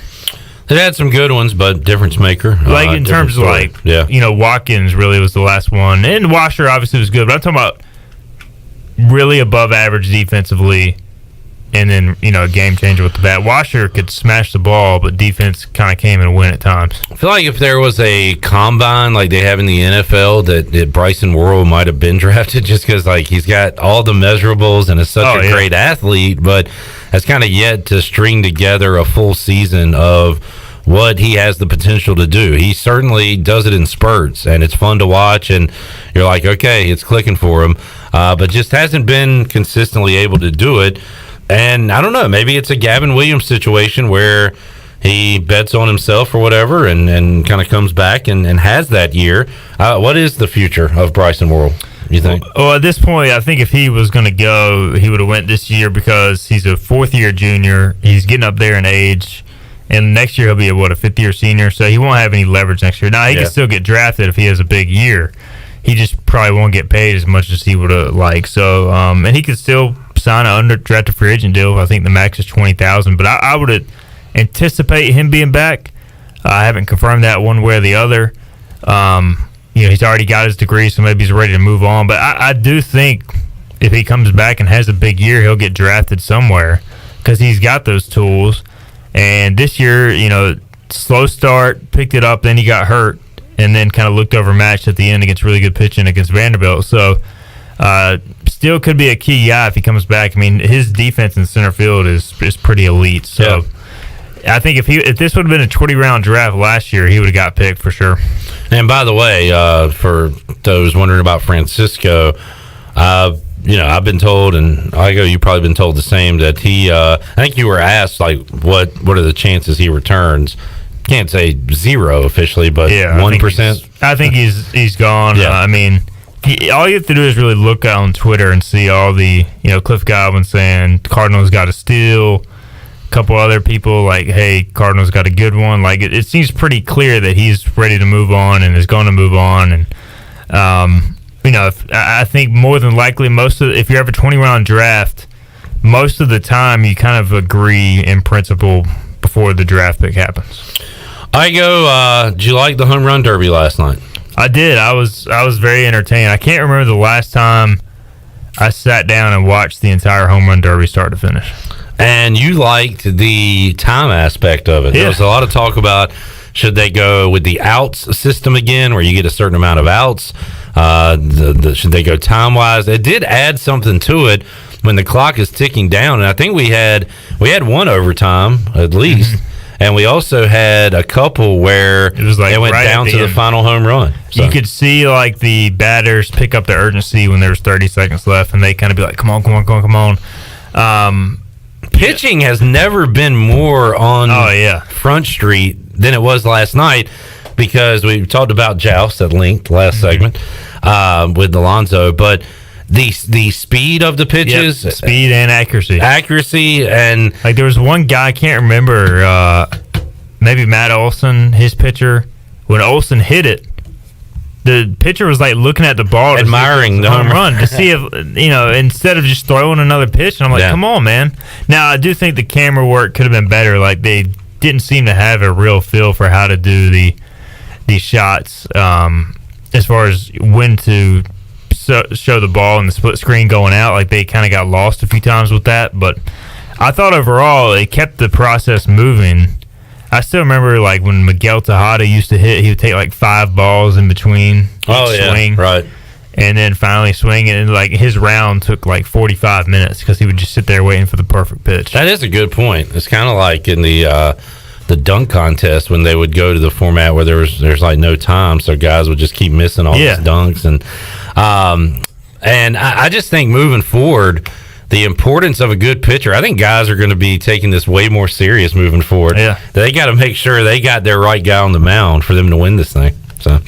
It had some good ones, but difference maker. Like in terms of Watkins really was the last one. And Washer obviously was good, but I'm talking about really above average defensively. And then, a game changer with the bat. Washer could smash the ball, but defense kind of came and went at times. I feel like if there was a combine like they have in the NFL, that Bryson Worrell might have been drafted just because he's got all the measurables and is such a great athlete, but has kind of yet to string together a full season of what he has the potential to do. He certainly does it in spurts, and it's fun to watch, and you're like, okay, it's clicking for him, but just hasn't been consistently able to do it. And I don't know, maybe it's a Gavin Williams situation where he bets on himself or whatever and kind of comes back and has that year. What is the future of Bryson Worrell, you think? Well, at this point, I think if he was going to go, he would have went this year because he's a fourth-year junior. He's getting up there in age. And next year he'll be a fifth-year senior, so he won't have any leverage next year. Now, he can still get drafted if he has a big year. He just probably won't get paid as much as he would have liked. So, and he could still sign an undrafted free agent deal. I think the max is $20,000, but I would anticipate him being back. I haven't confirmed that one way or the other. He's already got his degree, so maybe he's ready to move on. But I do think if he comes back and has a big year, he'll get drafted somewhere because he's got those tools. And this year, slow start, picked it up, then he got hurt, and then kind of looked overmatched at the end against really good pitching against Vanderbilt. So, still could be a key guy if he comes back. I mean, his defense in center field is pretty elite. So, I think if this would have been a 20-round draft last year, he would have got picked for sure. And by the way, for those wondering about Francisco, I've been told, and Igoe, you've probably been told the same, that he, I think you were asked, what are the chances he returns? Can't say zero officially, but 1%. I think he's gone. Yeah. I mean, all you have to do is really look on Twitter and see all the, Cliff Godwin saying Cardinals got a steal. A couple other people like, hey, Cardinals got a good one. Like, it seems pretty clear that he's ready to move on and is going to move on. And, I think more than likely, if you have a 20-round draft, most of the time you kind of agree in principle before the draft pick happens. Did you like the home run derby last night? I did. I was very entertained. I can't remember the last time I sat down and watched the entire home run derby start to finish. And you liked the time aspect of it. Yeah. There was a lot of talk about should they go with the outs system again, where you get a certain amount of outs. Should they go time-wise? It did add something to it when the clock is ticking down. And I think we had one overtime at least. Mm-hmm. And we also had a couple where it was like it went down to the final home run. So. You could see the batters pick up the urgency when there was 30 seconds left, and they kind of be like, "Come on!" Pitching has never been more on Front Street than it was last night because we talked about Joust at length last segment with Alonzo, but the speed of the pitches, speed and accuracy, and like there was one guy I can't remember, maybe Matt Olson, his pitcher. When Olson hit it, the pitcher was like looking at the ball, admiring the home run to see if instead of just throwing another pitch. And I'm like, come on, man. Now I do think the camera work could have been better. Like they didn't seem to have a real feel for how to do these shots, as far as when to show the ball and the split screen going out. Like they kind of got lost a few times with that. But I thought overall it kept the process moving. I still remember like when Miguel Tejada used to hit, he would take like 5 balls in between each swing. Right. And then finally swing it, and like his round took like 45 minutes because he would just sit there waiting for the perfect pitch. That is a good point. It's kind of like in the dunk contest when they would go to the format where there's like no time, so guys would just keep missing all these dunks. And I just think moving forward, the importance of a good pitcher, I think guys are going to be taking this way more serious moving forward. Yeah. They got to make sure they got their right guy on the mound for them to win this thing. So, all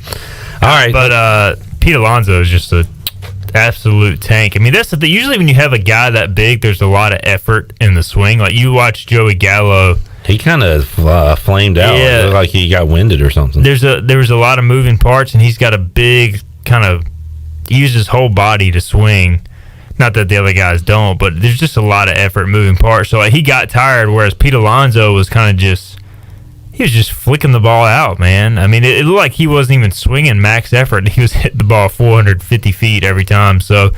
right. But Pete Alonso is just an absolute tank. I mean, that's the thing. Usually when you have a guy that big, there's a lot of effort in the swing. Like you watch Joey Gallo. He kind of flamed out. Yeah. It looked like he got winded or something. There was a lot of moving parts, and he's got a big kind of uses his whole body to swing. Not that the other guys don't, but there's just a lot of effort moving parts. So like, he got tired, whereas Pete Alonso was kind of he was just flicking the ball out, man. I mean, it looked like he wasn't even swinging max effort. He was hitting the ball 450 feet every time. So,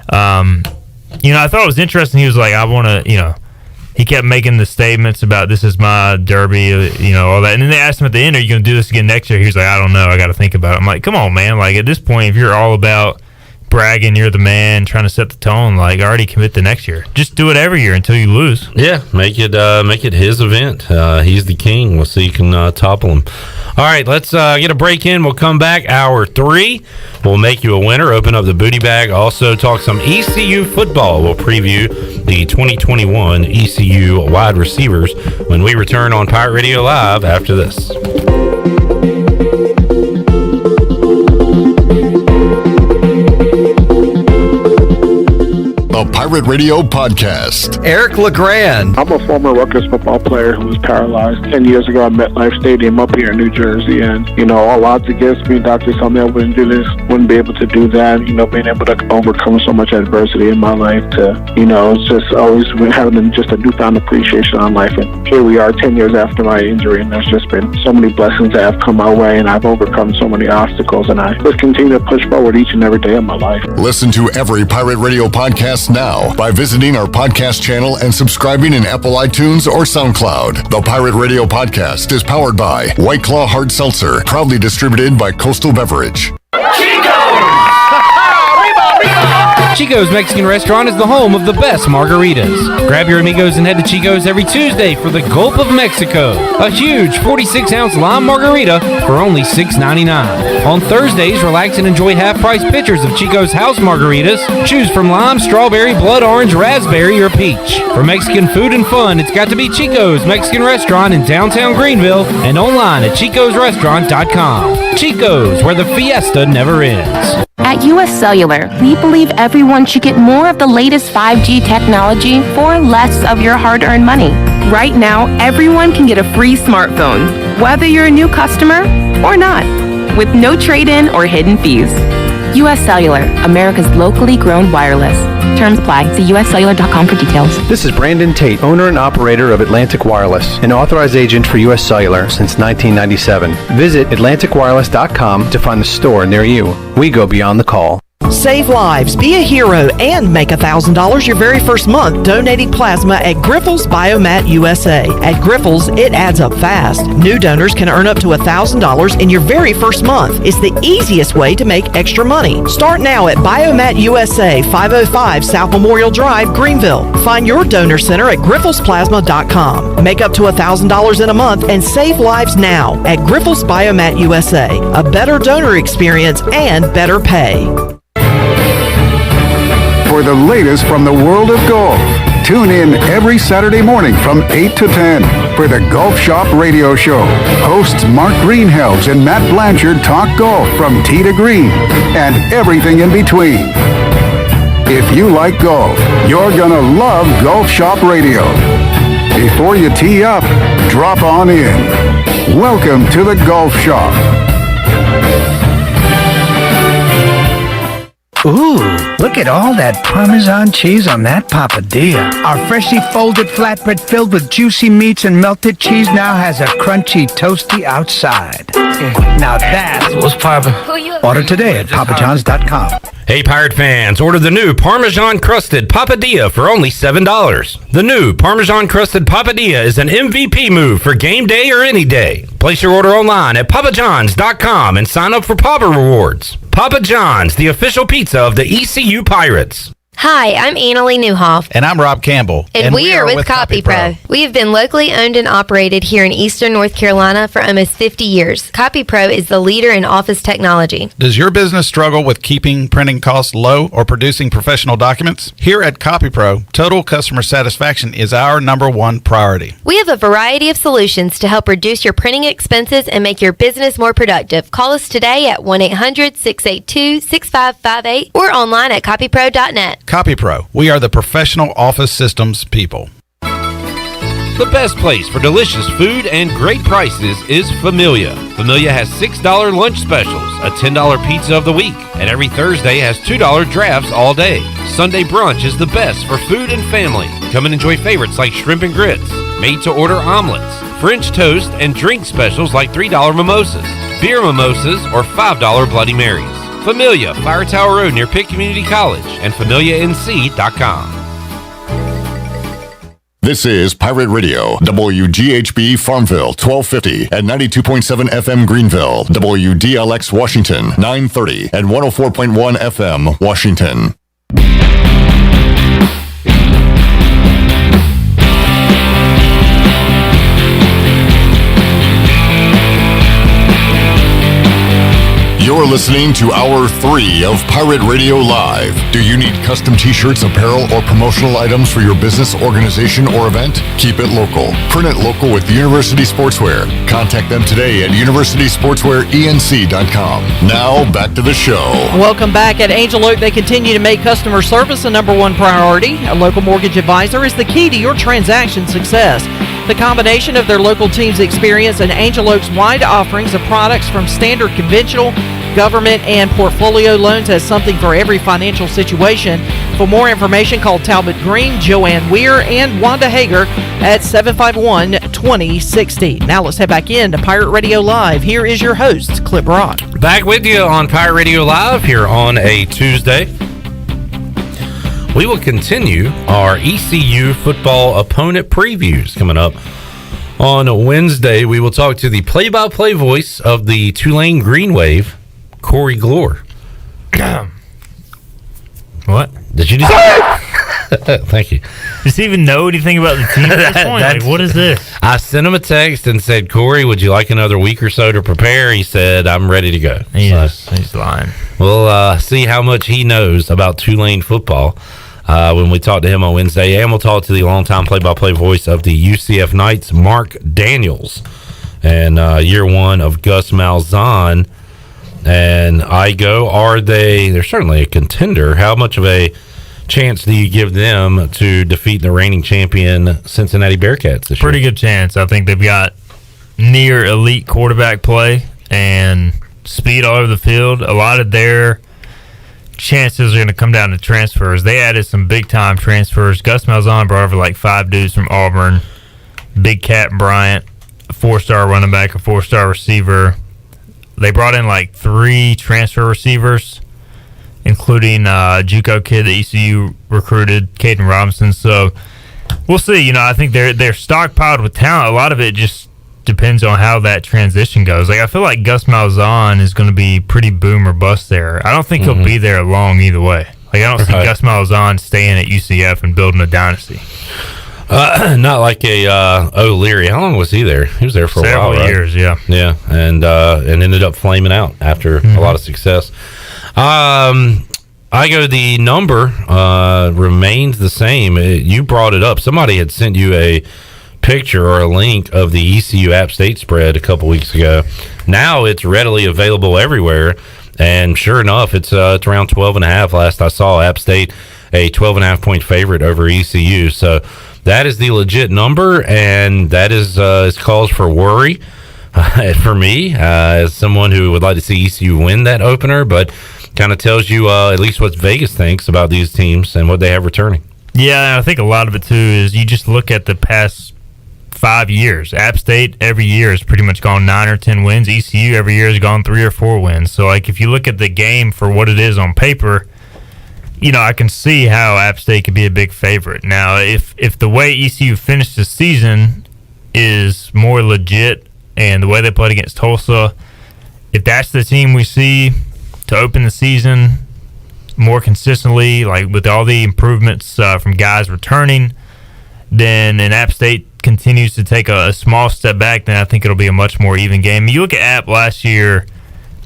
I thought it was interesting. He was like, I want to, he kept making the statements about this is my derby, all that. And then they asked him at the end, are you going to do this again next year? He was like, I don't know. I got to think about it. I'm like, come on, man. Like, at this point, if you're all about bragging, you're the man, trying to set the tone, like, already commit the next year. Just do it every year until you lose. Yeah, make it his event. He's the king. We'll see you can topple him. All right, let's get a break in. We'll come back. Hour 3. We'll make you a winner, open up the booty bag, also talk some ECU football. We'll preview the 2021 ECU wide receivers when we return on Pirate Radio Live after this. The Pirate Radio Podcast. Eric LeGrand. I'm a former Rutgers football player who was paralyzed 10 years ago at MetLife Stadium up here in New Jersey. And, all odds against me, doctors told me I wouldn't do this, wouldn't be able to do that. Being able to overcome so much adversity in my life it's just always been having just a newfound appreciation on life. And here we are 10 years after my injury, and there's just been so many blessings that have come my way, and I've overcome so many obstacles, and I just continue to push forward each and every day of my life. Listen to every Pirate Radio podcast now by visiting our podcast channel and subscribing in Apple iTunes or SoundCloud. The Pirate Radio Podcast is powered by White Claw Hard Seltzer, proudly distributed by Coastal Beverage. Chico's Mexican Restaurant is the home of the best margaritas. Grab your amigos and head to Chico's every Tuesday for the Gulp of Mexico, a huge 46-ounce lime margarita for only $6.99. On Thursdays, relax and enjoy half-price pitchers of Chico's house margaritas. Choose from lime, strawberry, blood orange, raspberry, or peach. For Mexican food and fun, it's got to be Chico's Mexican Restaurant in downtown Greenville and online at chicosrestaurant.com. Chico's, where the fiesta never ends. At US Cellular, we believe everyone should get more of the latest 5G technology for less of your hard-earned money. Right now, everyone can get a free smartphone, whether you're a new customer or not, with no trade-in or hidden fees. US Cellular, America's locally grown wireless. Terms apply. See uscellular.com for details. This is Brandon Tate, owner and operator of Atlantic Wireless, an authorized agent for US Cellular since 1997. Visit atlanticwireless.com to find the store near you. We go beyond the call. Save lives, be a hero, and make $1,000 your very first month donating plasma at Grifols Biomat USA. At Grifols, it adds up fast. New donors can earn up to $1,000 in your very first month. It's the easiest way to make extra money. Start now at Biomat USA, 505 South Memorial Drive, Greenville. Find your donor center at grifolsplasma.com. Make up to $1,000 in a month and save lives now at Grifols Biomat USA. A better donor experience and better pay. For the latest from the world of golf, tune in every Saturday morning from 8 to 10 for the Golf Shop Radio Show. Hosts Mark Greenhelves and Matt Blanchard talk golf from tee to green and everything in between. If you like golf, you're gonna love Golf Shop Radio. Before you tee up, drop on in. Welcome to the Golf Shop. Ooh, look at all that Parmesan cheese on that papadilla. Our freshly folded flatbread filled with juicy meats and melted cheese now has a crunchy, toasty outside. Now that's what's poppin'. Order today at papajohns.com. Hey, Pirate fans, order the new Parmesan-crusted papadilla for only $7. The new Parmesan-crusted papadilla is an MVP move for game day or any day. Place your order online at papajohns.com and sign up for Papa Rewards. Papa John's, the official pizza of the ECU Pirates. Hi, I'm Annalie Newhoff. And I'm Rob Campbell. And we are with CopyPro. We have been locally owned and operated here in Eastern North Carolina for almost 50 years. CopyPro is the leader in office technology. Does your business struggle with keeping printing costs low or producing professional documents? Here at CopyPro, total customer satisfaction is our #1 priority. We have a variety of solutions to help reduce your printing expenses and make your business more productive. Call us today at 1-800-682-6558 or online at copypro.net. CopyPro, we are the professional office systems people. The best place for delicious food and great prices is Familia. Familia has $6 lunch specials, a $10 pizza of the week, and every Thursday has $2 drafts all day. Sunday brunch is the best for food and family. Come and enjoy favorites like shrimp and grits, made-to-order omelets, French toast, and drink specials like $3 mimosas, beer mimosas, or $5 Bloody Marys. Familia, Fire Tower Road near Pitt Community College, and FamiliaNC.com. This is Pirate Radio, WGHB Farmville, 1250 and 92.7 FM Greenville, WDLX Washington, 930 and 104.1 FM Washington. You're listening to Hour 3 of Pirate Radio Live. Do you need custom t-shirts, apparel, or promotional items for your business, organization, or event? Keep it local. Print it local with University Sportswear. Contact them today at universitysportswearenc.com. Now, back to the show. Welcome back. At Angel Oak, they continue to make customer service a #1 priority. A local mortgage advisor is the key to your transaction success. The combination of their local team's experience and Angel Oak's wide offerings of products from standard conventional, government, and portfolio loans has something for every financial situation. For more information, call Talbot Green, Joanne Weir, and Wanda Hager at 751-2060. Now let's head back in to Pirate Radio Live. Here is your host, Clip Rock. Back with you on Pirate Radio Live here on a Tuesday. We will continue our ECU football opponent previews coming up. On Wednesday, we will talk to the play-by-play voice of the Tulane Green Wave, Corey Glore. What? Did you just... Thank you. Does he even know anything about the team at this point? Like, what is this? I sent him a text and said, Corey, would you like another week or so to prepare? He said, I'm ready to go. He's lying. We'll see how much he knows about Tulane football when we talk to him on Wednesday. And we'll talk to the longtime play-by-play voice of the UCF Knights, Mark Daniels, and year one of Gus Malzahn and Igoe. They're certainly a contender. How much of a chance do you give them to defeat the reigning champion Cincinnati Bearcats this year? Pretty good chance. I think they've got near elite quarterback play and speed all over the field. A lot of their chances are going to come down to transfers. They added some big-time transfers. Gus Malzahn brought over like 5 dudes from Auburn. Big Cat Bryant, a 4-star running back, a 4-star receiver. They brought in like 3 transfer receivers, including JUCO kid that ECU recruited, Caden Robinson. So we'll see. I think they're stockpiled with talent. A lot of it just depends on how that transition goes. Like, I feel like Gus Malzahn is going to be pretty boom or bust there. I don't think he'll be there long either way. Like, I don't see Gus Malzahn staying at UCF and building a dynasty. Not like O'Leary. How long was he there? He was there for a while, right? Several years, yeah. Yeah, and ended up flaming out after a lot of success. The number remains the same. You brought it up. Somebody had sent you a picture or a link of the ECU App State spread a couple weeks ago. Now it's readily available everywhere, And sure enough, it's around 12.5. Last I saw, App State a 12.5 point favorite over ECU. So that is the legit number, and that is cause for worry for me as someone who would like to see ECU win that opener, but kind of tells you at least what Vegas thinks about these teams and what they have returning. Yeah, I think a lot of it too is you just look at the past 5 years. App State every year has pretty much gone 9 or 10 wins. ECU every year has gone 3 or 4 wins. So, like, if you look at the game for what it is on paper, you know, I can see how App State could be a big favorite. Now, if the way ECU finished the season is more legit and the way they played against Tulsa, if that's the team we see to open the season more consistently, like with all the improvements from guys returning, then and App State continues to take a small step back, then I think it'll be a much more even game. You look at App last year,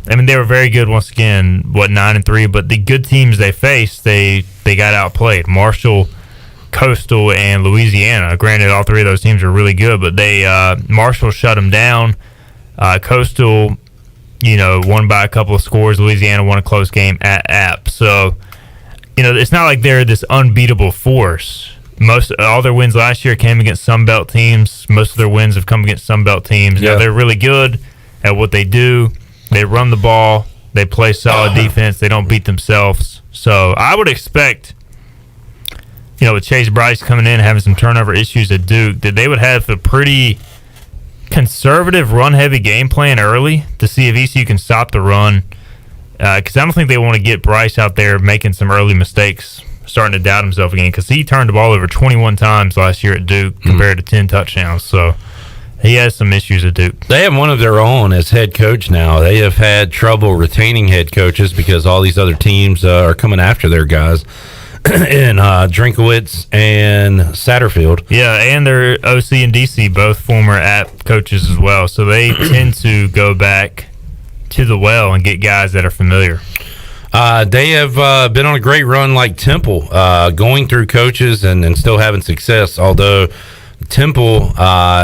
I mean, they were very good once again, 9-3, but the good teams they faced, they got outplayed. Marshall, Coastal, and Louisiana. Granted, all 3 of those teams are really good, but Marshall shut them down. Coastal, won by a couple of scores. Louisiana won a close game at App. So, it's not like they're this unbeatable force. All their wins last year came against Sun Belt teams. Most of their wins have come against Sun Belt teams. Yeah. Now, they're really good at what they do. They run the ball. They play solid defense. They don't beat themselves. So I would expect, with Chase Bryce coming in and having some turnover issues at Duke, that they would have a pretty conservative run-heavy game plan early to see if ECU can stop the run. Because I don't think they want to get Bryce out there making some early mistakes, starting to doubt himself again, because he turned the ball over 21 times last year at Duke compared to 10 touchdowns. So he has some issues at Duke. They have one of their own as head coach now. They have had trouble retaining head coaches because all these other teams are coming after their guys in Drinkowitz and Satterfield. Yeah, and their OC and DC, both former App coaches as well. So they tend to go back to the well and get guys that are familiar. They have been on a great run like Temple, going through coaches and still having success, although Temple,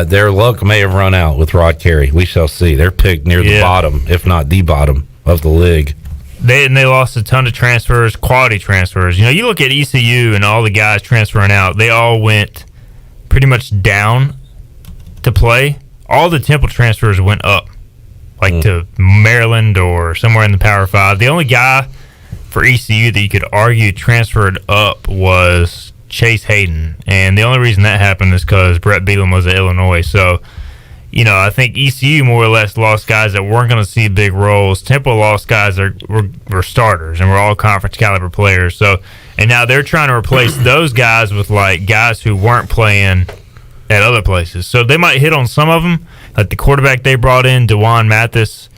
their luck may have run out with Rod Carey. We shall see. They're picked near the bottom, if not the bottom, of the league. They lost a ton of transfers, quality transfers. You look at ECU and all the guys transferring out, they all went pretty much down to play. All the Temple transfers went up, like to Maryland or somewhere in the Power 5. The only guy for ECU that you could argue transferred up was Chase Hayden, and the only reason that happened is because Brett Beelam was at Illinois. So, I think ECU more or less lost guys that weren't going to see big roles. Temple lost guys that were starters and were all conference caliber players. So, and now they're trying to replace those guys with like guys who weren't playing at other places. So they might hit on some of them, like the quarterback they brought in, DeJuan Mathis,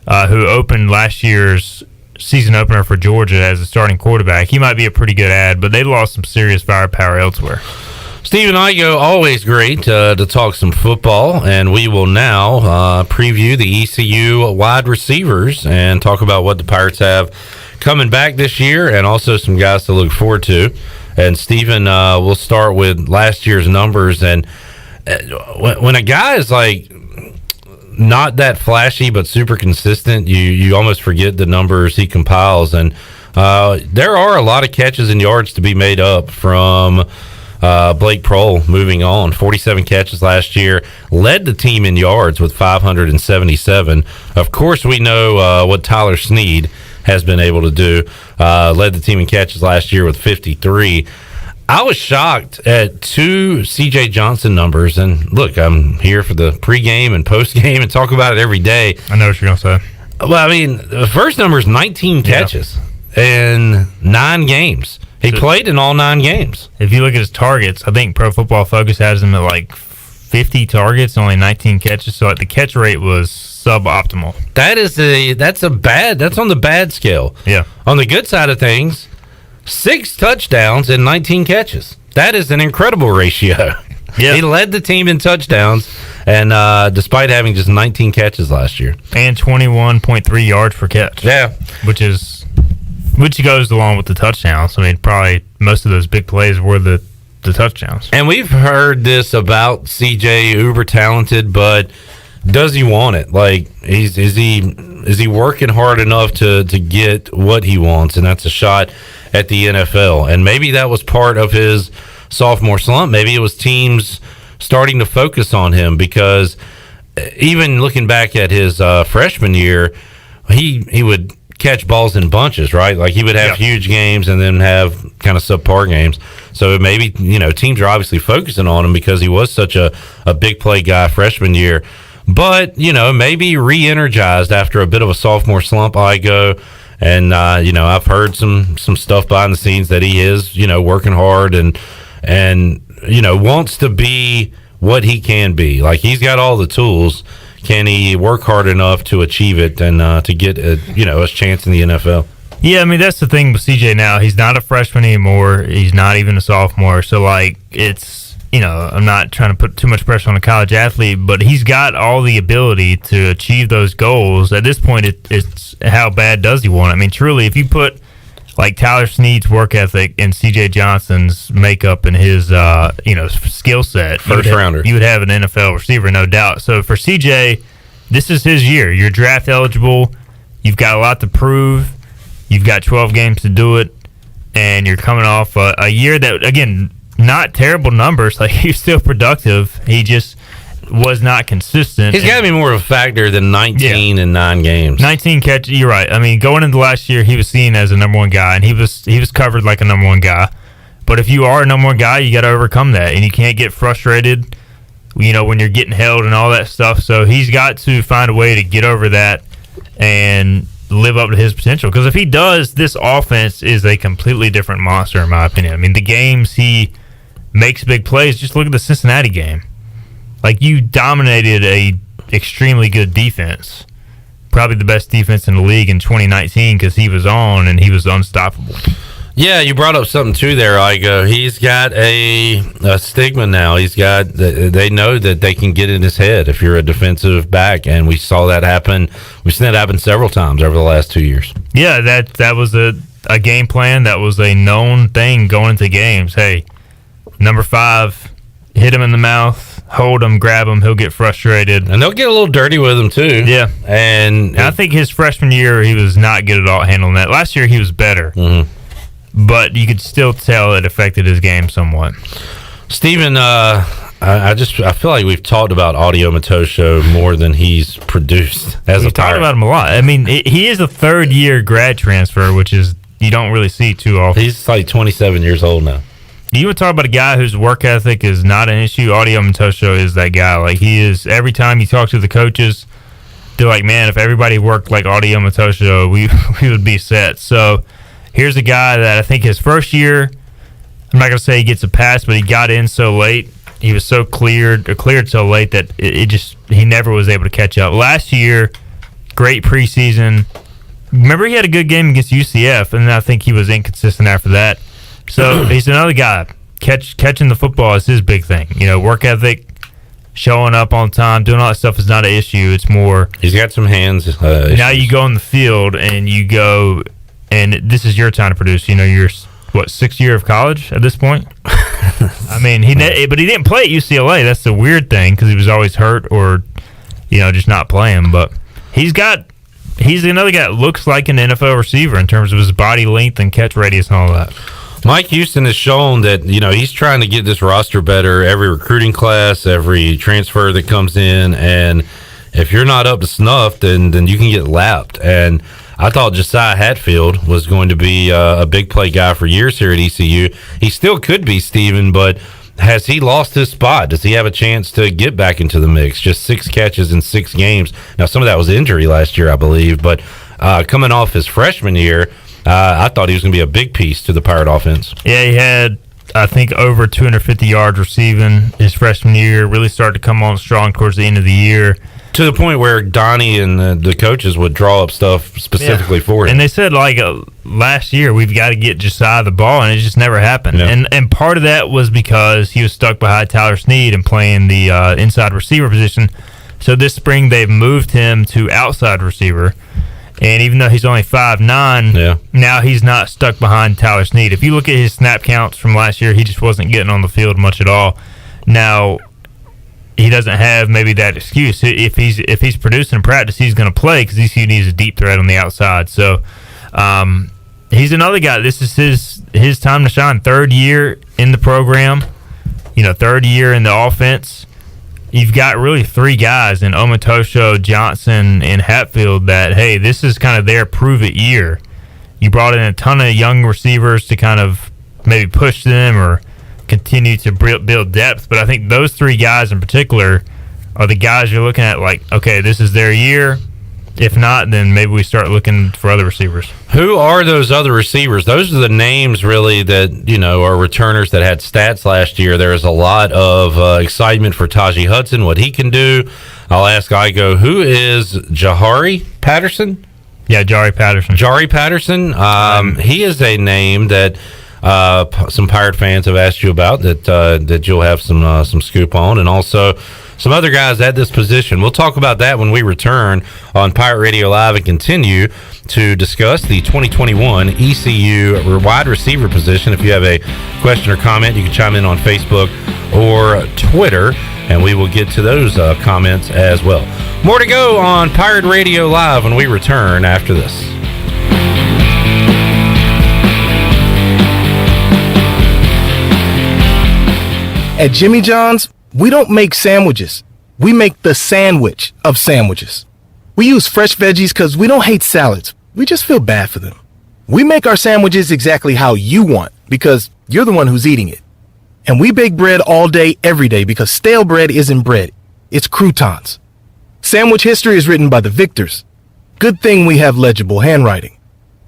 who opened last year's season opener for Georgia as a starting quarterback. He might be a pretty good ad, but they lost some serious firepower elsewhere. Steve and Igoe, always great to talk some football, and we will now preview the ECU wide receivers and talk about what the Pirates have coming back this year and also some guys to look forward to. And Stephen, we'll start with last year's numbers. And when a guy is like not that flashy but super consistent, you almost forget the numbers he compiles. And there are a lot of catches and yards to be made up from Blake Prohl moving on. 47 catches last year, led the team in yards with 577. Of course, we know what Tyler Snead has been able to do. Led the team in catches last year with 53. I was shocked at 2 C.J. Johnson numbers, and look, I'm here for the pregame and postgame and talk about it every day. I know what you're going to say. Well, I mean, the first number is 19 catches in 9 games. He played in all 9 games. If you look at his targets, I think Pro Football Focus has him at like 50 targets, only 19 catches. So the catch rate was suboptimal. That's on the bad scale. Yeah. On the good side of things, 6 touchdowns and 19 catches. That is an incredible ratio. Yeah. He led the team in touchdowns, and despite having just 19 catches last year. And 21.3 yards per catch. Yeah. Which goes along with the touchdowns. I mean, probably most of those big plays were the touchdowns. And we've heard this about CJ, uber talented, but does he want it? Like, is he working hard enough to get what he wants? And that's a shot at the NFL. And maybe that was part of his sophomore slump. Maybe it was teams starting to focus on him, because even looking back at his freshman year, he would catch balls in bunches, right? Like, he would have huge games and then have kind of subpar games. So maybe, teams are obviously focusing on him because he was such a big play guy freshman year. But, maybe re-energized after a bit of a sophomore slump, Igoe. And, I've heard some stuff behind the scenes that he is, working hard and wants to be what he can be. Like, he's got all the tools. Can he work hard enough to achieve it and to get a chance in the NFL? Yeah, I mean, that's the thing with CJ now. He's not a freshman anymore. He's not even a sophomore. So, like, it's, I'm not trying to put too much pressure on a college athlete, but he's got all the ability to achieve those goals. At this point, it's how bad does he want it? I mean, truly, if you put, like, Tyler Snead's work ethic and CJ Johnson's makeup and his, skill set, first rounder, you would have an NFL receiver, no doubt. So for CJ, this is his year. You're draft eligible. You've got a lot to prove. You've got 12 games to do it, and you're coming off a year that, again, not terrible numbers. Like, he's still productive. He just was not consistent. He's got to be more of a factor than 19 and 9 games. 19 catches. You're right. I mean, going into last year, he was seen as a number one guy, and he was covered like a number one guy. But if you are a number one guy, you got to overcome that, and you can't get frustrated, when you're getting held and all that stuff. So he's got to find a way to get over that and live up to his potential. Because if he does, this offense is a completely different monster, in my opinion. I mean, the games he makes big plays, just look at the Cincinnati game. Like, you dominated a extremely good defense, probably the best defense in the league in 2019, because he was on and he was unstoppable. Yeah, you brought up something too there, Igoe. He's got a stigma now. They know that they can get in his head if you're a defensive back, and we saw that happen. We've seen that happen several times over the last 2 years. Yeah, that was a game plan. That was a known thing going into games. Hey, number 5, hit him in the mouth, hold him, grab him, he'll get frustrated. And they'll get a little dirty with him too. Yeah. And I think his freshman year, he was not good at all handling that. Last year, he was better. Mm-hmm. But you could still tell it affected his game somewhat. Steven, I feel like we've talked about Audio Matosho more than he's produced as We've a Pirate. talked about him a lot. I mean, he is a third-year grad transfer, which is you don't really see too often. He's like 27 years old now. You would talk about a guy whose work ethic is not an issue. Audio Matosho is that guy. Like, he is, every time you talk to the coaches, they're like, man, if everybody worked like Audio Matosho, we would be set. So here's a guy that I think his first year, I'm not going to say he gets a pass, but he got in so late. He was so cleared so late that he never was able to catch up. Last year, great preseason. Remember, he had a good game against UCF, and I think he was inconsistent after that. So he's another guy. Catching the football is his big thing. Work ethic, showing up on time, doing all that stuff is not an issue. It's more, he's got some hands. Now you go on the field and you go, and this is your time to produce. You're sixth year of college at this point. I mean, but he didn't play at UCLA. That's the weird thing, because he was always hurt or just not playing. But he's another guy that looks like an NFL receiver in terms of his body length and catch radius and all that. Mike Houston has shown that, he's trying to get this roster better every recruiting class, every transfer that comes in. And if you're not up to snuff, then you can get lapped. And I thought Josiah Hatfield was going to be a big play guy for years here at ECU. He still could be, Steven, but has he lost his spot? Does he have a chance to get back into the mix? Just 6 catches in 6 games. Now, some of that was injury last year, I believe, but coming off his freshman year, I thought he was going to be a big piece to the Pirate offense. Yeah, he had, I think, over 250 yards receiving his freshman year. Really started to come on strong towards the end of the year. To the point where Donnie and the coaches would draw up stuff specifically for him. And they said, last year, we've got to get Josiah the ball, and it just never happened. Yeah. And part of that was because he was stuck behind Tyler Snead and playing the inside receiver position. So this spring, they've moved him to outside receiver. And even though he's only 5'9", now he's not stuck behind Tyler Snead. If you look at his snap counts from last year, he just wasn't getting on the field much at all. Now, he doesn't have maybe that excuse. If he's producing in practice, he's going to play because ECU needs a deep threat on the outside. So he's another guy. This is his time to shine. Third year in the program, third year in the offense. You've got really three guys in Omatosho, Johnson, and Hatfield that, hey, this is kind of their prove-it year. You brought in a ton of young receivers to kind of maybe push them or continue to build depth. But I think those three guys in particular are the guys you're looking at like, okay, this is their year. If not, then maybe we start looking for other receivers. Who are those other receivers? Those are the names really that, are returners that had stats last year. There is a lot of excitement for Tajee Hudson, what he can do. I'll ask Igoe, who is Jahari Patterson? Yeah, Jari Patterson. Jari Patterson. He is a name that some Pirate fans have asked you about that you'll have some scoop on, and also some other guys at this position. We'll talk about that when we return on Pirate Radio Live and continue to discuss the 2021 ECU wide receiver position. If you have a question or comment, you can chime in on Facebook or Twitter, and we will get to those comments as well. More to go on Pirate Radio Live when we return after this. At Jimmy John's, we don't make sandwiches. We make the sandwich of sandwiches. We use fresh veggies because we don't hate salads. We just feel bad for them. We make our sandwiches exactly how you want because you're the one who's eating it. And we bake bread all day, every day because stale bread isn't bread. It's croutons. Sandwich history is written by the victors. Good thing we have legible handwriting.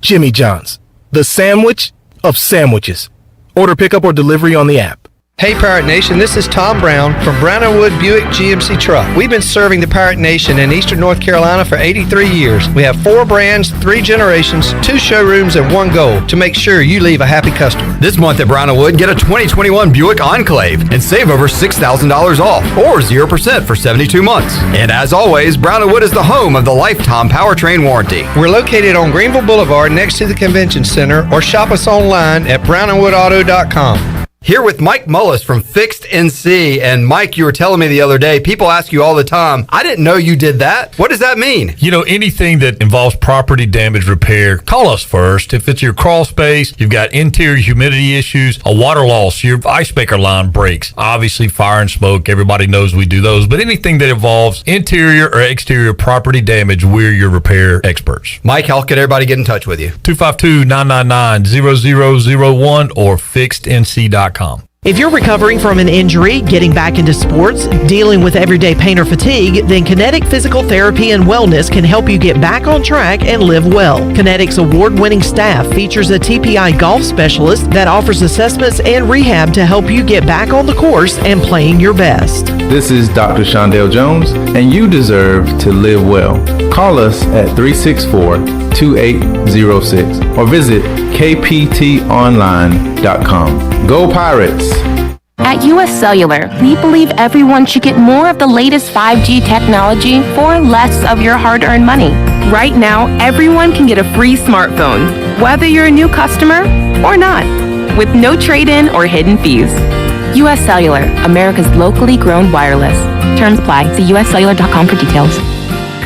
Jimmy John's, the sandwich of sandwiches. Order pickup or delivery on the app. Hey Pirate Nation, this is Tom Brown from Brown & Wood Buick GMC Truck. We've been serving the Pirate Nation in Eastern North Carolina for 83 years. We have 4 brands, 3 generations, 2 showrooms, and 1 goal to make sure you leave a happy customer. This month at Brown & Wood, get a 2021 Buick Enclave and save over $6,000 off or 0% for 72 months. And as always, Brown & Wood is the home of the lifetime powertrain warranty. We're located on Greenville Boulevard next to the Convention Center, or shop us online at brownandwoodauto.com. Here with Mike Mullis from Fixed NC. And Mike, you were telling me the other day, people ask you all the time, I didn't know you did that. What does that mean? Anything that involves property damage repair, call us first. If it's your crawl space, you've got interior humidity issues, a water loss, your ice maker line breaks, obviously fire and smoke, everybody knows we do those. But anything that involves interior or exterior property damage, we're your repair experts. Mike, how can everybody get in touch with you? 252-999-0001 or fixednc.com. If you're recovering from an injury, getting back into sports, dealing with everyday pain or fatigue, then Kinetic Physical Therapy and Wellness can help you get back on track and live well. Kinetic's award-winning staff features a TPI golf specialist that offers assessments and rehab to help you get back on the course and playing your best. This is Dr. Shondell Jones, and you deserve to live well. Call us at 364-2806 or visit kptonline.com. Go Pirates! At US Cellular, we believe everyone should get more of the latest 5G technology for less of your hard-earned money. Right now, everyone can get a free smartphone, whether you're a new customer or not, with no trade-in or hidden fees. US Cellular, America's locally grown wireless. Terms apply. See uscellular.com for details.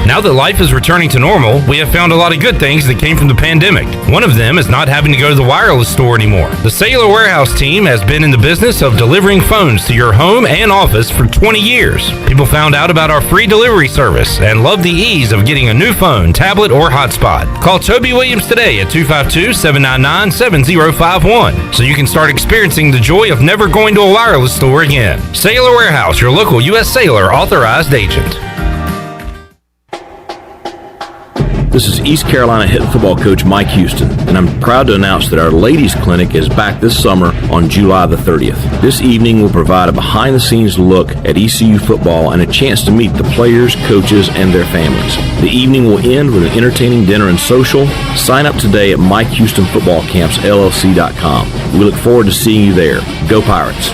Now that life is returning to normal, we have found a lot of good things that came from the pandemic. One of them is not having to go to the wireless store anymore. The Cellular Warehouse team has been in the business of delivering phones to your home and office for 20 years. People found out about our free delivery service and love the ease of getting a new phone, tablet, or hotspot. Call Toby Williams today at 252-799-7051 so you can start experiencing the joy of never going to a wireless store again. Cellular Warehouse, your local U.S. Cellular authorized agent. This is East Carolina head football coach Mike Houston, and I'm proud to announce that our ladies clinic is back this summer on July the 30th. This evening will provide a behind-the-scenes look at ECU football and a chance to meet the players, coaches, and their families. The evening will end with an entertaining dinner and social. Sign up today at MikeHoustonFootballCampsLLC.com. We look forward to seeing you there. Go Pirates!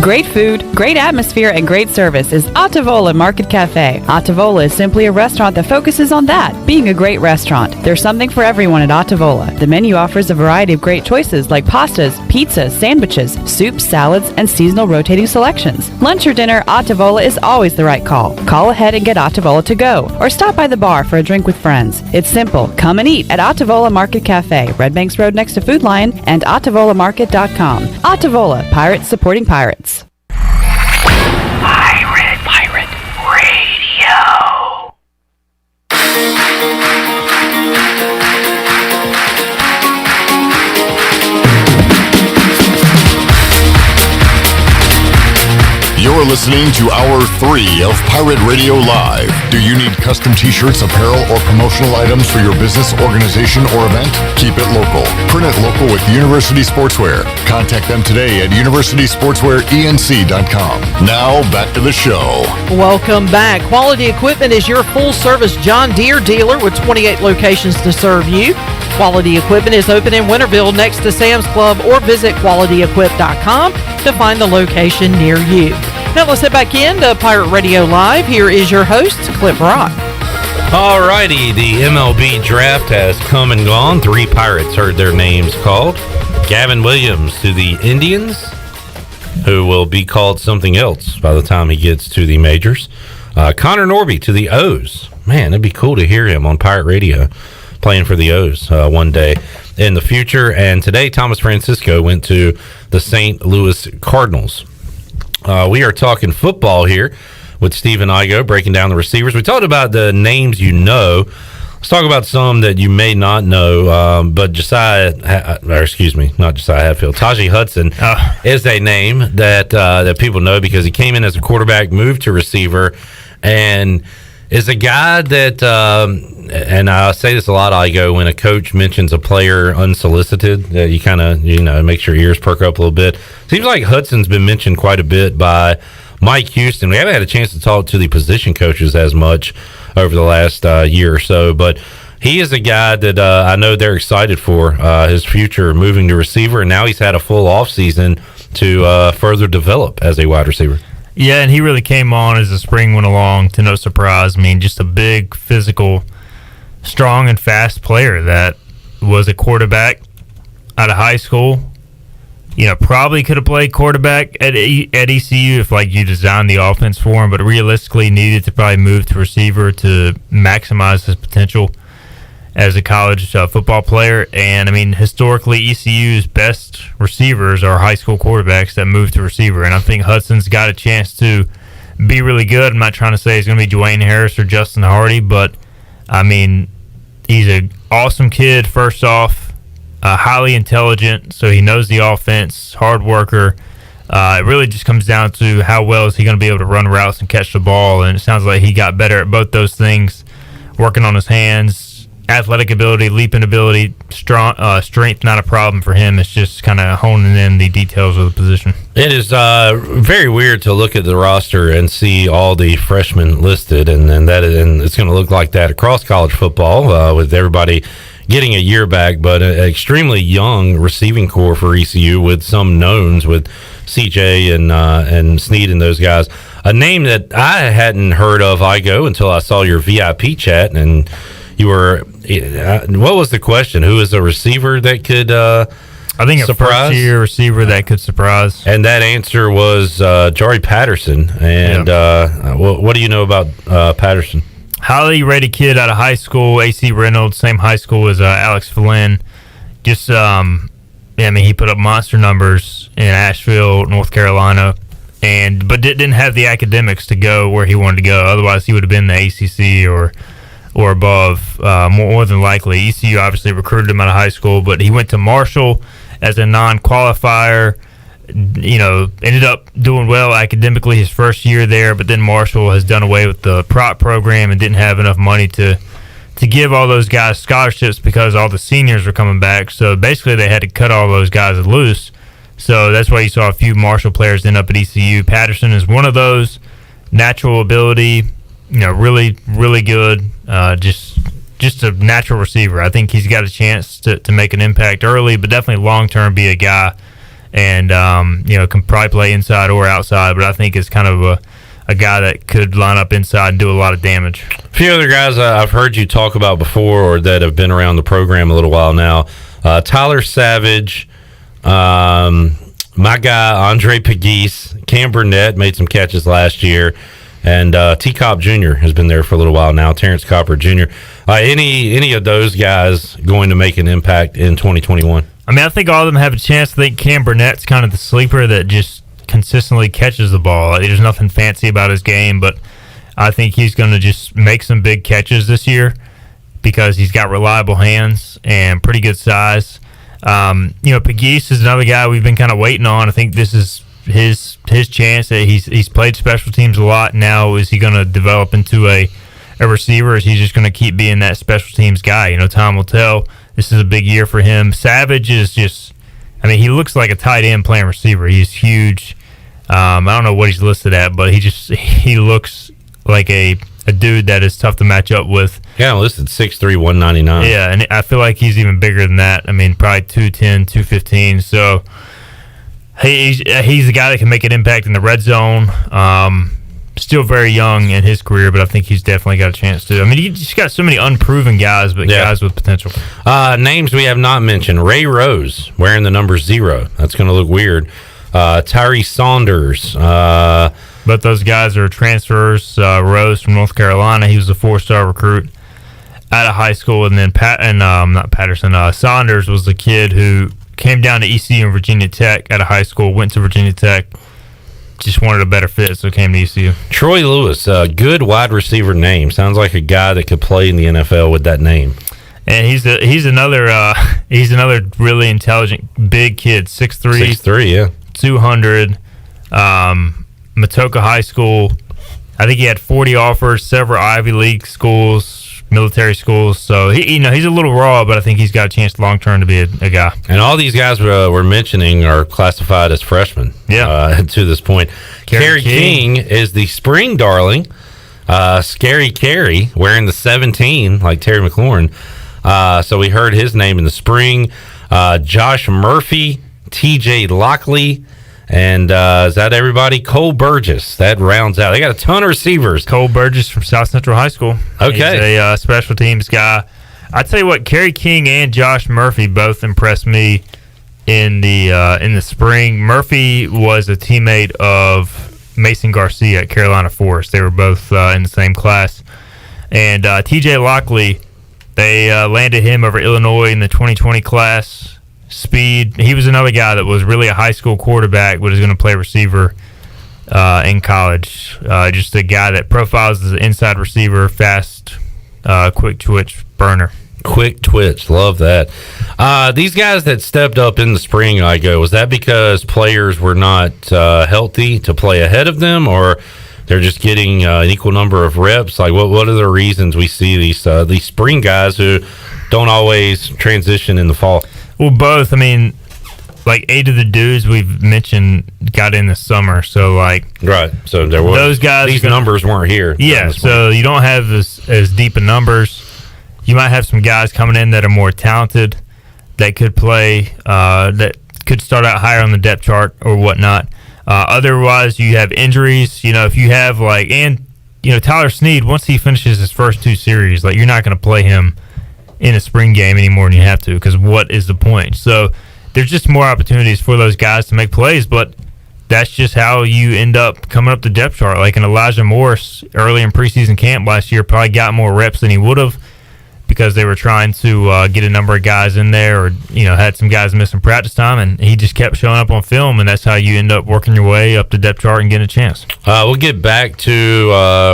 Great food, great atmosphere, and great service is Ottavola Market Cafe. Ottavola is simply a restaurant that focuses on that, being a great restaurant. There's something for everyone at Ottavola. The menu offers a variety of great choices like pastas, pizzas, sandwiches, soups, salads, and seasonal rotating selections. Lunch or dinner, Ottavola is always the right call. Call ahead and get Ottavola to go, or stop by the bar for a drink with friends. It's simple. Come and eat at Ottavola Market Cafe, Red Banks Road next to Food Lion, and OttavolaMarket.com. Ottavola, pirates supporting pirates. Pirate Radio. You're listening to Hour 3 of Pirate Radio Live. Do you need custom t-shirts, apparel, or promotional items for your business, organization, or event? Keep it local. Print it local with University Sportswear. Contact them today at universitysportswearenc.com. Now, back to the show. Welcome back. Quality Equipment is your full-service John Deere dealer with 28 locations to serve you. Quality Equipment is open in Winterville next to Sam's Club, or visit qualityequip.com to find the location near you. Now let's head back in to Pirate Radio Live. Here is your host, Clip Rock. All righty, the MLB draft has come and gone. 3 Pirates heard their names called. Gavin Williams to the Indians, who will be called something else by the time he gets to the majors. Connor Norby to the O's. Man, it'd be cool to hear him on Pirate Radio playing for the O's one day in the future. And today, Thomas Francisco went to the St. Louis Cardinals. We are talking football here with Stephen Igoe, breaking down the receivers. We talked about the names you know. Let's talk about some that you may not know. But not Josiah Hatfield. Tajee Hudson is a name that people know because he came in as a quarterback, moved to receiver, and is a guy that, and I say this a lot, Igoe, when a coach mentions a player unsolicited, that you kind of, makes your ears perk up a little bit. Seems like Hudson's been mentioned quite a bit by Mike Houston. We haven't had a chance to talk to the position coaches as much over the last year or so, but he is a guy that I know they're excited for his future moving to receiver, and now he's had a full offseason to further develop as a wide receiver. Yeah, and he really came on as the spring went along, to no surprise. I mean, just a big, physical, strong, and fast player that was a quarterback out of high school. Probably could have played quarterback at ECU if, you designed the offense for him, but realistically needed to probably move to receiver to maximize his potential as a college football player. And, historically, ECU's best receivers are high school quarterbacks that move to receiver. And I think Hudson's got a chance to be really good. I'm not trying to say he's going to be Dwayne Harris or Justin Hardy, but, he's an awesome kid, first off. Highly intelligent, so he knows the offense, hard worker. It really just comes down to how well is he going to be able to run routes and catch the ball, and it sounds like he got better at both those things, working on his hands, athletic ability, leaping ability, strength, not a problem for him. It's just kind of honing in the details of the position. It is very weird to look at the roster and see all the freshmen listed, and it's going to look like that across college football with everybody getting a year back, but an extremely young receiving core for ECU with some knowns with CJ and Snead and those guys. A name that I hadn't heard of, Igoe, until I saw your VIP chat, and you were what was the question? Who is a receiver that could I think surprise? A first-year receiver that could surprise. And that answer was Jari Patterson. And what do you know about Patterson? Highly rated kid out of high school, AC Reynolds, same high school as Alex Flynn. Just, he put up monster numbers in Asheville, North Carolina, but didn't have the academics to go where he wanted to go. Otherwise, he would have been the ACC or above, more than likely. ECU obviously recruited him out of high school, but he went to Marshall as a non-qualifier. Ended up doing well academically his first year there, but then Marshall has done away with the prop program and didn't have enough money to give all those guys scholarships because all the seniors were coming back. So basically they had to cut all those guys loose. So that's why you saw a few Marshall players end up at ECU. Patterson is one of those. Natural ability, really, really good. Just a natural receiver. I think he's got a chance to make an impact early, but definitely long-term be a guy and can probably play inside or outside. But I think is kind of a guy that could line up inside and do a lot of damage. A few other guys I've heard you talk about before or that have been around the program a little while now. Tyler Savage, my guy Andre Pegues, Cam Burnett made some catches last year, and T. Cobb Jr. has been there for a little while now, Terrence Copper Jr. Any of those guys going to make an impact in 2021? I mean, I think all of them have a chance. I think Cam Burnett's kind of the sleeper that just consistently catches the ball. There's nothing fancy about his game, but I think he's going to just make some big catches this year because he's got reliable hands and pretty good size. Pegues is another guy we've been kind of waiting on. I think this is his chance. That he's played special teams a lot. Now is he going to develop into a receiver, or is he just going to keep being that special teams guy? Time will tell. This is a big year for him. Savage is just, he looks like a tight end playing receiver. He's huge. I don't know what he's listed at, but he looks like a dude that is tough to match up with. Yeah, listed 6'3", 199. Yeah, and I feel like he's even bigger than that. Probably 210, 215. So he's the guy that can make an impact in the red zone. Still very young in his career, but I think he's definitely got a chance to. You just got so many unproven guys, but guys with potential. Names we have not mentioned. Ray Rose, wearing the number 0. That's going to look weird. Tyree Saunders. But those guys are transfers. Rose from North Carolina. He was a 4-star recruit out of high school. And then Saunders was the kid who came down to ECU and Virginia Tech out of high school, went to Virginia Tech, just wanted a better fit, so came to ECU. Troy Lewis, good wide receiver name. Sounds like a guy that could play in the NFL with that name. And he's another really intelligent big kid, 6'3", 200. Matoka High School. I think he had 40 offers, several Ivy League schools, military schools. So he's a little raw, but I think he's got a chance long term to be a guy. And all these guys we're mentioning are classified as freshmen. Yeah. To this point, Kerry King is the spring darling. Scary Carey wearing the 17 like Terry McLaurin. So we heard his name in the spring. Josh Murphy, TJ Lockley. And is that everybody? Cole Burgess. That rounds out. They got a ton of receivers. Cole Burgess from South Central High School. Okay. He's a special teams guy. I tell you what, Kerry King and Josh Murphy both impressed me in the spring. Murphy was a teammate of Mason Garcia at Carolina Forest. They were both in the same class. And TJ Lockley, they landed him over Illinois in the 2020 class. Speed. He was another guy that was really a high school quarterback, but is going to play receiver in college. Just a guy that profiles as an inside receiver, fast, quick twitch burner. Quick twitch, love that. These guys that stepped up in the spring, was that because players were not healthy to play ahead of them, or they're just getting an equal number of reps? What are the reasons we see these spring guys who don't always transition in the fall? Well, both. 8 of the dudes we've mentioned got in the summer, so right. So there was those guys. These numbers weren't here. Yeah, so you don't have as deep of numbers. You might have some guys coming in that are more talented, that could play, that could start out higher on the depth chart or whatnot. Otherwise, you have injuries. If you have Tyler Snead, once he finishes his first 2 series, you're not going to play him in a spring game any more than you have to, because what is the point? So there's just more opportunities for those guys to make plays, but that's just how you end up coming up the depth chart. Like Elijah Morris early in preseason camp last year probably got more reps than he would have, because they were trying to get a number of guys in there, or had some guys missing practice time, and he just kept showing up on film, and that's how you end up working your way up the depth chart and getting a chance. We'll get back to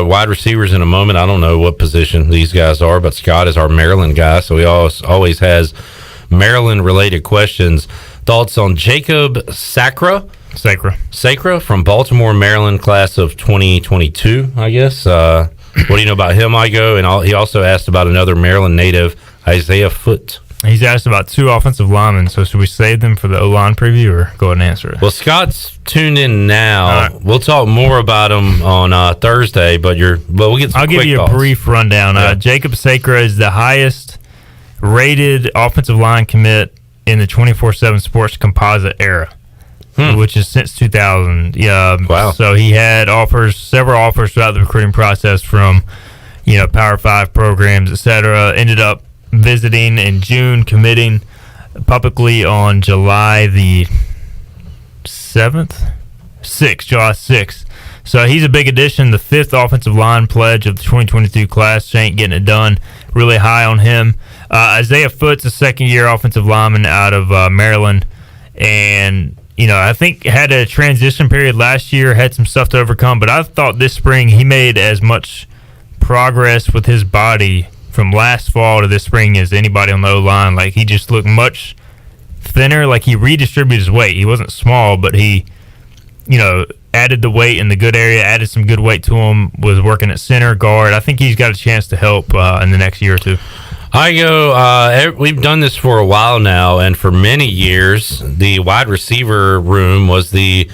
wide receivers in a moment. I don't know what position these guys are, but Scott is our Maryland guy, so he always has Maryland-related questions. Thoughts on Jacob Sacra from Baltimore, Maryland, class of 2022, I guess. What do you know about him, Igoe? And he also asked about another Maryland native, Isaiah Foote. He's asked about 2 offensive linemen, so should we save them for the O-line preview or go ahead and answer it? Well, Scott's tuned in now. Right. We'll talk more about him on Thursday, but we'll get some I'll give you thoughts. A brief rundown. Yeah. Jacob Sacra is the highest rated offensive line commit in the 24/7 Sports Composite era. which is since 2000. Yeah. Wow. So he had several offers throughout the recruiting process from, Power 5 programs, etc. Ended up visiting in June, committing publicly on July the 6th. So he's a big addition, the 5th offensive line pledge of the 2022 class. Ain't getting it done. Really high on him. Isaiah Foote's a second-year offensive lineman out of Maryland, and I think had a transition period last year, had some stuff to overcome, but I thought this spring he made as much progress with his body from last fall to this spring as anybody on the O-line. Like, he just looked much thinner. Like, he redistributed his weight. He wasn't small, but he, added the weight in the good area, added some good weight to him, was working at center, guard. I think he's got a chance to help in the next year or two. We've done this for a while now, and for many years, the wide receiver room was the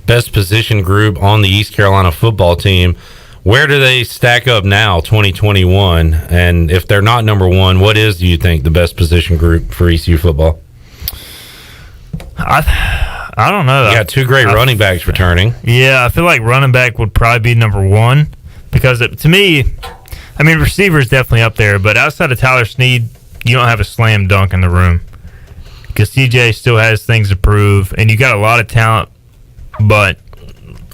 best position group on the East Carolina football team. Where do they stack up now, 2021? And if they're not number one, what is, do you think, the best position group for ECU football? I don't know. You got two great running backs returning. Yeah, I feel like running back would probably be number one because, to me, receiver is definitely up there, but outside of Tyler Snead, you don't have a slam dunk in the room because CJ still has things to prove, and you got a lot of talent, but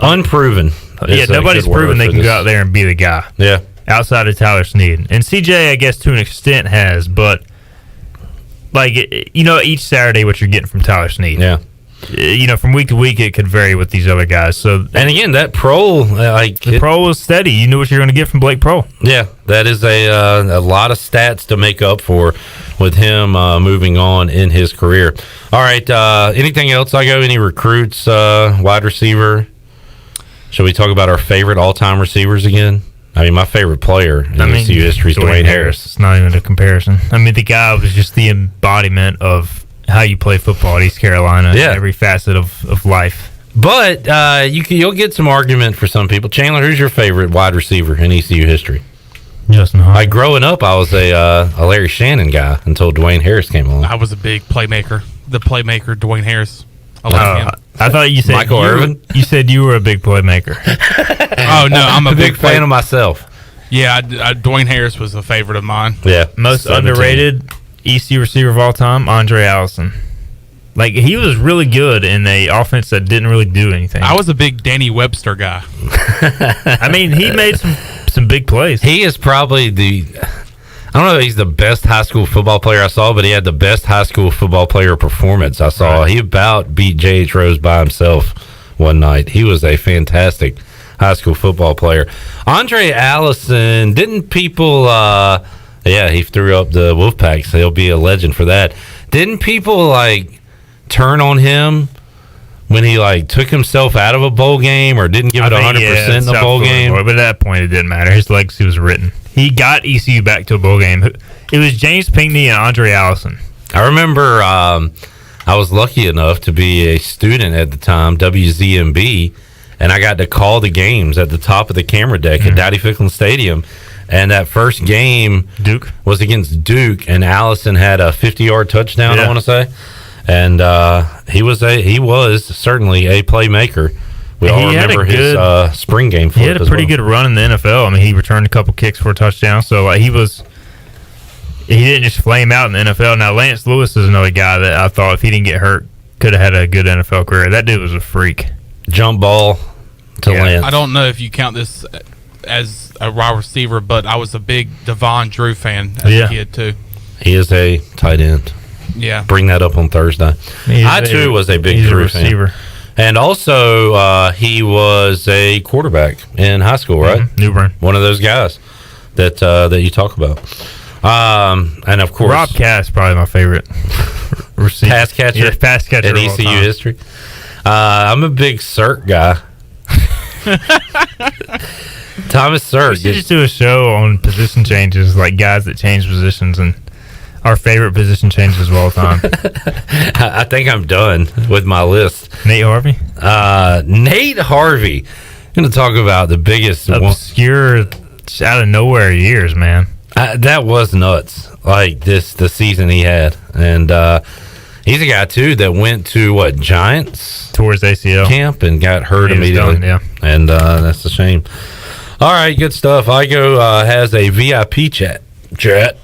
unproven. Yeah, nobody's proven they can go out there and be the guy. Yeah, outside of Tyler Snead, and CJ, I guess to an extent has, but each Saturday what you're getting from Tyler Snead. Yeah. From week to week, it could vary with these other guys. So, and again, that Pro, Pro was steady. You knew what you were going to get from Blake Pro. Yeah, that is a lot of stats to make up for with him moving on in his career. All right, anything else? Any recruits, wide receiver? Shall we talk about our favorite all-time receivers again? My favorite player in ECU history is Dwayne Harris. It's not even a comparison. The guy was just the embodiment of how you play football at East Carolina. Yeah. Every facet of life. But you'll get some argument for some people. Chandler, who's your favorite wide receiver in ECU history? Justin Hart. Growing up, I was a Larry Shannon guy until Dwayne Harris came along. I was a big playmaker. The playmaker, Dwayne Harris. I like him. I thought you said Michael Irvin. You said you were a big playmaker. Oh no, I'm a big fan of myself. Yeah, Dwayne Harris was a favorite of mine. Yeah, most 17. Underrated ECU receiver of all time, Andre Allison. He was really good in a offense that didn't really do anything. I was a big Danny Webster guy. He made some big plays. He is probably I don't know if he's the best high school football player I saw, but he had the best high school football player performance I saw. Right. He about beat J.H. Rose by himself one night. He was a fantastic high school football player. Andre Allison, didn't people he threw up the Wolfpack, so he'll be a legend for that. Didn't people turn on him when he took himself out of a bowl game or didn't give it 100% in the bowl game? But at that point, it didn't matter. His legacy was written. He got ECU back to a bowl game. It was James Pinckney and Andre Allison. I remember I was lucky enough to be a student at the time, WZMB, and I got to call the games at the top of the camera deck at Dowdy Ficklin Stadium. And that first game was against Duke, and Allison had a 50-yard touchdown, I want to say. And he was certainly a playmaker. We all remember his spring game flip. He had a pretty good run in the NFL. He returned a couple kicks for a touchdown. So he didn't just flame out in the NFL. Now, Lance Lewis is another guy that I thought if he didn't get hurt, could have had a good NFL career. That dude was a freak. Jump ball to Lance. I don't know if you count this as a wide receiver, but I was a big Devon Drew fan as a kid, too. He is a tight end. Yeah. Bring that up on Thursday. I, too, was a big Drew fan. And also, he was a quarterback in high school, right? New Bern. One of those guys that you talk about. And, of course... Rob Cass, probably my favorite receiver. Pass catcher? Yeah, pass catcher in ECU history. I'm a big Cert guy. Thomas Cert. We should just do a show on position changes, guys that change positions, and our favorite position changes of all time. I think I'm done with my list. Nate Harvey? Nate Harvey. I'm going to talk about the biggest... obscure, out of nowhere years, man. That was nuts. The season he had. And He's a guy too that went to Giants towards ACL camp and got hurt immediately. Done, yeah, and that's a shame. All right, good stuff. Igoe has a VIP chat to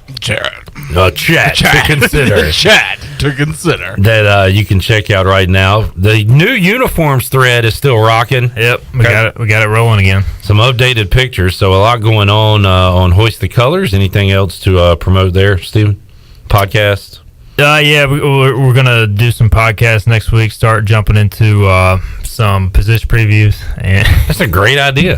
consider. Chat to consider that you can check out right now. The new uniforms thread is still rocking. Yep, we got it rolling again. Some updated pictures, so a lot going on Hoist the Colors. Anything else to promote there, Steven? Podcast? Yeah, we're gonna do some podcasts next week. Start jumping into some position previews, and that's a great idea.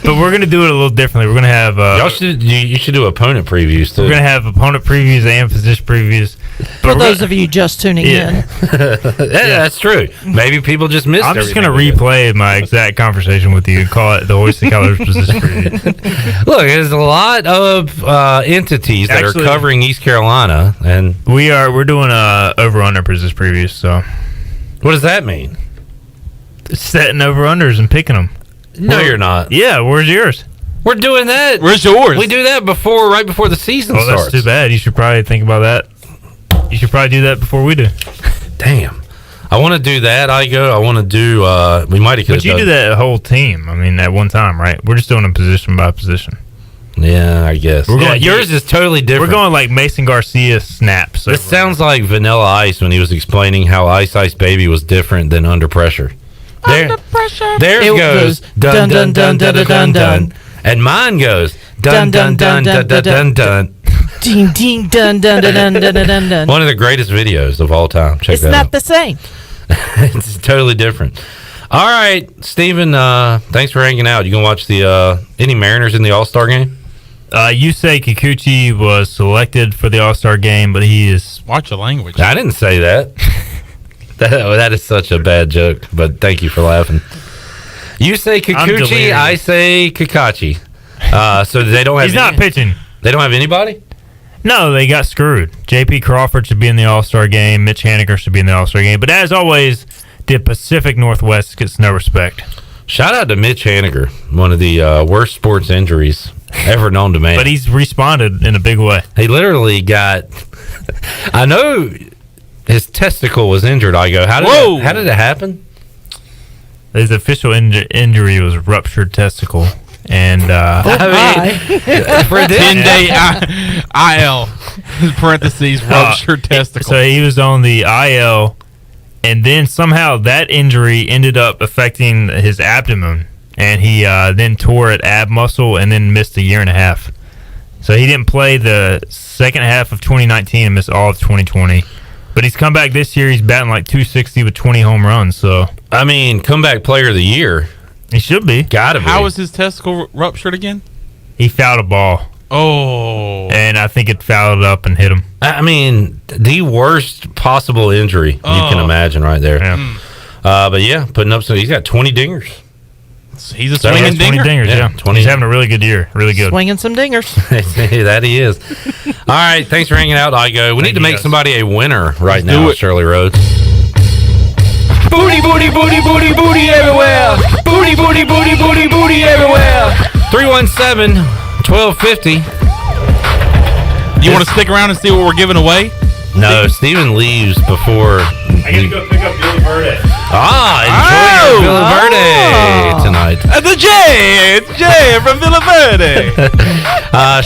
But we're gonna do it a little differently. We're gonna have you should do opponent previews too. We're gonna have opponent previews and position previews. For those of you just tuning in, that's true. Maybe people just missed. I'm just gonna replay my exact conversation with you and call it the Hoist the Colors position preview. Look, there's a lot of entities that are covering East Carolina, and we're doing over under position previews. So, what does that mean? Setting over unders and picking them. No, you're not. Yeah, where's yours? We're doing that. Where's yours? We do that right before the season starts. That's too bad. You should probably think about that. You should probably do that before we do. Damn. I want to do that, Igoe. I want to do, we might have. But you do that whole team, I mean, at one time, right? We're just doing them position by position. Yeah, I guess. Yours is totally different. We're going like Mason Garcia snaps. This sounds like Vanilla Ice when he was explaining how Ice Ice Baby was different than Under Pressure. There it goes. Dun dun dun dun dun dun dun. And mine goes dun dun dun dun dun dun dun. Ding ding dun dun dun dun dun dun dun. One of the greatest videos of all time. Check that out. It's not the same. It's totally different. All right, Steven, thanks for hanging out. You gonna watch the any Mariners in the All-Star game? You say Kikuchi was selected for the All-Star game, but he is. Watch the language. I didn't say that. That is such a bad joke, but thank you for laughing. You say Kikuchi, I say Kakachi. So they don't have. He's not pitching. They don't have anybody? No, they got screwed. J.P. Crawford should be in the All-Star game. Mitch Haniger should be in the All-Star game. But as always, the Pacific Northwest gets no respect. Shout out to Mitch Haniger, one of the worst sports injuries ever known to man. But he's responded in a big way. He literally got. I know his testicle was injured. I go, how did it happen? His official injury was ruptured testicle. And for a 10-day IL parentheses ruptured testicle. So he was on the IL, and then somehow that injury ended up affecting his abdomen, and he then tore an ab muscle and then missed a year and a half. So he didn't play the second half of 2019 and missed all of 2020. But he's come back this year. He's batting like 260 with 20 home runs. So I mean, comeback player of the year. He should be. Gotta be. How was his testicle ruptured again? He fouled a ball. Oh. And I think it fouled up and hit him. I mean, the worst possible injury you can imagine right there. Yeah. But yeah, putting up he's got 20 dingers. He's a swinging dinger. 20 dingers, yeah. 20. He's having a really good year. Really good. Swinging some dingers. That he is. All right, thanks for hanging out, Igoe. We need to make somebody a winner right now, Shirley Rhodes. Booty, booty, booty, booty, booty everywhere. Booty, booty, booty, booty, booty everywhere. 317-1250. You want to stick around and see what we're giving away? No, Steven leaves before. I got to go pick up Billy Verde. Enjoy your Billy Verde tonight. The J! It's Jay from Villa Verde.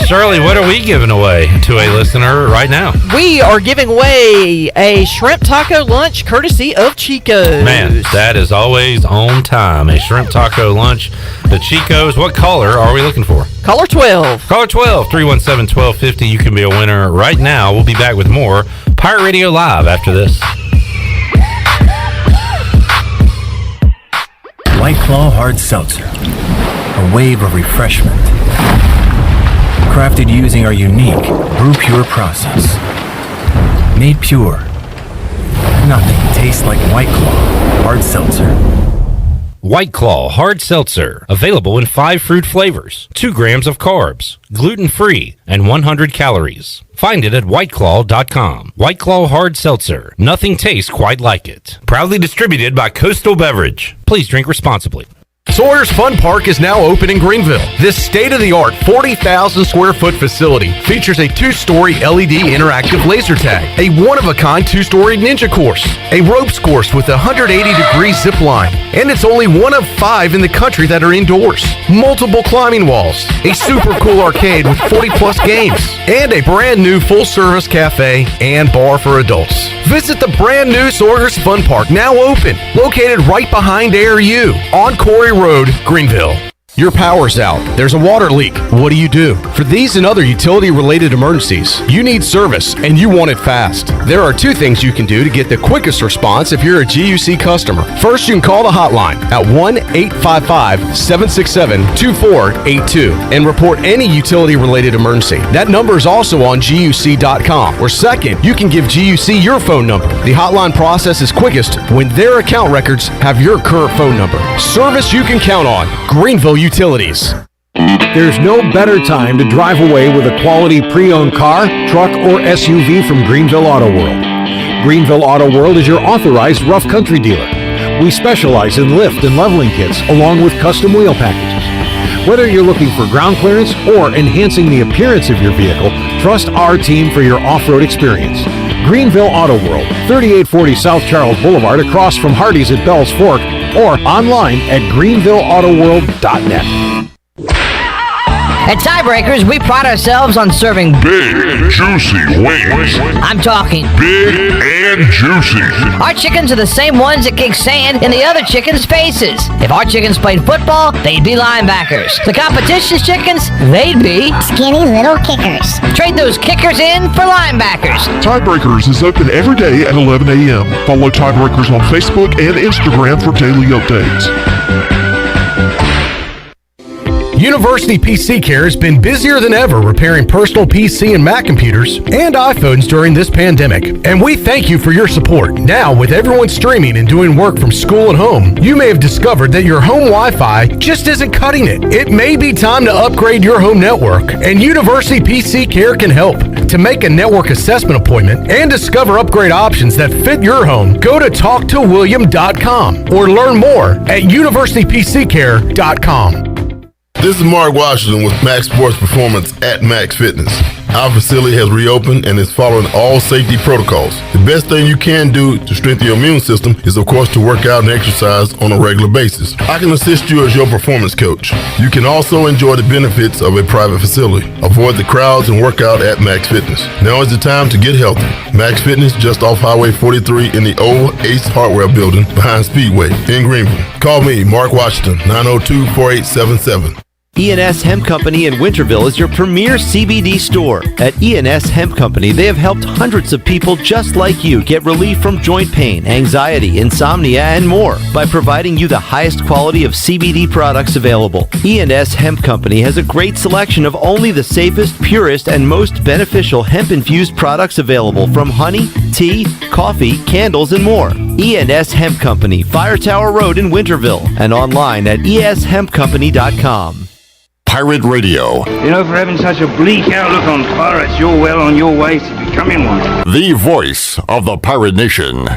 Shirley, what are we giving away to a listener right now? We are giving away a shrimp taco lunch courtesy of Chico's. Man, that is always on time. A shrimp taco lunch. The Chico's. What caller are we looking for? Caller 12. Caller 12, 317-1250. You can be a winner right now. We'll be back with more Pirate Radio Live after this. White Claw Hard Seltzer. A wave of refreshment. Crafted using our unique Brew Pure process. Made pure. Nothing tastes like White Claw Hard Seltzer. White Claw Hard Seltzer. Available in 5 fruit flavors, 2 grams of carbs, gluten-free, and 100 calories. Find it at whiteclaw.com. White Claw Hard Seltzer. Nothing tastes quite like it. Proudly distributed by Coastal Beverage. Please drink responsibly. Sawyer's Fun Park is now open in Greenville. This state-of-the-art 40,000 square foot facility features a 2-story LED interactive laser tag, a one-of-a-kind 2-story ninja course, a ropes course with a 180-degree zip line, and it's only one of 5 in the country that are indoors. Multiple climbing walls, a super cool arcade with 40-plus games, and a brand new full-service cafe and bar for adults. Visit the brand new Sawyer's Fun Park, now open, located right behind ARU on Corey Road, Greenville. Your power's out. There's a water leak. What do? For these and other utility-related emergencies, you need service, and you want it fast. There are 2 things you can do to get the quickest response if you're a GUC customer. First, you can call the hotline at 1-855-767-2482 and report any utility-related emergency. That number is also on GUC.com. Or second, you can give GUC your phone number. The hotline process is quickest when their account records have your current phone number. Service you can count on. Greenville Utilities. There's no better time to drive away with a quality pre-owned car, truck, or SUV from Greenville Auto World. Greenville Auto World is your authorized rough country dealer. We specialize in lift and leveling kits along with custom wheel packages. Whether you're looking for ground clearance or enhancing the appearance of your vehicle, trust our team for your off-road experience. Greenville Auto World, 3840 South Charles Boulevard across from Hardee's at Bell's Fork, or online at greenvilleautoworld.net. At Tiebreakers, we pride ourselves on serving big, juicy wings. I'm talking big and juicy. Our chickens are the same ones that kick sand in the other chickens' faces. If our chickens played football, they'd be linebackers. The competition's chickens, they'd be skinny little kickers. Trade those kickers in for linebackers. Tiebreakers is open every day at 11 a.m. Follow Tiebreakers on Facebook and Instagram for daily updates. University PC Care has been busier than ever repairing personal PC and Mac computers and iPhones during this pandemic. And we thank you for your support. Now, with everyone streaming and doing work from school and home, you may have discovered that your home Wi-Fi just isn't cutting it. It may be time to upgrade your home network, and University PC Care can help. To make a network assessment appointment and discover upgrade options that fit your home, go to talktowilliam.com or learn more at universitypccare.com. This is Mark Washington with Max Sports Performance at Max Fitness. Our facility has reopened and is following all safety protocols. The best thing you can do to strengthen your immune system is, of course, to work out and exercise on a regular basis. I can assist you as your performance coach. You can also enjoy the benefits of a private facility. Avoid the crowds and work out at Max Fitness. Now is the time to get healthy. Max Fitness, just off Highway 43 in the old Ace Hardware building behind Speedway in Greenville. Call me, Mark Washington, 902-4877. E&S Hemp Company in Winterville is your premier CBD store. At E&S Hemp Company, they have helped hundreds of people just like you get relief from joint pain, anxiety, insomnia, and more by providing you the highest quality of CBD products available. E&S Hemp Company has a great selection of only the safest, purest, and most beneficial hemp-infused products available, from honey, tea, coffee, candles, and more. E&S Hemp Company, Fire Tower Road in Winterville, and online at eshempcompany.com. Pirate Radio. You know, for having such a bleak outlook on pirates, you're well on your way to becoming one. The voice of the Pirate Nation.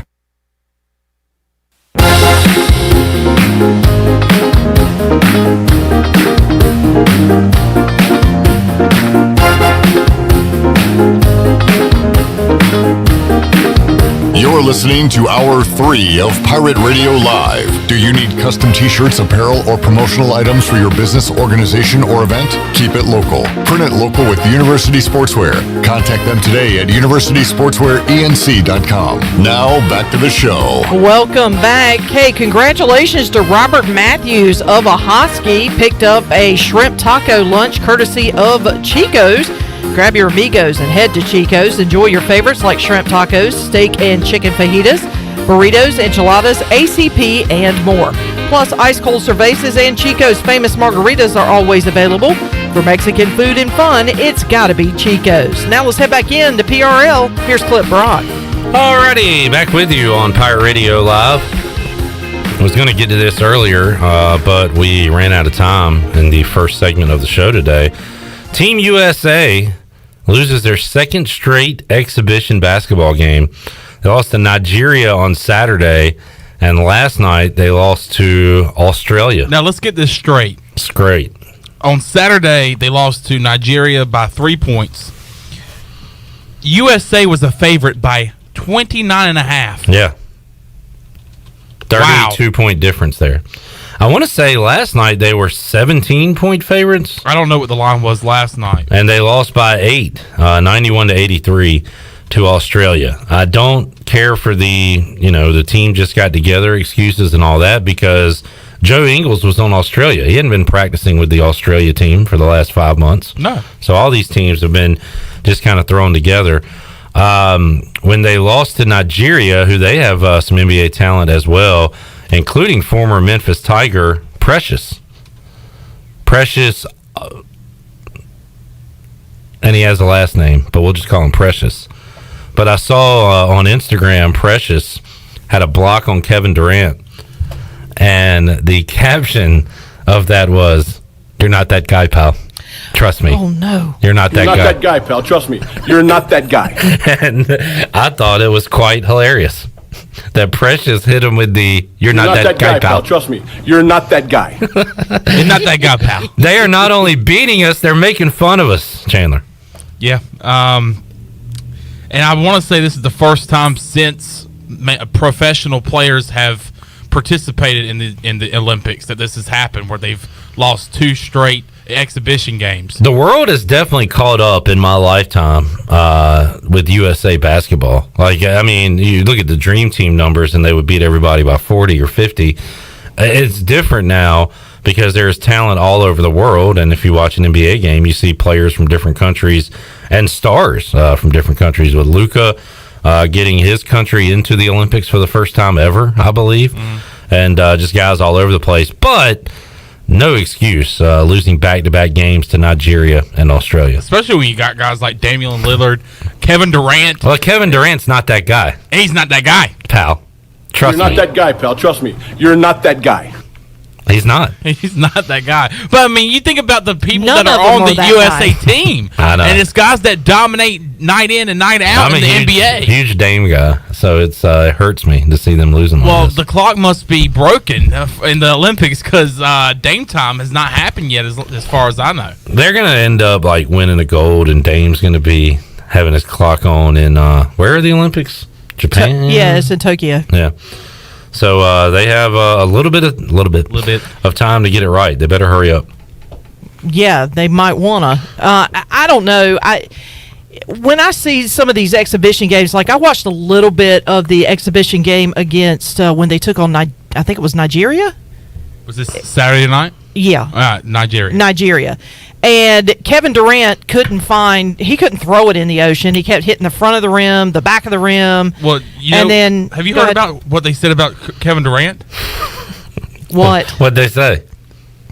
You're listening to Hour 3 of Pirate Radio Live. Do you need custom t-shirts, apparel, or promotional items for your business, organization, or event? Keep it local. Print it local with University Sportswear. Contact them today at universitysportswearenc.com. Now, back to the show. Welcome back. Hey, congratulations to Robert Matthews of Ahoskie. Picked up a shrimp taco lunch courtesy of Chico's. Grab your amigos and head to Chico's. Enjoy your favorites like shrimp tacos, steak and chicken fajitas, burritos, enchiladas, ACP, and more. Plus, ice cold cervezas and Chico's famous margaritas are always available. For Mexican food and fun, it's gotta be Chico's. Now let's head back in to PRL. Here's Clip Brock. Alrighty, back with you on Pirate Radio Live. I was going to get to this earlier, but we ran out of time in the first segment of the show today. Team USA loses their second straight exhibition basketball game. They lost to Nigeria on Saturday And last night, they lost to Australia. Now, let's get this straight. It's great. On Saturday, they lost to Nigeria by 3 points. USA was a favorite by 29.5. Yeah. 32-point difference there. I want to say last night they were 17-point favorites. I don't know what the line was last night. And they lost by 8, 91-83 to Australia. I don't care for the team just got together excuses and all that, because Joe Ingles was on Australia. He hadn't been practicing with the Australia team for the last 5 months. No. So all these teams have been just kind of thrown together. When they lost to Nigeria, who they have some NBA talent as well, including former Memphis Tiger Precious, and he has a last name, but we'll just call him Precious. But I saw on Instagram, Precious had a block on Kevin Durant, and the caption of that was, "You're not that guy, pal. Trust me." Oh, no. You're not that guy. You're not that guy, pal. Trust me. You're not that guy. And I thought it was quite hilarious that Precious hit him with the "You're not that guy, pal. Trust me. You're not that guy. You're not that guy, pal. They are not only beating us, they're making fun of us, Chandler. Yeah. And I want to say this is the first time since professional players have participated in the Olympics that this has happened, where they've lost 2 straight exhibition games. The world has definitely caught up in my lifetime with USA basketball. Like, I mean, you look at the Dream Team numbers and they would beat everybody by 40 or 50. It's different now because there's talent all over the world, and if you watch an NBA game, you see players from different countries and stars from different countries, with Luka getting his country into the Olympics for the first time ever, I believe, and just guys all over the place. But no excuse losing back-to-back games to Nigeria and Australia. Especially when you got guys like Damian Lillard, Kevin Durant. Well, Kevin Durant's not that guy. He's not that guy. Pal. Trust me. You're not that guy, pal. Trust me. You're not that guy. He's not. He's not that guy. But, I mean, you think about the people None that of are them on are the that USA guy. team. I know. And it's guys that dominate night in and night out I'm in the NBA. Huge Dame guy, so it hurts me to see them losing. Well, like this. the clock must be broken in the Olympics because Dame time has not happened yet, as far as I know. They're going to end up like winning the gold, and Dame's going to be having his clock on in where are the Olympics? Japan? Yeah, it's in Tokyo. Yeah. So they have a little bit of time to get it right. They better hurry up. Yeah, they might wanna. I don't know. When I see some of these exhibition games, like I watched a little bit of the exhibition game against when they took on I think it was Nigeria. Was this Saturday night? Yeah. Nigeria. And Kevin Durant couldn't throw it in the ocean. He kept hitting the front of the rim, the back of the rim. Well, have you heard about what they said about Kevin Durant? What? What'd they say?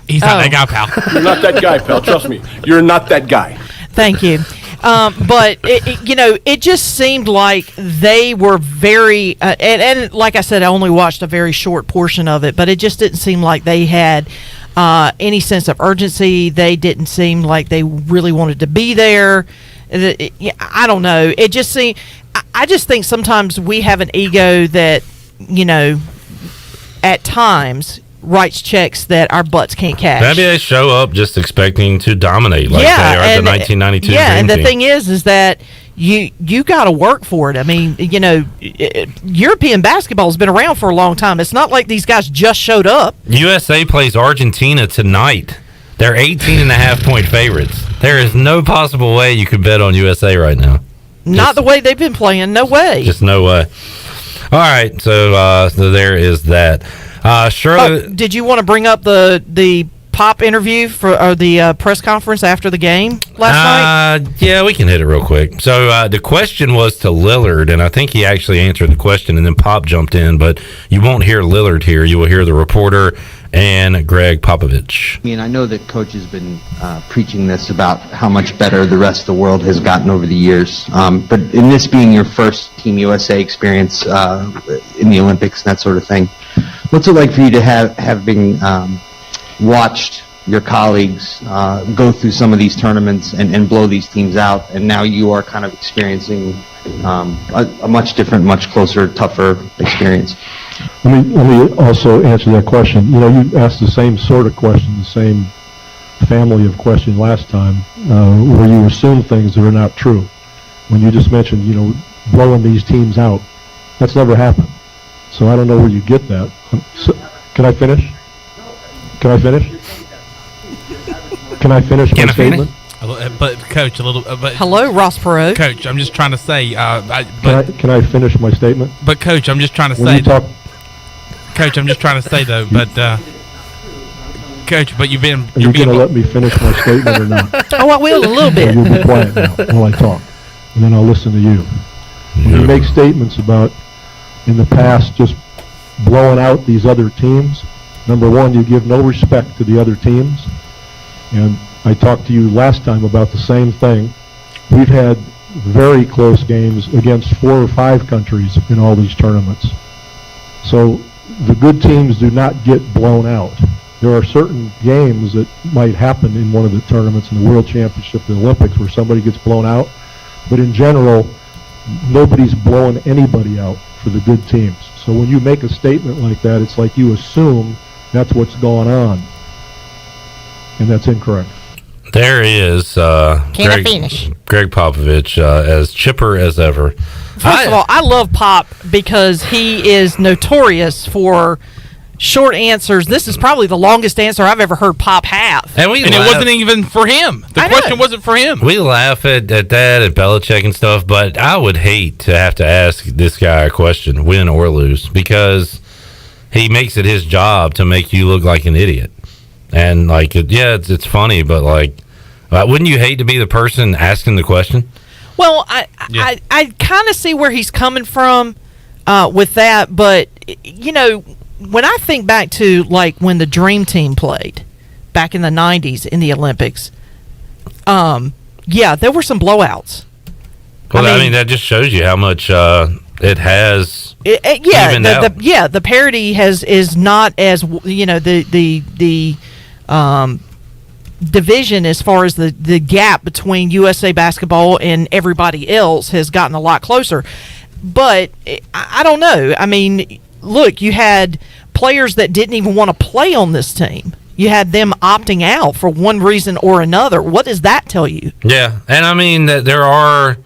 He's not that guy, pal. You're not that guy, pal. Trust me. You're not that guy. Thank you. But it just seemed like they were very, and like I said, I only watched a very short portion of it, but it just didn't seem like they had any sense of urgency. They didn't seem like they really wanted to be there. I don't know. It just seemed. I just think sometimes we have an ego that, at times writes checks that our butts can't cash. Maybe they show up just expecting to dominate like they are at the 1992 Yeah, Dream and the Team. thing is that you got to work for it. I mean, European basketball has been around for a long time. It's not like these guys just showed up. USA plays Argentina tonight. They're 18.5-point favorites. There is no possible way you could bet on USA right now. Not the way they've been playing. No way. Just no way. All right, so there is that. Shirley, did you want to bring up the Pop interview or the press conference after the game last night? Yeah, we can hit it real quick. So the question was to Lillard, and I think he actually answered the question, and then Pop jumped in. But you won't hear Lillard here. You will hear the reporter and Greg Popovich. I mean, I know that Coach has been preaching this about how much better the rest of the world has gotten over the years. But in this being your first Team USA experience in the Olympics and that sort of thing, what's it like for you to have been watched your colleagues go through some of these tournaments and blow these teams out, and now you are kind of experiencing a much different, much closer, tougher experience. Let me also answer that question. You know, you asked the same sort of question, the same family of question last time, where you assume things that are not true. When you just mentioned, you know, blowing these teams out, that's never happened. So I don't know where you get that. So, can I finish? Can I finish? Can I finish my statement? But Coach, a little. But hello, Ross Perot. Coach, I'm just trying to say. Can I finish my statement? But Coach, I'm just trying to When say. you talk, Coach, I'm just trying to say though. But Coach, but you've been. are you going to let me finish my statement or not? Oh, I will a little bit. You'll be quiet now while I talk, and then I'll listen to you. When you make statements about in the past just blowing out these other teams, number one, you give no respect to the other teams. And I talked to you last time about the same thing. We've had very close games against 4 or 5 countries in all these tournaments. So the good teams do not get blown out. There are certain games that might happen in one of the tournaments, in the World Championship, the Olympics, where somebody gets blown out. But in general, nobody's blowing anybody out for the good teams. So when you make a statement like that, it's like you assume that's what's going on. And that's incorrect. There he is, Greg Popovich, as chipper as ever. First of all, I love Pop because he is notorious for short answers. This is probably the longest answer I've ever heard Pop have. And it wasn't even for him. The question wasn't for him. We laugh at that and Belichick and stuff, but I would hate to have to ask this guy a question, win or lose, because he makes it his job to make you look like an idiot. And, like, it's funny, but, like, wouldn't you hate to be the person asking the question? Well, I kind of see where he's coming from with that, but, you know, when I think back to, like, when the Dream Team played back in the 90s in the Olympics, there were some blowouts. Well, I mean that just shows you how much it has evened out. The parity is not as, you know, the division as far as the gap between USA basketball and everybody else has gotten a lot closer. But I don't know. I mean, look, you had players that didn't even want to play on this team. You had them opting out for one reason or another. What does that tell you? Yeah, and I mean, there are,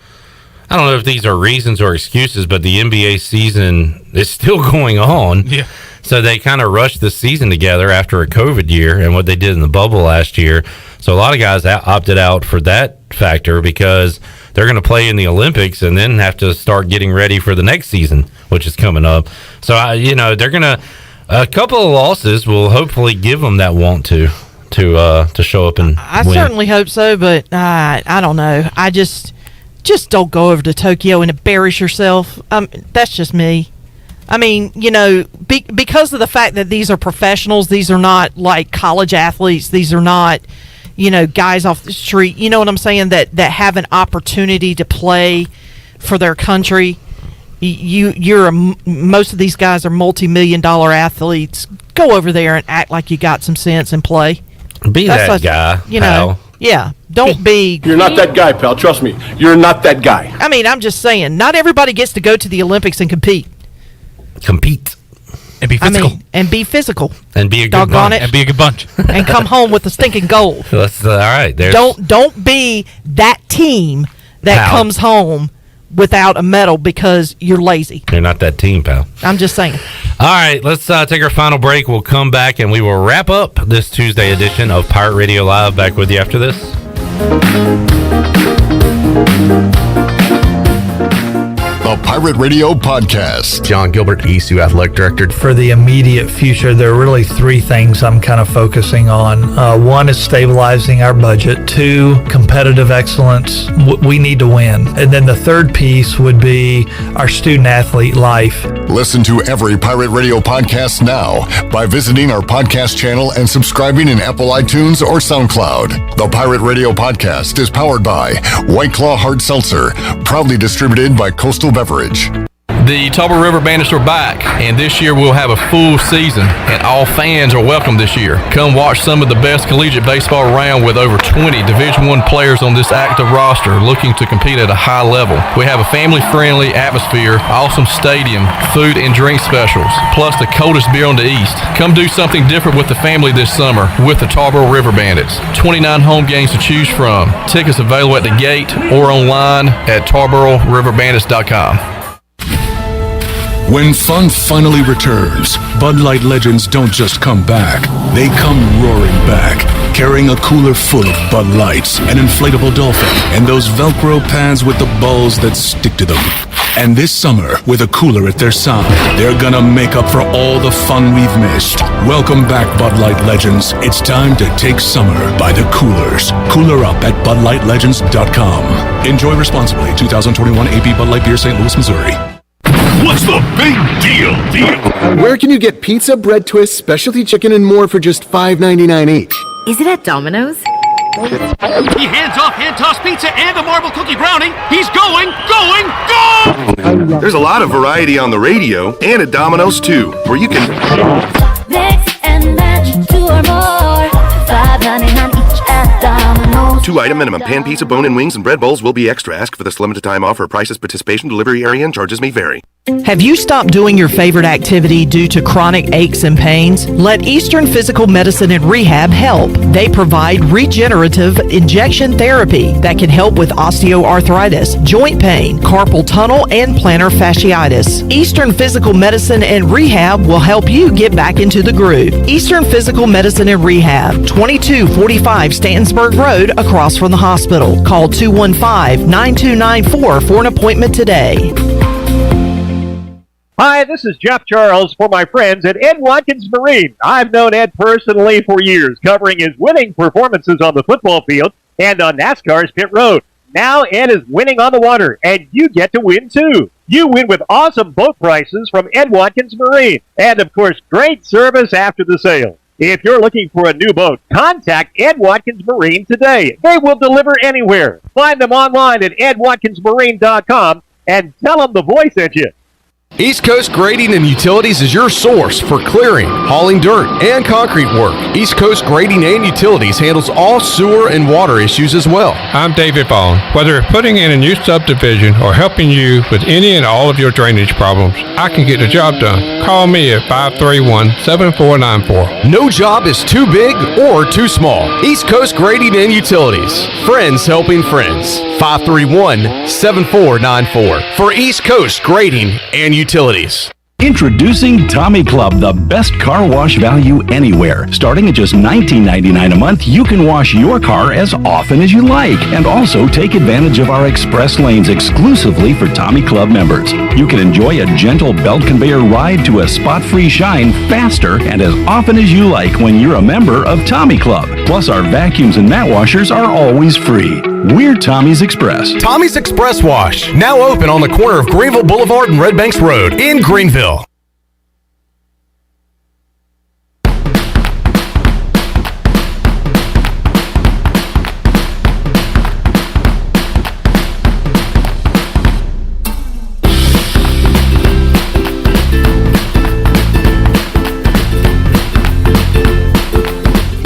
I don't know if these are reasons or excuses, but the NBA season is still going on. Yeah. So they kind of rushed the season together after a COVID year and what they did in the bubble last year. So a lot of guys opted out for that factor because they're going to play in the Olympics and then have to start getting ready for the next season, which is coming up. So, they're going to, a couple of losses will hopefully give them that want to show up and I win. certainly hope so, but I don't know. I just don't go over to Tokyo and embarrass yourself. That's just me. I mean, you know, because of the fact that these are professionals, these are not like college athletes, these are not, you know, guys off the street, you know what I'm saying, that have an opportunity to play for their country. Most of these guys are multi-million-dollar athletes. Go over there and act like you got some sense and play. That's that guy, you know. Yeah, don't be. You're not that guy, pal. Trust me. You're not that guy. I mean, I'm just saying, not everybody gets to go to the Olympics and compete. And be physical. And be physical. And be a good Doggone bunch. it. And be a good bunch. And come home with a stinking gold. That's all right. Don't be that team that comes home without a medal because you're lazy. You're not that team, pal. I'm just saying. All right, let's take our final break. We'll come back and we will wrap up this Tuesday edition of Pirate Radio Live. Back with you after this. The Pirate Radio Podcast. John Gilbert, ECU Athletic Director. For the immediate future, there are really 3 things I'm kind of focusing on. 1 is stabilizing our budget. 2, competitive excellence. We need to win. And then the third piece would be our student-athlete life. Listen to every Pirate Radio podcast now by visiting our podcast channel and subscribing in Apple iTunes or SoundCloud. The Pirate Radio Podcast is powered by White Claw Hard Seltzer, proudly distributed by Coastal Beverage. The Tarboro River Bandits are back, and this year we'll have a full season, and all fans are welcome this year. Come watch some of the best collegiate baseball around with over 20 Division I players on this active roster looking to compete at a high level. We have a family-friendly atmosphere, awesome stadium, food and drink specials, plus the coldest beer on the East. Come do something different with the family this summer with the Tarboro River Bandits. 29 home games to choose from. Tickets available at the gate or online at TarboroRiverBandits.com. When fun finally returns, Bud Light legends don't just come back. They come roaring back, carrying a cooler full of Bud Lights, an inflatable dolphin, and those Velcro pads with the balls that stick to them. And this summer, with a cooler at their side, they're gonna make up for all the fun we've missed. Welcome back, Bud Light legends. It's time to take summer by the coolers. Cooler up at BudLightLegends.com. Enjoy responsibly. 2021 AP Bud Light Beer, St. Louis, Missouri. What's the big deal? Where can you get pizza, bread twists, specialty chicken, and more for just $5.99 each? Is it at Domino's? He hands off hand-tossed pizza and a marble cookie brownie. He's going, go! There's a lot of variety on the radio and at Domino's too, where you can mix and match 2 or more. $5.99 each at Domino's. 2-item minimum. Pan pizza, bone-in wings, and bread bowls will be extra. Ask for this limited time offer. Prices, participation, delivery area, and charges may vary. Have you stopped doing your favorite activity due to chronic aches and pains? Let Eastern Physical Medicine and Rehab help. They provide regenerative injection therapy that can help with osteoarthritis, joint pain, carpal tunnel, and plantar fasciitis. Eastern Physical Medicine and Rehab will help you get back into the groove. Eastern Physical Medicine and Rehab, 2245 Stantonsburg Road, across from the hospital. Call 215-9294 for an appointment today. Hi, this is Jeff Charles for my friends at Ed Watkins Marine. I've known Ed personally for years, covering his winning performances on the football field and on NASCAR's pit road. Now Ed is winning on the water, and you get to win too. You win with awesome boat prices from Ed Watkins Marine, and of course, great service after the sale. If you're looking for a new boat, contact Ed Watkins Marine today. They will deliver anywhere. Find them online at edwatkinsmarine.com and tell them the voice sent you. East Coast Grading and Utilities is your source for clearing, hauling dirt, and concrete work. East Coast Grading and Utilities handles all sewer and water issues as well. I'm David Vaughn. Whether putting in a new subdivision or helping you with any and all of your drainage problems, I can get the job done. Call me at 531-7494. No job is too big or too small. East Coast Grading and Utilities. Friends helping friends. 531-7494 for East Coast Grading and Utilities. Introducing Tommy Club, the best car wash value anywhere. Starting at just $19.99 a month, you can wash your car as often as you like, and also take advantage of our express lanes exclusively for Tommy Club members. You can enjoy a gentle belt conveyor ride to a spot-free shine faster and as often as you like when you're a member of Tommy Club. Plus, our vacuums and mat washers are always free. We're Tommy's Express. Tommy's Express Wash, now open on the corner of Greenville Boulevard and Red Banks Road in Greenville.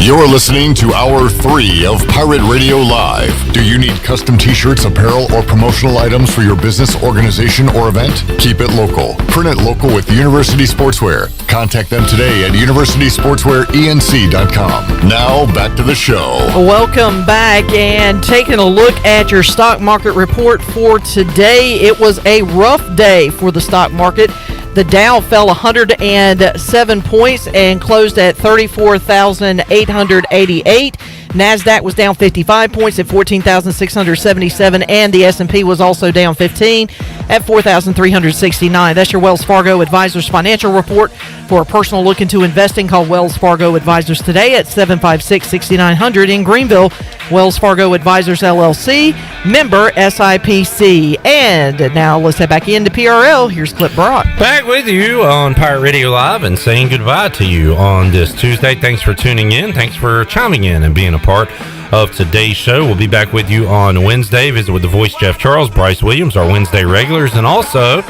You're listening to Hour 3 of Pirate Radio Live. Do you need custom t-shirts, apparel, or promotional items for your business, organization, or event? Keep it local. Print it local with University Sportswear. Contact them today at universitysportswearenc.com. Now, back to the show. Welcome back, and taking a look at your stock market report for today. It was a rough day for the stock market. The Dow fell 107 points and closed at 34,888. NASDAQ was down 55 points at 14,677, and the S&P was also down 15 at 4,369. That's your Wells Fargo Advisors financial report. For a personal look into investing, call Wells Fargo Advisors today at 756-6900 in Greenville. Wells Fargo Advisors, LLC, member SIPC. And now let's head back into PRL. Here's Clip Brock. Back with you on Pirate Radio Live and saying goodbye to you on this Tuesday. Thanks for tuning in. Thanks for chiming in and being a part of today's show. We'll be back with you on Wednesday. Visit with the voice Jeff Charles, Bryce Williams, our Wednesday regulars, and also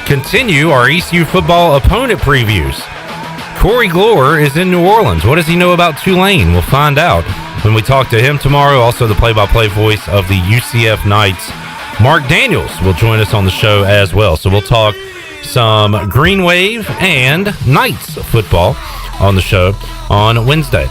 continue our ECU football opponent previews. Corey Glore is in New Orleans. What does he know about Tulane? We'll find out when we talk to him tomorrow. Also, the play-by-play voice of the UCF Knights, Mark Daniels, will join us on the show as well. So we'll talk some Green Wave and Knights football on the show on Wednesday.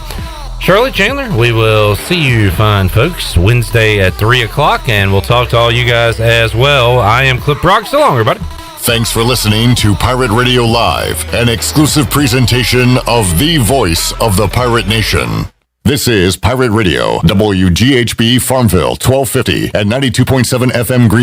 Shirley, Chandler, we will see you fine folks Wednesday at 3 o'clock, and we'll talk to all you guys as well. I am Clip Brock. So long, everybody. Thanks for listening to Pirate Radio Live, an exclusive presentation of the voice of the Pirate Nation. This is Pirate Radio, WGHB Farmville, 1250 and 92.7 FM Green.